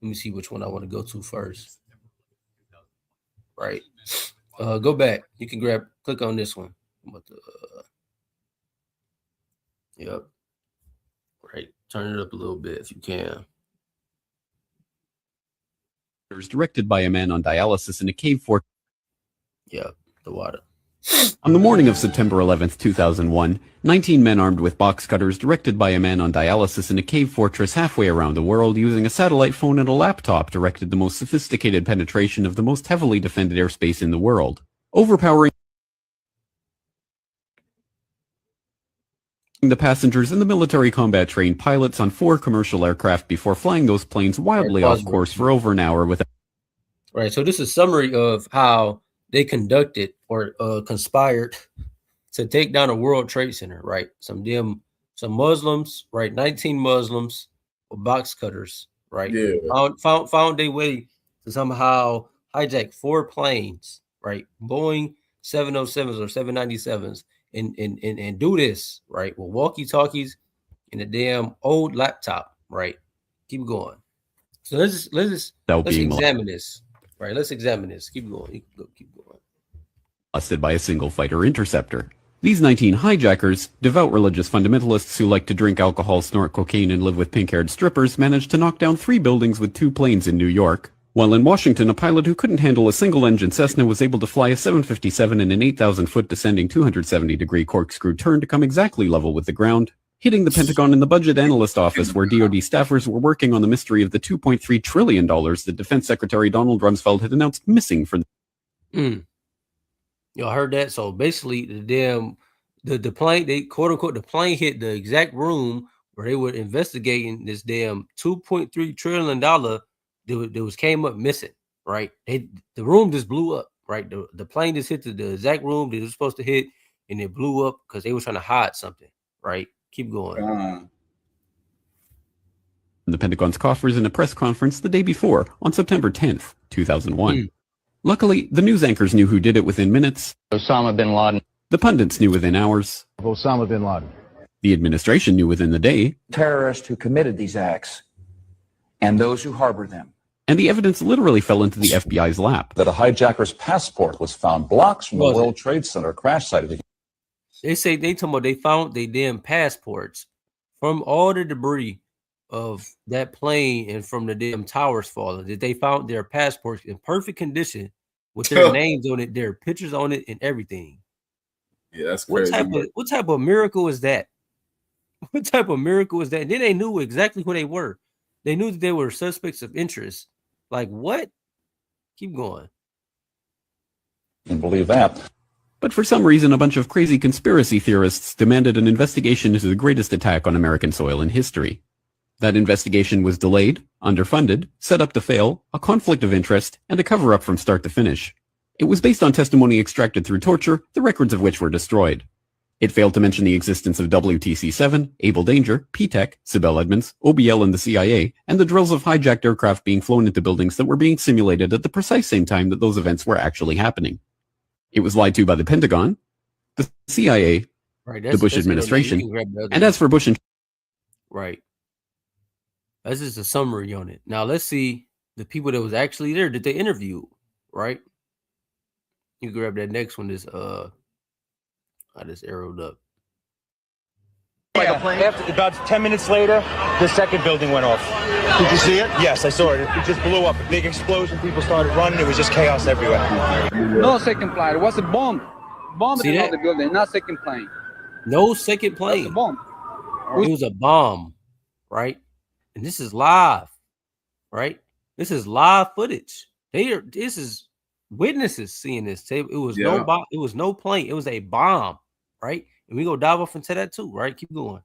Let me see which one I want to go to first. Right. Go back. You can click on this one. Yep. Right. Turn it up a little bit if you can. Directed by a man on dialysis in a cave fortress. Yeah, the water. On the morning of September 11th, 2001, 19 men armed with box cutters directed by a man on dialysis in a cave fortress halfway around the world using a satellite phone and a laptop directed the most sophisticated penetration of the most heavily defended airspace in the world, overpowering the passengers and the military combat trained pilots on 4 commercial aircraft before flying those planes wildly off course for over an hour without. Right, so this is a summary of how they conducted or conspired to take down a World Trade Center, right? Some Muslims, right? 19 Muslims with box cutters, right? Yeah. Found their way to somehow hijack 4 planes, right? Boeing 707s or 797s and do this, right? With walkie-talkies and a damn old laptop, right? Keep going. So let's examine this. Right, let's examine this. Keep going. Keep going. Busted by a single fighter interceptor. These 19 hijackers, devout religious fundamentalists who like to drink alcohol, snort cocaine, and live with pink-haired strippers, managed to knock down 3 buildings with 2 planes in New York. While in Washington, a pilot who couldn't handle a single-engine Cessna was able to fly a 757 in an 8,000-foot descending 270-degree corkscrew turn to come exactly level with the ground, hitting the Pentagon and the Budget Analyst Office, where DoD staffers were working on the mystery of the $2.3 trillion that Defense Secretary Donald Rumsfeld had announced missing from the... Y'all heard that? So basically, the plane, they quote unquote, the plane hit the exact room where they were investigating this damn $2.3 trillion that came up missing. Right? The room just blew up. Right? The plane just hit the exact room that it was supposed to hit, and it blew up because they were trying to hide something. Right? Keep going. The Pentagon's coffers in a press conference the day before, on September 10th, 2001. Luckily, the news anchors knew who did it within minutes. Osama bin Laden. The pundits knew within hours. Osama bin Laden. The administration knew within the day. Terrorists who committed these acts and those who harbor them. And the evidence literally fell into the FBI's lap. That a hijacker's passport was found blocks from the World Trade Center crash site. They say they found their damn passports from all the debris of that plane and from the damn towers falling. That they found their passports in perfect condition with their names on it, their pictures on it, and everything. Yeah, that's crazy. What type of miracle is that? What type of miracle is that? And then they knew exactly who they were. They knew that they were suspects of interest. Like what? Keep going. And believe that. But for some reason, a bunch of crazy conspiracy theorists demanded an investigation into the greatest attack on American soil in history. That investigation was delayed, underfunded, set up to fail, a conflict of interest, and a cover-up from start to finish. It was based on testimony extracted through torture, the records of which were destroyed. It failed to mention the existence of WTC-7, Able Danger, P-Tech, Sibel Edmonds, OBL and the CIA, and the drills of hijacked aircraft being flown into buildings that were being simulated at the precise same time that those events were actually happening. It was lied to by the Pentagon, the CIA, the Bush administration, and as for Bush and... Right. That's just a summary on it. Now let's see the people that was actually there that they interviewed, right? You grab that next one. I just arrowed up. Yeah, after, about 10 minutes later, the second building went off. Did you see it? Yes, I saw it. It just blew up. A big explosion. People started running. It was just chaos everywhere. No second plane. It was a bomb. Bomb in the building, not second plane. No second plane. That's a bomb. It was a bomb, right? And this is live, right? This is live footage. This is witnesses seeing this. It was no bomb. It was no plane. It was a bomb, right? And we go dive off into that too, right? Keep going.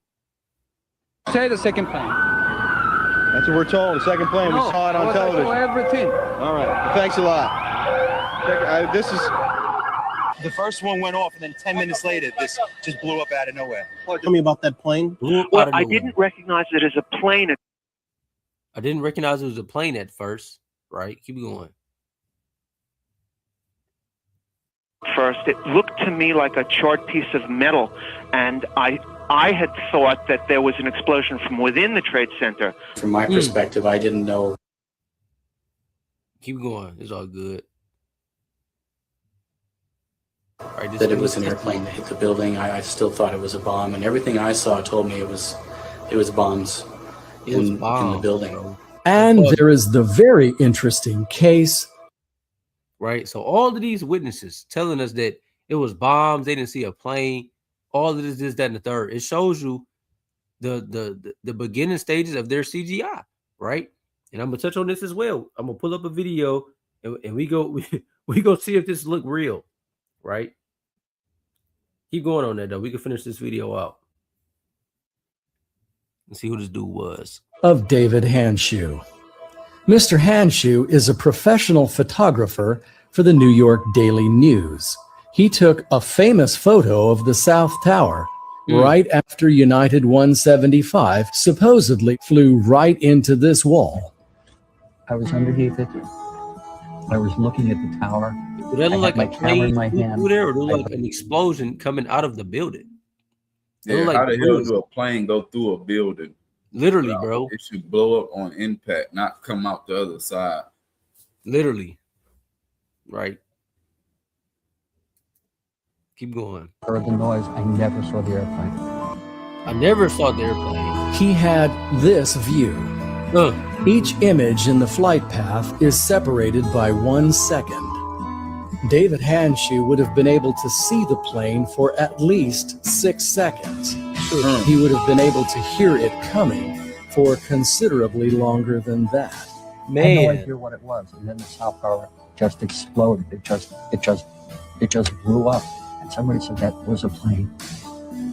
Say the second plane. That's what we're told. The second plane. No, we saw it on television. Everything. All right. Well, thanks a lot. This is the first one went off, and then 10 minutes later, this just blew up out of nowhere. Tell me about that plane. Well, I didn't recognize it as a plane. I didn't recognize it was a plane at first, right? Keep going. First, it looked to me like a charred piece of metal, and I had thought that there was an explosion from within the Trade Center. From my perspective, I didn't know. Keep going. It's all good. Right, that it was an airplane that hit the building. I still thought it was a bomb, and everything I saw told me it was bombs in the building. And there is the very interesting case. Right. So all of these witnesses telling us that it was bombs, they didn't see a plane, all of this, that, and the third. It shows you the beginning stages of their CGI, right? And I'm gonna touch on this as well. I'm gonna pull up a video and we go see if this look real, right? Keep going on that though. We can finish this video out and see who this dude was. Of David Hanshoe. Mr. Hanshoe is a professional photographer for the New York Daily News. He took a famous photo of the South Tower right after United 175 supposedly flew right into this wall. I was underneath it. I was looking at the tower. Would that look like a plane in my hand. there, or look like an explosion coming out of the building? Yeah, how the hell do a plane go through a building? Literally, bro. It should blow up on impact, not come out the other side. Literally. Right. Keep going. Heard the noise. I never saw the airplane. I never saw the airplane. He had this view. Each image in the flight path is separated by 1 second. David Hanshoe would have been able to see the plane for at least 6 seconds. He would have been able to hear it coming for considerably longer than that. Man, I had no idea what it was, and then the South Tower just exploded. It just blew up, and somebody said that was a plane.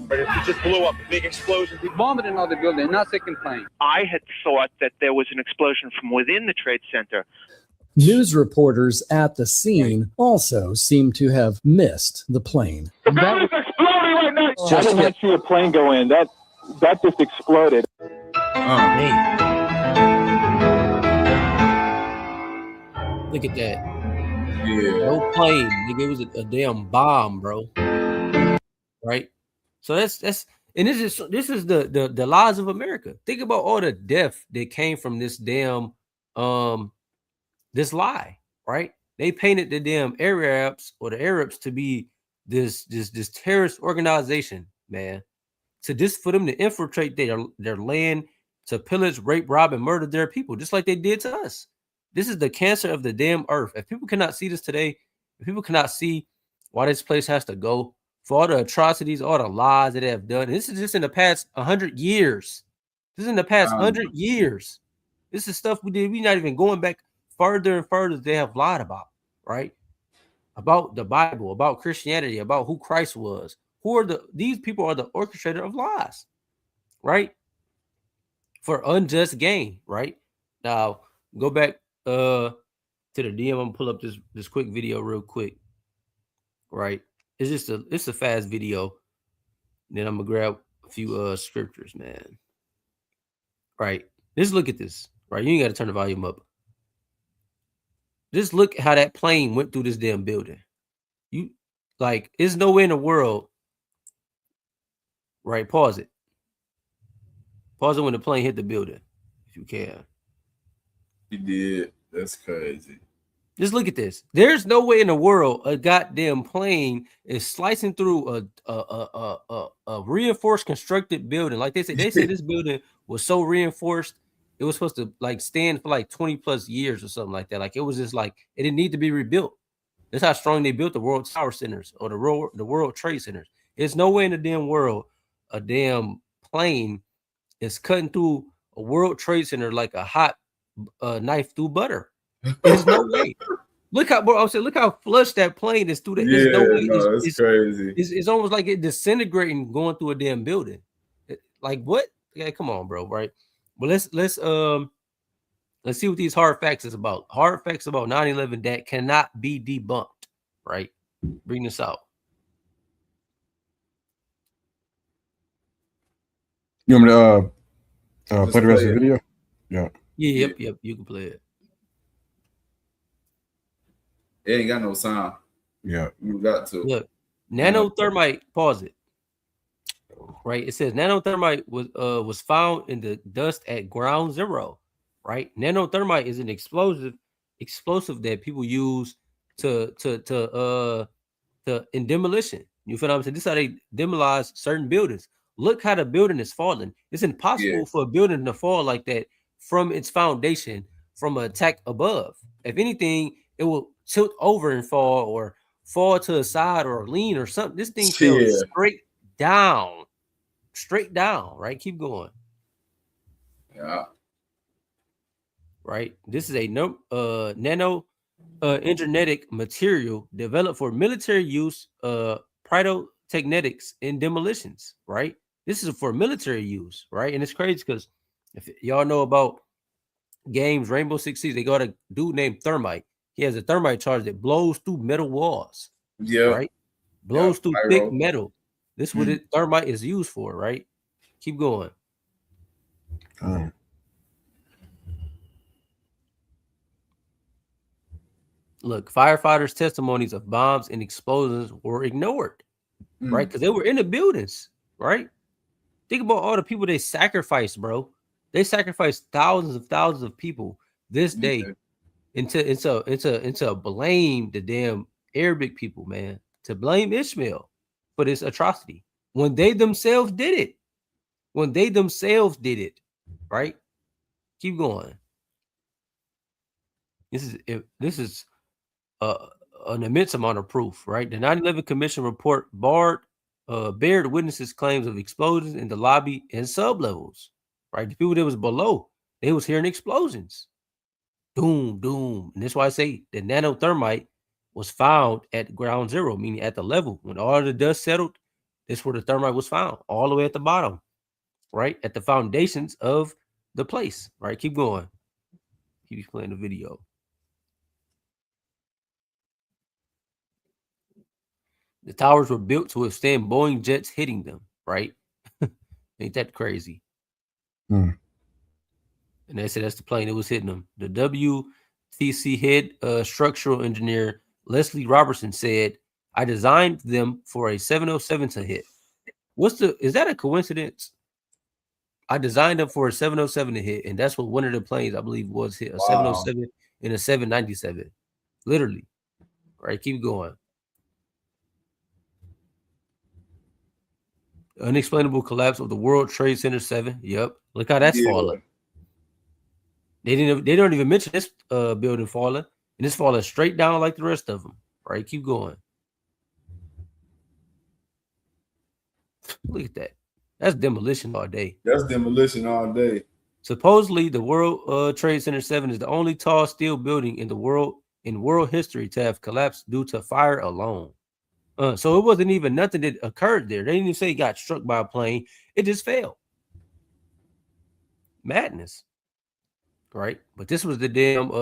But it just blew up. A big explosion. Bomb in another building, not second plane. I had thought that there was an explosion from within the Trade Center. News reporters at the scene also seem to have missed the plane. The building's exploding right now. I did not see a plane go in. That just exploded. Look at that. Yeah. No plane. Nigga, it was a damn bomb, bro. Right? So that's and this is the lies of America. Think about all the death that came from this damn this lie, right? They painted the damn Arabs or the Arabs to be this terrorist organization, man. So just for them to infiltrate their land, to pillage, rape, rob, and murder their people, just like they did to us. This is the cancer of the damn earth. If people cannot see this today, if people cannot see why this place has to go, for all the atrocities, all the lies that they have done, this is just in the past 100 years. This is in the past 100 years. This is stuff we did. We're not even going back further and further. They have lied about, right? About the Bible, about Christianity, about who Christ was. These people are the orchestrator of lies, right? For unjust gain, right? Now go back to the DM. I'm gonna pull up this quick video real quick, right? It's a fast video. Then I'm gonna grab a few scriptures, man. Right. Just look at this. Right. You ain't got to turn the volume up. Just look how that plane went through this damn building. You like, there's nowhere in the world. Right. Pause it. Pause it when the plane hit the building, if you can. He did. That's crazy. Just look at this. There's no way in the world a goddamn plane is slicing through a reinforced constructed building. Like they said this building was so reinforced, it was supposed to like stand for like 20 plus years or something like that. Like it was just like it didn't need to be rebuilt. That's how strong they built the World Tower Centers or the World Trade Centers. There's no way in the damn world a damn plane is cutting through a World Trade Center like a hot knife through butter. There's no way. Look how, bro, I'm saying, look how flush that plane is through that. Yeah, There's no way. it's crazy. It's almost like it disintegrating going through a damn building. Like what? Yeah, come on, bro. Right. But let's see what these hard facts is about. Hard facts about 9/11 that cannot be debunked. Right. Bring this out. You want me to play the rest of the video? Yeah. Yep. You can play it. It ain't got no sound. Yeah. You got to. Look, nanothermite, pause it. Right. It says nanothermite was found in the dust at ground zero. Right. Nanothermite is an explosive that people use to in demolition. You feel what I'm saying? This is how they demolish certain buildings. Look how the building is falling. It's impossible for a building to fall like that from its foundation from an attack above. If anything, it will tilt over and fall or fall to the side or lean or something. This thing fell straight down, right? Keep going. Yeah. Right. This is a nano enginetic material developed for military use, pyrotechnetics in demolitions, right? This is for military use, right? And it's crazy because if y'all know about games, Rainbow Six Siege, they got a dude named Thermite. He has a thermite charge that blows through metal walls. Yeah. Right? Blows through thick metal. This is what thermite is used for, right? Keep going. Look, firefighters' testimonies of bombs and explosions were ignored, right? Because they were in the buildings, right? Think about all the people they sacrificed, bro. They sacrificed thousands of people this day into blame the damn Arabic people, man. To blame Ishmael for this atrocity when they themselves did it. Right? Keep going. This is an immense amount of proof, right? The 9/11 Commission report bared witnesses' claims of explosions in the lobby and sublevels, right? The people that was below, they was hearing explosions. Doom, doom. And that's why I say the nanothermite was found at ground zero, meaning at the level. When all the dust settled, that's where the thermite was found, all the way at the bottom, right? At the foundations of the place, right? Keep going. Keep playing the video. The towers were built to withstand Boeing jets hitting them, right? Ain't that crazy? And they said that's the plane that was hitting them. The WTC head structural engineer Leslie Robertson said, "I designed them for a 707 to hit." Is that a coincidence? I designed them for a 707 to hit, and that's what one of the planes I believe was hit, a 707 and a 797. Literally. Right, keep going. Unexplainable collapse of the World Trade Center 7. Yep. Look how that's falling. They don't even mention this building falling, and it's falling straight down like the rest of them. Right? Keep going. Look at that. That's demolition all day. Supposedly, the World Trade Center 7 is the only tall steel building in world history to have collapsed due to fire alone. So it wasn't even nothing that occurred there. They didn't even say it got struck by a plane. It just fell. Madness. Right? But this was the damn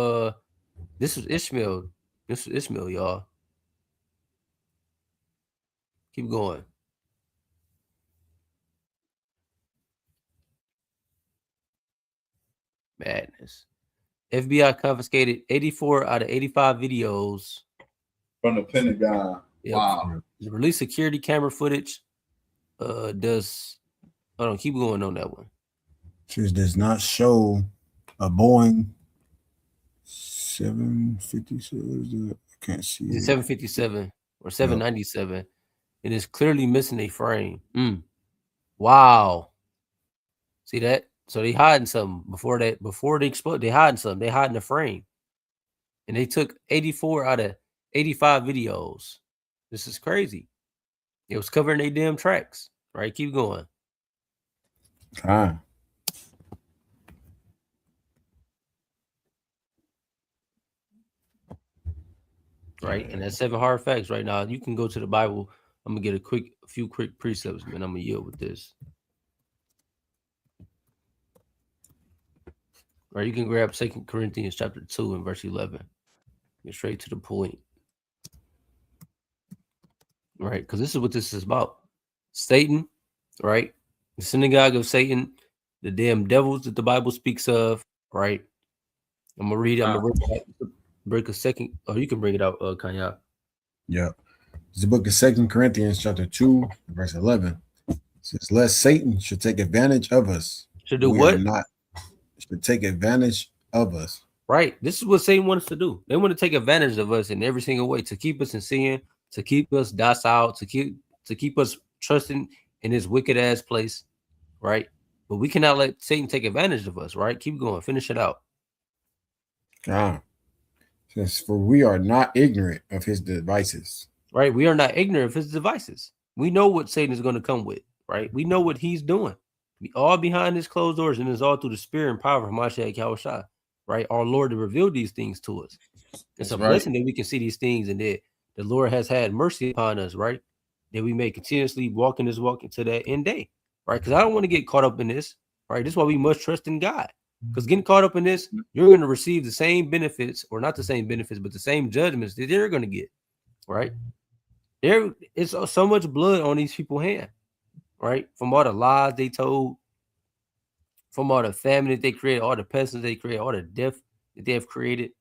this was Ishmael. This was Ishmael, y'all. Keep going. Madness. FBI confiscated 84 out of 85 videos from the Pentagon. Yep. Wow. Release security camera footage. Does hold on, keep going on that one. This does not show a Boeing 757. I can't see It's it. 757 or 797. It is clearly missing a frame. Wow. See that? So they hiding something before they explode. They hiding something. They hiding the frame. And they took 84 out of 85 videos. This is crazy. It was covering their damn tracks. Right? Keep going. Ah. Right? And that's 7 hard facts right now. You can go to the Bible. I'm gonna get a few quick precepts, man. I'm gonna yield with this. Right, you can grab 2 Corinthians chapter 2 and verse 11. Get straight to the point. Right, because this is what this is about. Satan, right? The synagogue of Satan, the damn devils that the Bible speaks of, right? I'm gonna read it. I'm gonna break a second. Oh, you can bring it out, Kanya. Yeah. It's the book of 2 Corinthians chapter 2, verse 11. It says, lest Satan should take advantage of us. Should do what? Should take advantage of us. Right. This is what Satan wants to do. They want to take advantage of us in every single way, to keep us in sin, to keep us docile, to keep us trusting in his wicked ass place. Right. But we cannot let Satan take advantage of us. Right. Keep going. Finish it out. Says, for we are not ignorant of his devices. Right. We are not ignorant of his devices. We know what Satan is going to come with. Right. We know what he's doing. We all behind his closed doors, and it's all through the spirit and power of Hamashayac Yahawah, right? Our Lord to reveal these things to us. It's a blessing that we can see these things, and that the Lord has had mercy upon us, right? That we may continuously walk into that end day, right? Because I don't want to get caught up in this, right? This is why we must trust in God. Because getting caught up in this, you're going to receive the same benefits, or not the same benefits, but the same judgments that they're going to get, right? There is so much blood on these people's hands. Right, from all the lies they told, from all the famine that they created, all the pestilence they created, all the death that they have created.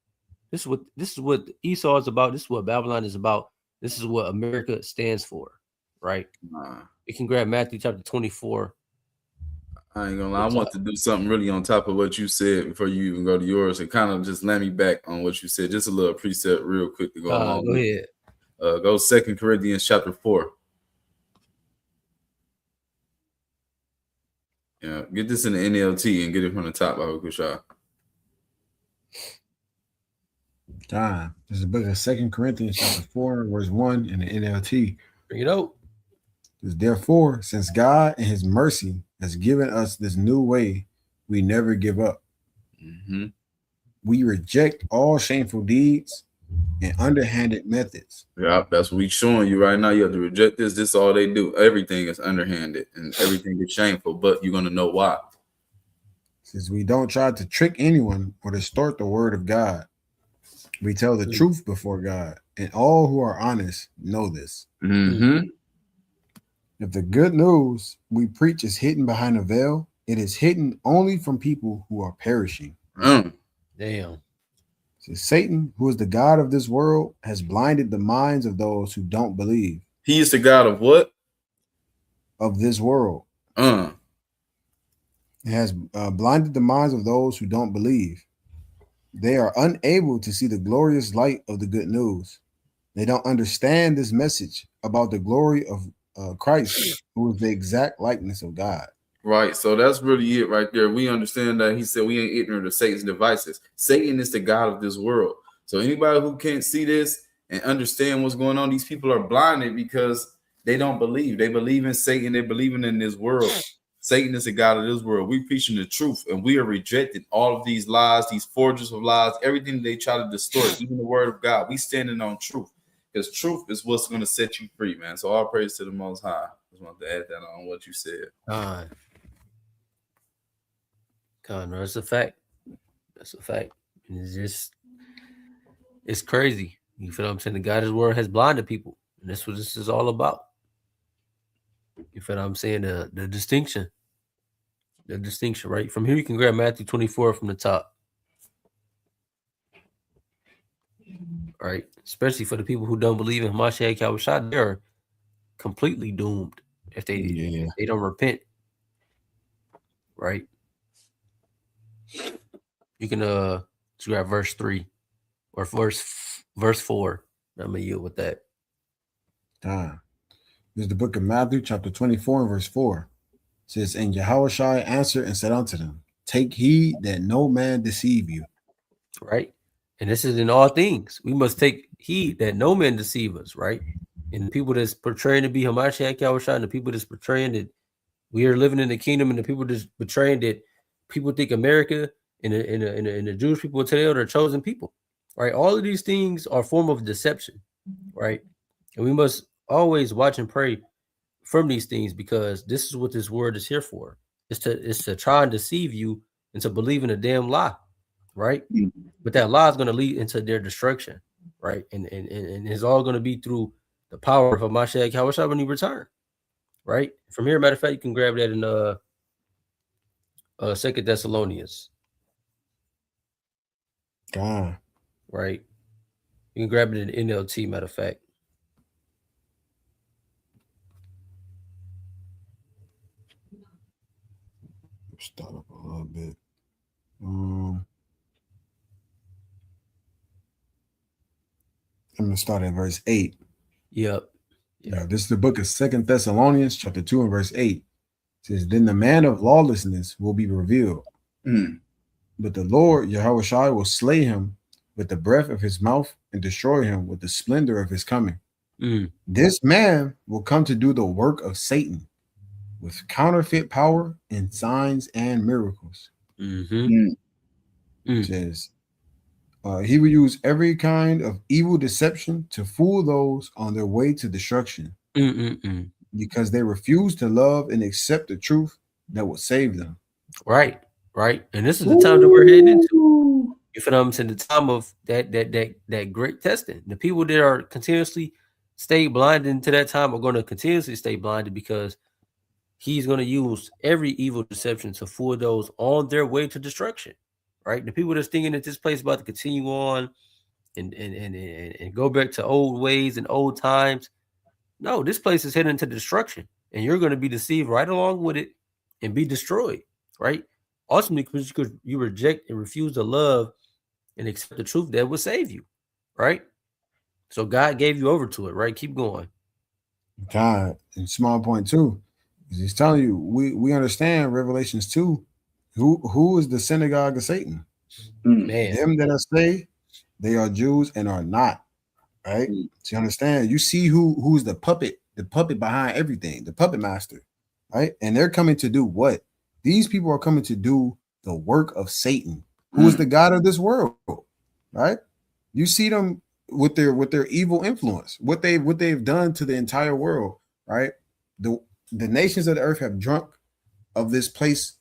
This is what Esau is about. This is what Babylon is about. This is what America stands for. Right? You can grab Matthew chapter 24. I ain't gonna lie. I want to do something really on top of what you said before you even go to yours, and kind of just let me back on what you said. Just a little precept, real quick to go along. Go ahead. Go 2 Corinthians chapter 4. Yeah, get this in the NLT and get it from the top, Baba Kushah. This is the book of 2 Corinthians chapter 4, verse 1 in the NLT. Bring it out. Therefore, since God in his mercy has given us this new way, we never give up. We reject all shameful deeds and underhanded methods. Yeah, that's what we're showing you right now. You have to reject this. This is all they do. Everything is underhanded and everything is shameful, but you're going to know why. Since we don't try to trick anyone or distort the word of God, we tell the truth before God, and all who are honest know this. If the good news we preach is hidden behind a veil, it is hidden only from people who are perishing. Damn. So Satan, who is the God of this world, has blinded the minds of those who don't believe. He is the God of what? Of this world. It has blinded the minds of those who don't believe. They are unable to see the glorious light of the good news. They don't understand this message about the glory of Christ, who is the exact likeness of God. Right. So that's really it right there. We understand that he said we ain't ignorant of Satan's devices. Satan is the God of this world. So anybody who can't see this and understand what's going on, these people are blinded because they don't believe. They believe in Satan. They're believing in this world. Satan is the God of this world. We're preaching the truth, and we are rejecting all of these lies, these forgers of lies, everything they try to distort, even the word of God. We standing on truth, because truth is what's going to set you free, man. So all praise to the Most High. Just want to add that on what you said. Connor, that's a fact. That's a fact. It's crazy. You feel what I'm saying? The God of the world has blinded people, and that's what this is all about. You feel what I'm saying? The distinction. the distinction, right? From here, you can grab Matthew 24 from the top. Right, especially for the people who don't believe in Hamashayac Yahawah, they're completely doomed if they don't repent. Right, you can grab verse 3 or verse 4. I'm gonna yield with that. This is the book of Matthew, chapter 24, and verse 4. It says, And Yahawashi answered and said unto them, Take heed that no man deceive you. Right, and this is in all things. We must take heed that no man deceive us. Right, and the people that's portraying to be Hamashayac Yahawah, and the people that's portraying that we are living in the kingdom, and the people that's portraying that people think America and the Jewish people today are the chosen people. Right, all of these things are a form of deception. Right, and we must always watch and pray from these things, because this is what this word is here for. It's to try and deceive you into believing a damn lie. Right, but that lie is going to lead into their destruction. Right, and it's all going to be through the power of Hamashayac Yahawah when he return. Right, from here, matter of fact, you can grab that in 2 Thessalonians. Right, you can grab it in NLT. Matter of fact, start up a little bit. I'm gonna start at verse 8. Yep. Yeah, this is the book of 2 Thessalonians, chapter 2, and verse 8. It says, Then the man of lawlessness will be revealed, but the Lord Yahawashi will slay him with the breath of his mouth and destroy him with the splendor of his coming. This man will come to do the work of Satan with counterfeit power and signs and miracles. It says, he will use every kind of evil deception to fool those on their way to destruction, because they refuse to love and accept the truth that will save them. Right. And this is the time that we're heading into. You feel what I'm saying? The time of that great testing. The people that are continuously stay blinded into that time are going to continuously stay blinded, because he's going to use every evil deception to fool those on their way to destruction. Right, the people that's thinking that this place is about to continue on and go back to old ways and old times. No, this place is heading to destruction, and you're going to be deceived right along with it and be destroyed. Right, ultimately, because you reject and refuse to love and accept the truth that will save you. Right, so God gave you over to it. Right, keep going. God, and small point too, is he's telling you we understand Revelations 2. Who is the synagogue of Satan? Man, them that are saved, they are Jews and are not. Right? So you understand? You see who's the puppet behind everything, the puppet master. Right? And they're coming to do what? These people are coming to do the work of Satan, who is the god of this world. Right? You see them with their evil influence, what they've done to the entire world. Right? The nations of the earth have drunk of this place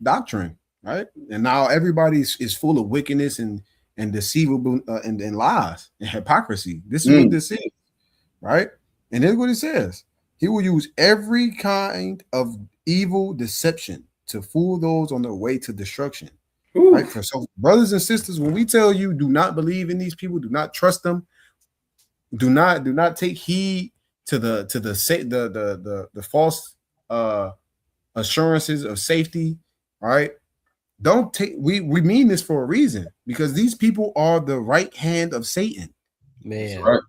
doctrine, right? And now everybody is full of wickedness and deceivable and lies and hypocrisy. This is what this is, right? And here's what it says: he will use every kind of evil deception to fool those on their way to destruction. Right? So, brothers and sisters, when we tell you do not believe in these people, do not trust them, do not take heed to the false assurances of safety, right? Don't take we mean this for a reason, because these people are the right hand of Satan. Man, right?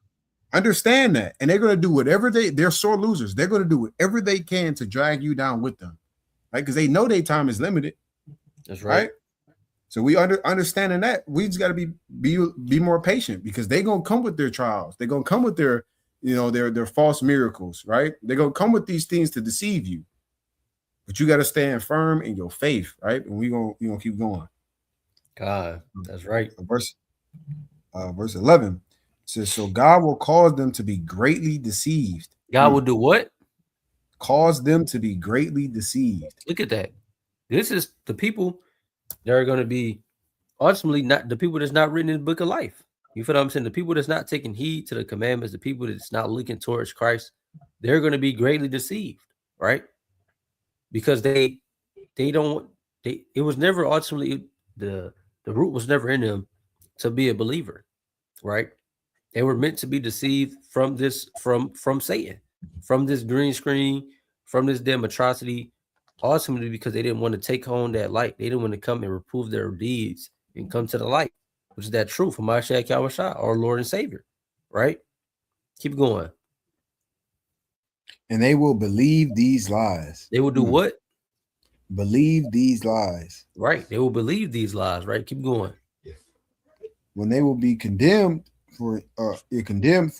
Understand that, and they're going to do whatever they're sore losers. They're going to do whatever they can to drag you down with them, right? Because they know their time is limited. That's right. So we understanding that, we just got to be more patient, because they're going to come with their trials. They're going to come with their false miracles, right? They're going to come with these things to deceive you. But you got to stand firm in your faith, right? And we're gonna keep going. God, that's right. Verse 11 says, so God will cause them to be greatly deceived. God will do what? Cause them to be greatly deceived. Look at that. This is the people that are going to be ultimately not the people that's not written in the book of life. You feel what I'm saying? The people that's not taking heed to the commandments, the people that's not looking towards Christ, they're going to be greatly deceived, right? Because they they don't. It was never ultimately the root was never in them to be a believer, right? They were meant to be deceived from this from Satan, from this green screen, from this damn atrocity, ultimately because they didn't want to take on that light. They didn't want to come and reprove their deeds and come to the light, which is that truth from Yahawah, our Lord and Savior, right? Keep going. And they will believe these lies. They will do what? Believe these lies. Right. They will believe these lies, right? Keep going. When they will be condemned for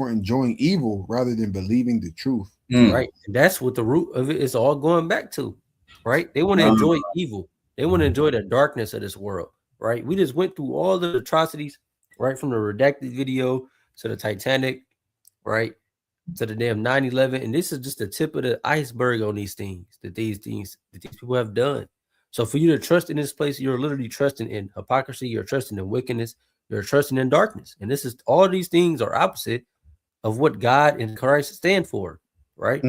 enjoying evil rather than believing the truth. Right. And that's what the root of it is all going back to. Right. They want to enjoy evil. They want to enjoy the darkness of this world. Right. We just went through all the atrocities, right? From the redacted video to the Titanic, right? To the damn 9/11. And this is just the tip of the iceberg on these things that these people have done. So for you to trust in this place, you're literally trusting in hypocrisy, you're trusting in wickedness, you're trusting in darkness. And this is all these things are opposite of what God and Christ stand for, right?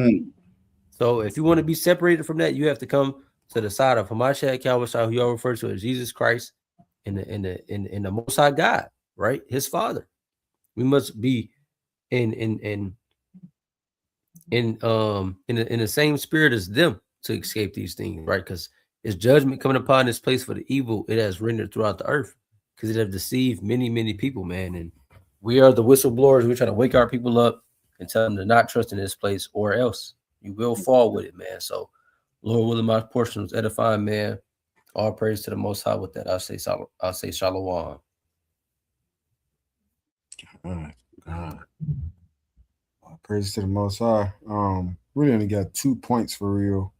So if you want to be separated from that, you have to come to the side of Hamashayac, who y'all refer to as Jesus Christ in the Most High God, right? His Father. We must be in the same spirit as them to escape these things, right? Because it's judgment coming upon this place for the evil it has rendered throughout the earth, because it has deceived many people, man. And we are the whistleblowers. We're trying to wake our people up and tell them to not trust in this place, or else you will fall with it, man. So, Lord willing, my portion was edifying, man. All praise to the Most High. With that, I'll say shalom. God. Praise to the Most High. Really only got 2 points for real.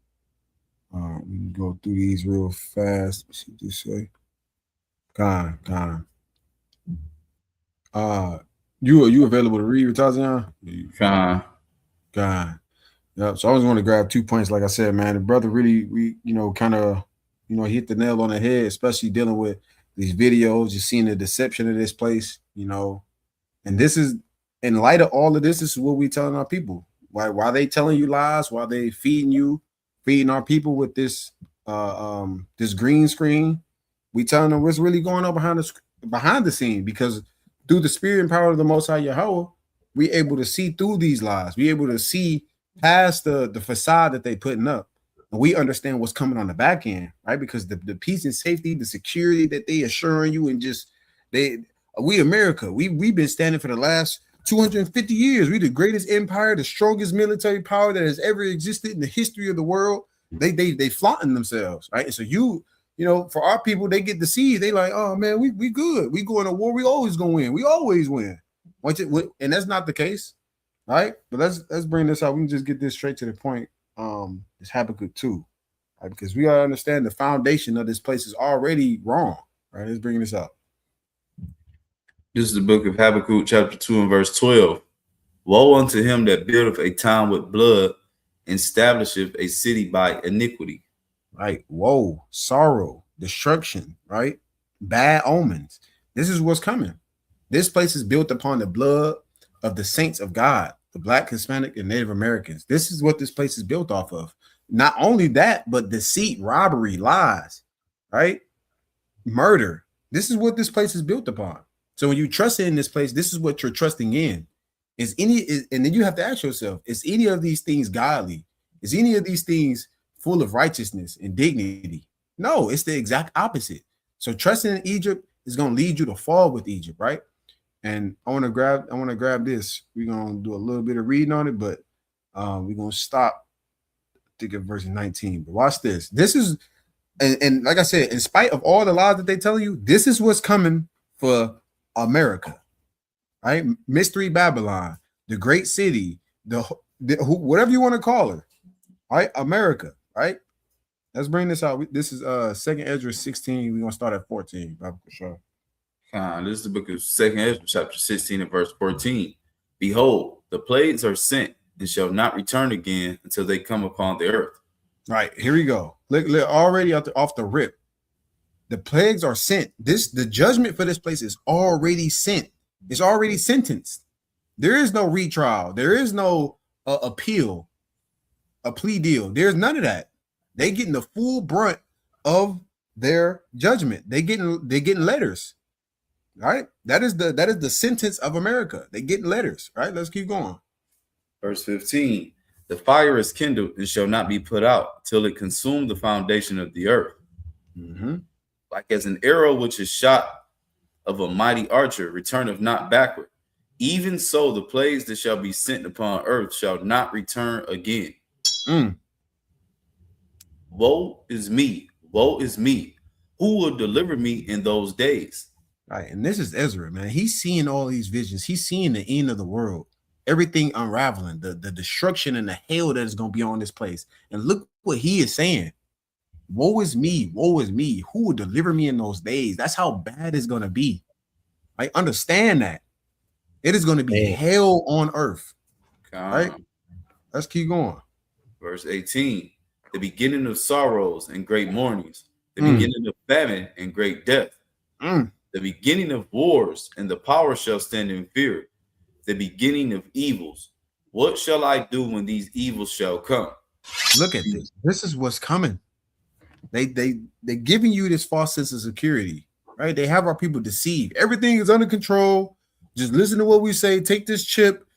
We can go through these real fast. Let's see what this say. God. You available to read, Tazian? God. Yeah. So I was going to grab 2 points, like I said, man. The brother really, kind of, hit the nail on the head, especially dealing with these videos, just seeing the deception of this place, And this is, in light of all of this is what we telling our people. Why they telling you lies? Why they feeding our people with this this green screen? We telling them what's really going on behind the scene, because through the spirit and power of the Most High Yahawah, we able to see through these lies. We able to see past the facade that they putting up, and we understand what's coming on the back end, right? Because the peace and safety, the security that they assuring you, and just we America, we've been standing for the last 250 years. We the greatest empire, the strongest military power that has ever existed in the history of the world. They flaunting themselves, right? And so for our people, they get deceived. They like, oh man, we good. We go in a war, we always gonna win. We always win. And that's not the case, right? But let's bring this out. We can just get this straight to the point. It's Habakkuk 2, right? Because we gotta understand the foundation of this place is already wrong, right? Let's bring this out. This is the book of Habakkuk, chapter 2 and verse 12. Woe unto him that buildeth a town with blood, and establisheth a city by iniquity. Right. Woe, sorrow, destruction, right? Bad omens. This is what's coming. This place is built upon the blood of the saints of God, the Black, Hispanic, and Native Americans. This is what this place is built off of. Not only that, but deceit, robbery, lies, right? Murder. This is what this place is built upon. So when you trust in this place, this is what you're trusting in. And then you have to ask yourself, is any of these things godly? Is any of these things full of righteousness and dignity? No, it's the exact opposite. So trusting in Egypt is going to lead you to fall with Egypt, right? And I want to grab this. We're going to do a little bit of reading on it, but we're going to stop, I think, at verse 19. But watch this. This is, and like I said, in spite of all the lies that they tell you, this is what's coming for America, right? Mystery Babylon, the great city, whatever you want to call her, right? America, right? Let's bring this out. This is 2nd Ezra 16. We're gonna start at 14. Sure. This is the book of 2nd Ezra, chapter 16 and verse 14. Behold, the plagues are sent and shall not return again until they come upon the earth. Right, here we go. Look already off the rip. The plagues are sent. The judgment for this place is already sent. It's already sentenced. There is no retrial. There is no appeal, a plea deal. There's none of that. They getting the full brunt of their judgment. They're getting letters. Right? That is the sentence of America. They get letters, right? Let's keep going. Verse 15. The fire is kindled and shall not be put out till it consume the foundation of the earth. Mm-hmm. Like as an arrow which is shot of a mighty archer returneth not backward, even so the plagues that shall be sent upon earth shall not return again. Woe is me, woe is me. Who will deliver me in those days? Right, and this is Ezra, man. He's seeing all these visions. He's seeing the end of the world, everything unraveling, the destruction and the hell that is going to be on this place. And look what he is saying. Woe is me, woe is me. Who will deliver me in those days? That's how bad it's going to be. I understand that. It is going to be hell on earth. Right? Let's keep going. Verse 18. The beginning of sorrows and great mournings, the beginning of famine and great death. The beginning of wars, and the power shall stand in fear. The beginning of evils. What shall I do when these evils shall come? Look at this. This is what's coming. They're giving you this false sense of security, right? They have our people deceived. Everything is under control. Just listen to what we say. Take this chip.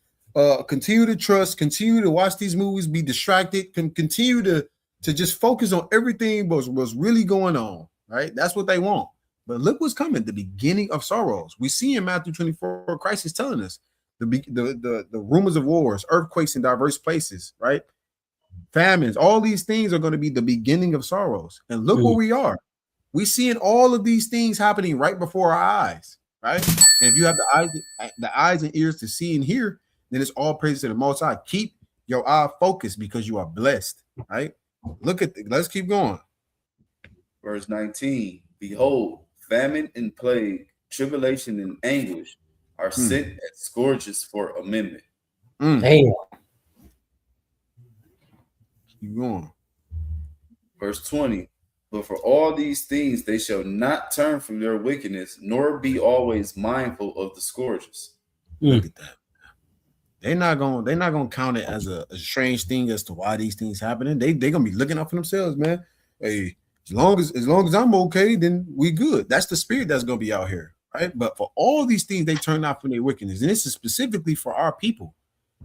Continue to trust. Continue to watch these movies. Be distracted. Continue to just focus on everything what's really going on, right? That's what they want. But look what's coming, the beginning of sorrows. We see in Matthew 24, Christ is telling us the rumors of wars, earthquakes in diverse places, right? Famines, all these things are going to be the beginning of sorrows. And look where we are. We're seeing all of these things happening right before our eyes, right? And if you have the eyes and ears to see and hear, then it's all praise to the Most High. Keep your eye focused because you are blessed, right? Let's keep going. Verse 19. Behold, famine and plague, tribulation and anguish are sent as scourges for amendment. Damn. Keep going. Verse 20. But for all these things they shall not turn from their wickedness, nor be always mindful of the scourges. Look at that. They're not gonna count it as a strange thing as to why these things happening. They're gonna be looking out for themselves, man. Hey, as long as I'm okay, then we good. That's the spirit that's gonna be out here, right? But for all these things, they turn out from their wickedness, and this is specifically for our people.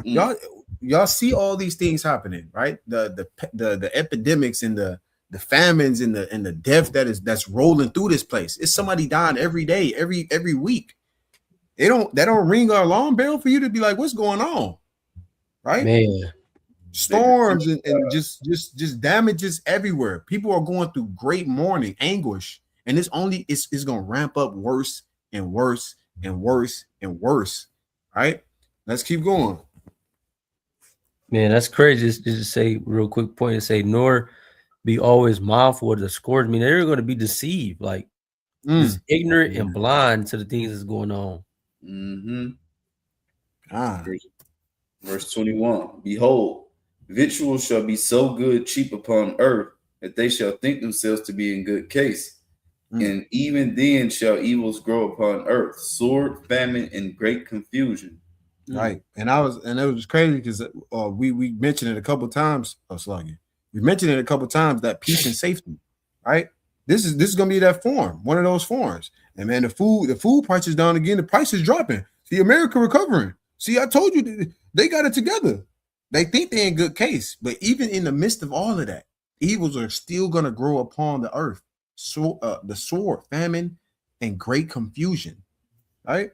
Y'all see all these things happening, right? The epidemics and the famines and the death that's rolling through this place. It's somebody dying every day, every week. They don't ring an alarm bell for you to be like, what's going on, right? Man. Storms and just damages everywhere. People are going through great mourning, anguish, and it's gonna ramp up worse and worse and worse and worse. Right? Let's keep going. Man, that's crazy. Just say real quick point and say, nor be always mindful of the scourge. I mean, they're going to be deceived, like just ignorant and blind to the things that's going on. Verse 21. Behold, victuals shall be so good cheap upon earth that they shall think themselves to be in good case. And even then shall evils grow upon earth, sword, famine, and great confusion. Right. And it was crazy because we mentioned it a couple of times. We mentioned it a couple of times that peace and safety, right? This is gonna be that form, one of those forms. And man, the food price is down again. The price is dropping. See, America recovering. See, I told you they got it together. They think they're in good case, but even in the midst of all of that, evils are still gonna grow upon the earth. So the sword, famine, and great confusion, right?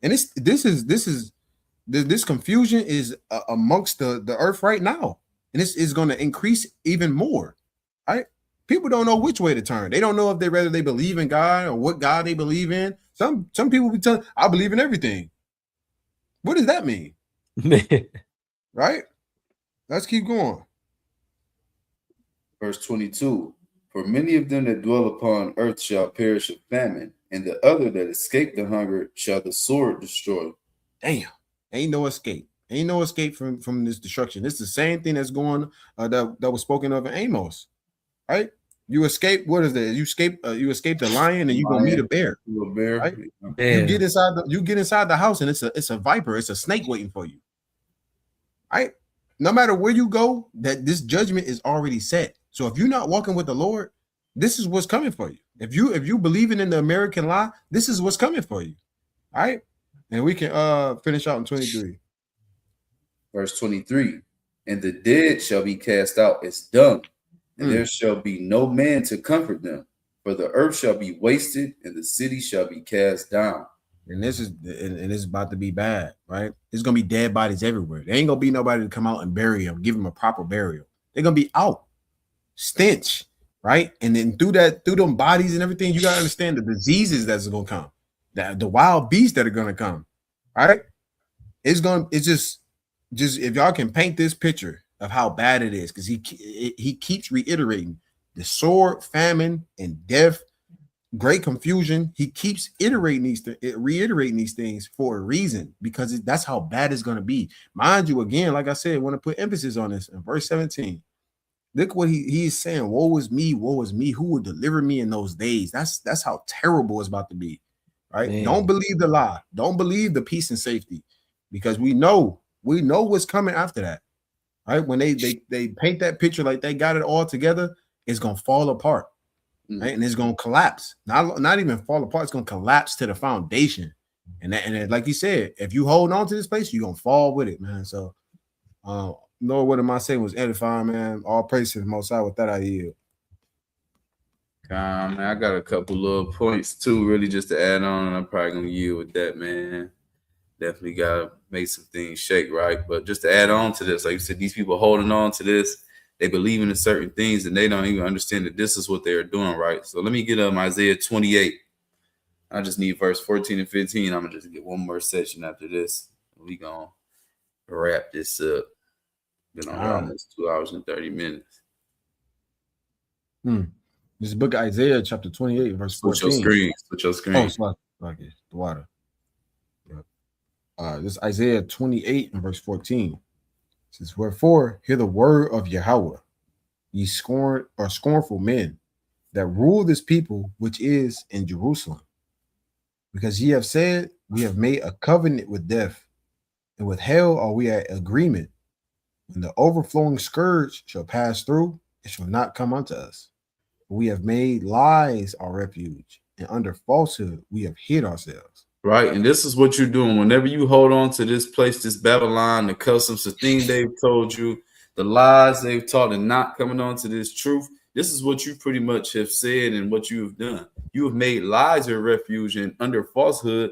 And this confusion is amongst the earth right now, and this is going to increase even more, right? People don't know which way to turn. They don't know if they believe in God or what God they believe in. Some people be telling, I believe in everything. What does that mean? Right? Let's keep going. Verse 22. For many of them that dwell upon earth shall perish of famine, and the other that escape the hunger shall the sword destroy. Damn. Ain't no escape. Ain't no escape from this destruction. It's the same thing that's going that was spoken of in Amos, right? You escape. What is that? You escape the lion, and you gonna meet a bear. Right? You get inside the house, and it's a viper. It's a snake waiting for you. Right? No matter where you go, that this judgment is already set. So if you're not walking with the Lord, this is what's coming for you. If you believing in the American lie, this is what's coming for you. All right. And we can finish out in 23. Verse 23. And the dead shall be cast out as dung, and there shall be no man to comfort them, for the earth shall be wasted, and the city shall be cast down. And this is about to be bad, right? There's gonna be dead bodies everywhere. There ain't gonna be nobody to come out and bury them, give them a proper burial. They're gonna be out, stench, right? And then through them bodies and everything, you gotta understand the diseases that's gonna come, the wild beasts that are gonna come, right? It's just if y'all can paint this picture of how bad it is, because he keeps reiterating the sword, famine, and death. Great confusion. He keeps reiterating these things for a reason, because that's how bad it's going to be. Mind you, again, like I said, I want to put emphasis on this in verse 17. Look what he is saying. Woe is me, who will deliver me in those days? That's how terrible it's about to be, right? Man. Don't believe the lie. Don't believe the peace and safety, because we know what's coming after that, right? When they paint that picture like they got it all together, it's going to fall apart. Right, and it's gonna collapse. Not even fall apart. It's gonna collapse to the foundation. And like you said, if you hold on to this place, you're gonna fall with it, man. So, Lord, what am I saying was edifying, man. All praise to the Most High. With that, I yield. Man, I got a couple little points too, really, just to add on, and I'm probably gonna yield with that, man. Definitely gotta make some things shake, right? But just to add on to this, like you said, these people holding on to this. They believe in certain things and they don't even understand that this is what they're doing, right? So let me get Isaiah 28. I just need verse 14 and 15. I'm going to just get one more section after this. We going to wrap this up. Been on almost 2 hours and 30 minutes. This is the book of Isaiah, chapter 28, verse 14. Switch your screen. Oh, sorry. Okay, the water. This is Isaiah 28 and verse 14. It says, wherefore, hear the word of Yahawah, ye scornful men that rule this people which is in Jerusalem. Because ye have said, we have made a covenant with death, and with hell are we at agreement. When the overflowing scourge shall pass through, it shall not come unto us. We have made lies our refuge, and under falsehood we have hid ourselves. Right, and this is what you're doing. Whenever you hold on to this place, this Babylon, the customs, the things they've told you, the lies they've taught, and not coming on to this truth, this is what you pretty much have said and what you have done. You have made lies your refuge, and under falsehood,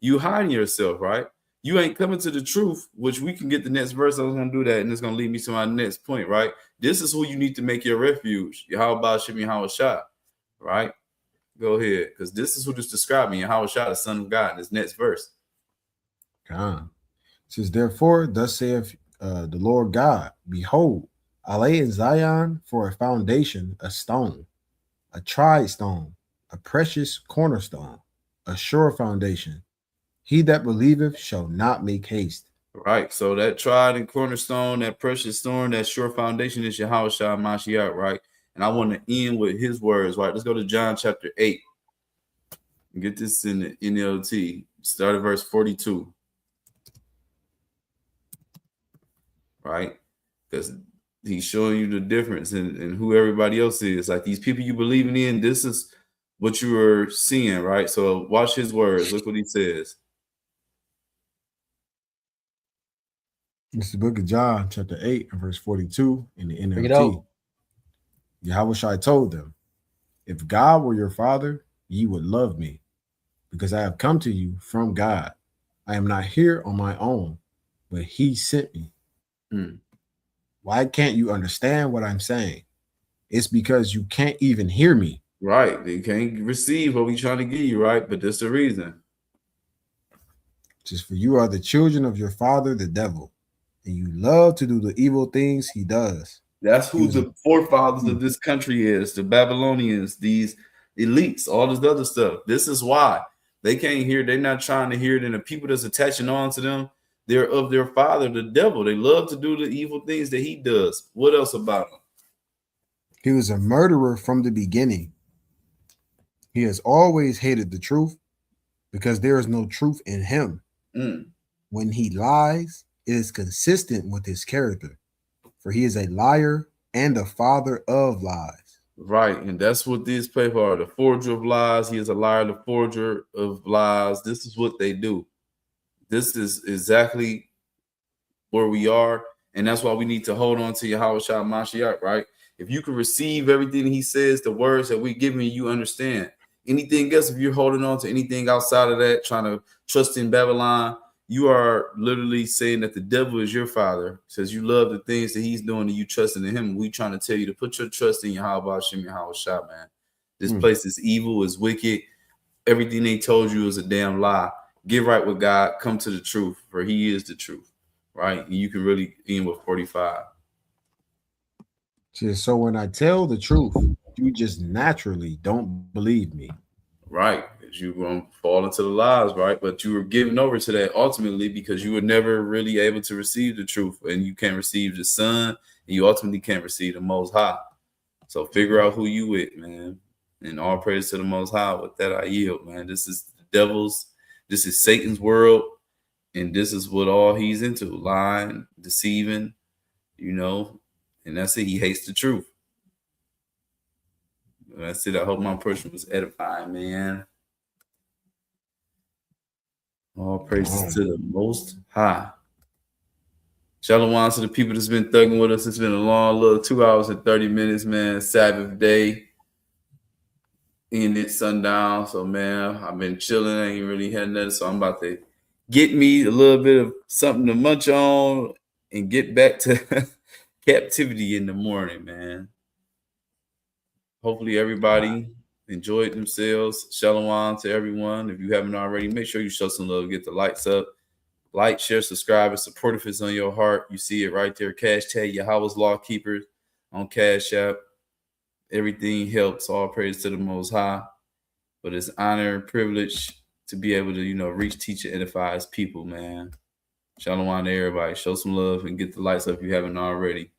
you hiding yourself, right? You ain't coming to the truth, which we can get the next verse. I was going to do that, and it's going to lead me to my next point, right? This is who you need to make your refuge. Yahawah Hamashayach, right? Go ahead, because this is who just described me, Yahawah, the Son of God, in this next verse. God. It says, therefore, thus saith the Lord God, behold, I lay in Zion for a foundation, a stone, a tried stone, a precious cornerstone, a sure foundation. He that believeth shall not make haste. Right. So that tried and cornerstone, that precious stone, that sure foundation is Yahawah Hamashayach, right? And I want to end with his words, right? Let's go to John chapter 8. Get this in the NLT. Start at verse 42. Right? Because he's showing you the difference in who everybody else is. Like these people you believing in, this is what you are seeing, right? So watch his words. Look what he says. It's the book of John, chapter 8, and verse 42 in the NLT. Yahawah told them, if God were your father, ye would love me, because I have come to you from God. I am not here on my own, but he sent me. Why can't you understand what I'm saying? It's because you can't even hear me. Right. You can't receive what we're trying to give you, right? But that's the reason. Just for you are the children of your father, the devil, and you love to do the evil things he does. That's who the forefathers of this country is, the Babylonians, these elites, all this other stuff. This is why they can't hear. They're not trying to hear it. And the people that's attaching on to them, they're of their father, the devil. They love to do the evil things that he does. What else about him? He was a murderer from the beginning. He has always hated the truth because there is no truth in him. When he lies, it is consistent with his character. For he is a liar and the father of lies. Right, and that's what these people are. The forger of lies. He is a liar, the forger of lies. This is what they do. This is exactly where we are, and that's why we need to hold on to Yahawah Hamashayach, right? If you can receive everything he says, the words that we're giving you, understand. Anything else, if you're holding on to anything outside of that, trying to trust in Babylon, you are literally saying that the devil is your father. Says you love the things that he's doing and you trusting in him. We trying to tell you to put your trust in Yahawah Hamashayach, man. This place is evil, is wicked. Everything they told you is a damn lie. Get right with God. Come to the truth, for he is the truth, right? And you can really end with 45. So when I tell the truth, you just naturally don't believe me. Right. You're going to fall into the lies, right? But you were given over to that ultimately because you were never really able to receive the truth, and you can't receive the Son, and you ultimately can't receive the Most High. So figure out who you with, man. And all praise to the Most High. With that, I yield, man. This is the devil's, this is Satan's world, and this is what all he's into: lying, deceiving, you know, and that's it. He hates the truth. That's it. I hope my person was edifying, man. All praises to the Most High. Shalom to the people that's been thugging with us. It's been a long little 2 hours and 30 minutes, man. Sabbath day. In it sundown. So, man, I've been chilling. I ain't really had nothing. So I'm about to get me a little bit of something to munch on and get back to captivity in the morning, man. Hopefully everybody enjoyed themselves. Shalom to everyone. If you haven't already, make sure you show some love. Get the lights up. Like, share, subscribe, and support if it's on your heart. You see it right there. Hashtag Yahawah's Law Keepers on Cash App. Everything helps. All praise to the Most High. But it's honor and privilege to be able to, you know, reach, teach, and edify his people, man. Shalom to everybody. Show some love and get the lights up if you haven't already.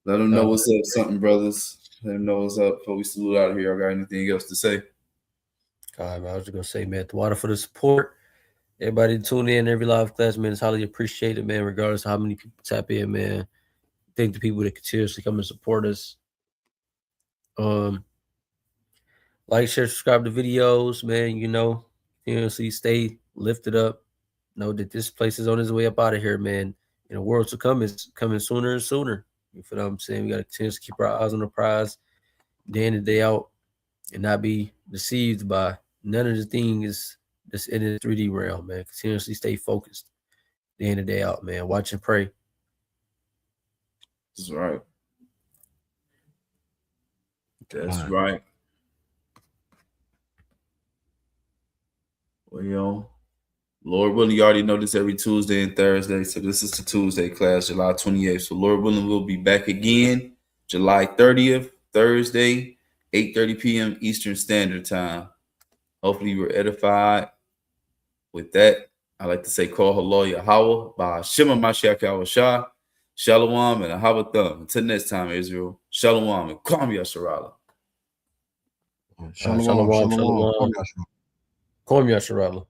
Let them know what's up, something, brothers. Let them know what's up before we salute out of here. I got anything else to say? All right, man. I was just gonna say, man, the water for the support. Everybody tune in, every live class, man. It's highly appreciated, man, regardless of how many people tap in, man. Thank the people that continuously come and support us. Like, share, subscribe to videos, man. You know, stay lifted up. Know that this place is on its way up out of here, man. And the world to come is coming sooner and sooner. You feel what I'm saying? We got to continue to keep our eyes on the prize day in and day out and not be deceived by none of the things that's in the 3D realm, man. Continuously stay focused day in and day out, man. Watch and pray. That's right. That's right. Well, yo, Lord willing, you already know this every Tuesday and Thursday. So this is the Tuesday class, July 28th. So Lord willing, we'll be back again July 30th, Thursday, 8:30 p.m. Eastern Standard Time. Hopefully you were edified. With that, I'd like to say, call hello Yahawah by Shema Mashiach Yahawah. Shalom and Ahava Thumb. Until next time, Israel. Shalom and Kwam Yasharala. Shalom. Kwam Yasharala.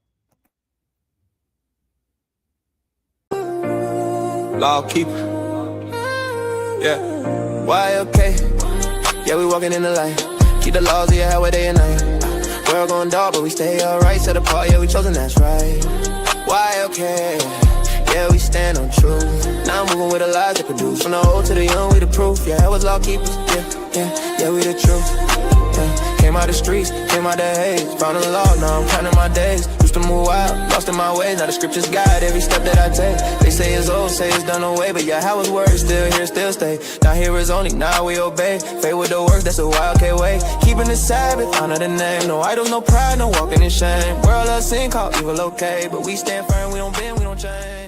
Law keeper. Yeah. Why okay? Yeah, we walking in the light. Keep the laws of Yahawah day and night. World going dark, but we stay alright. Set apart, yeah, we chosen, that's right. Why okay? Yeah, we stand on truth. Now I'm moving with the lies that produce. From the old to the young, we the proof. Yeah, I was law keepers. Yeah, we the truth. Yeah. Came out the streets, came out the haze. Found the law, now I'm counting my days. Used to move out, lost in my ways. Now the scriptures guide every step that I take. They say it's old, say it's done away. But yeah, how it's word, still here, still stay. Now here is only, now we obey. Faith with the works, that's a YOK way. Keeping the Sabbath, honor the name. No idols, no pride, no walking in shame. World of sin, called evil okay. But we stand firm, we don't bend, we don't change.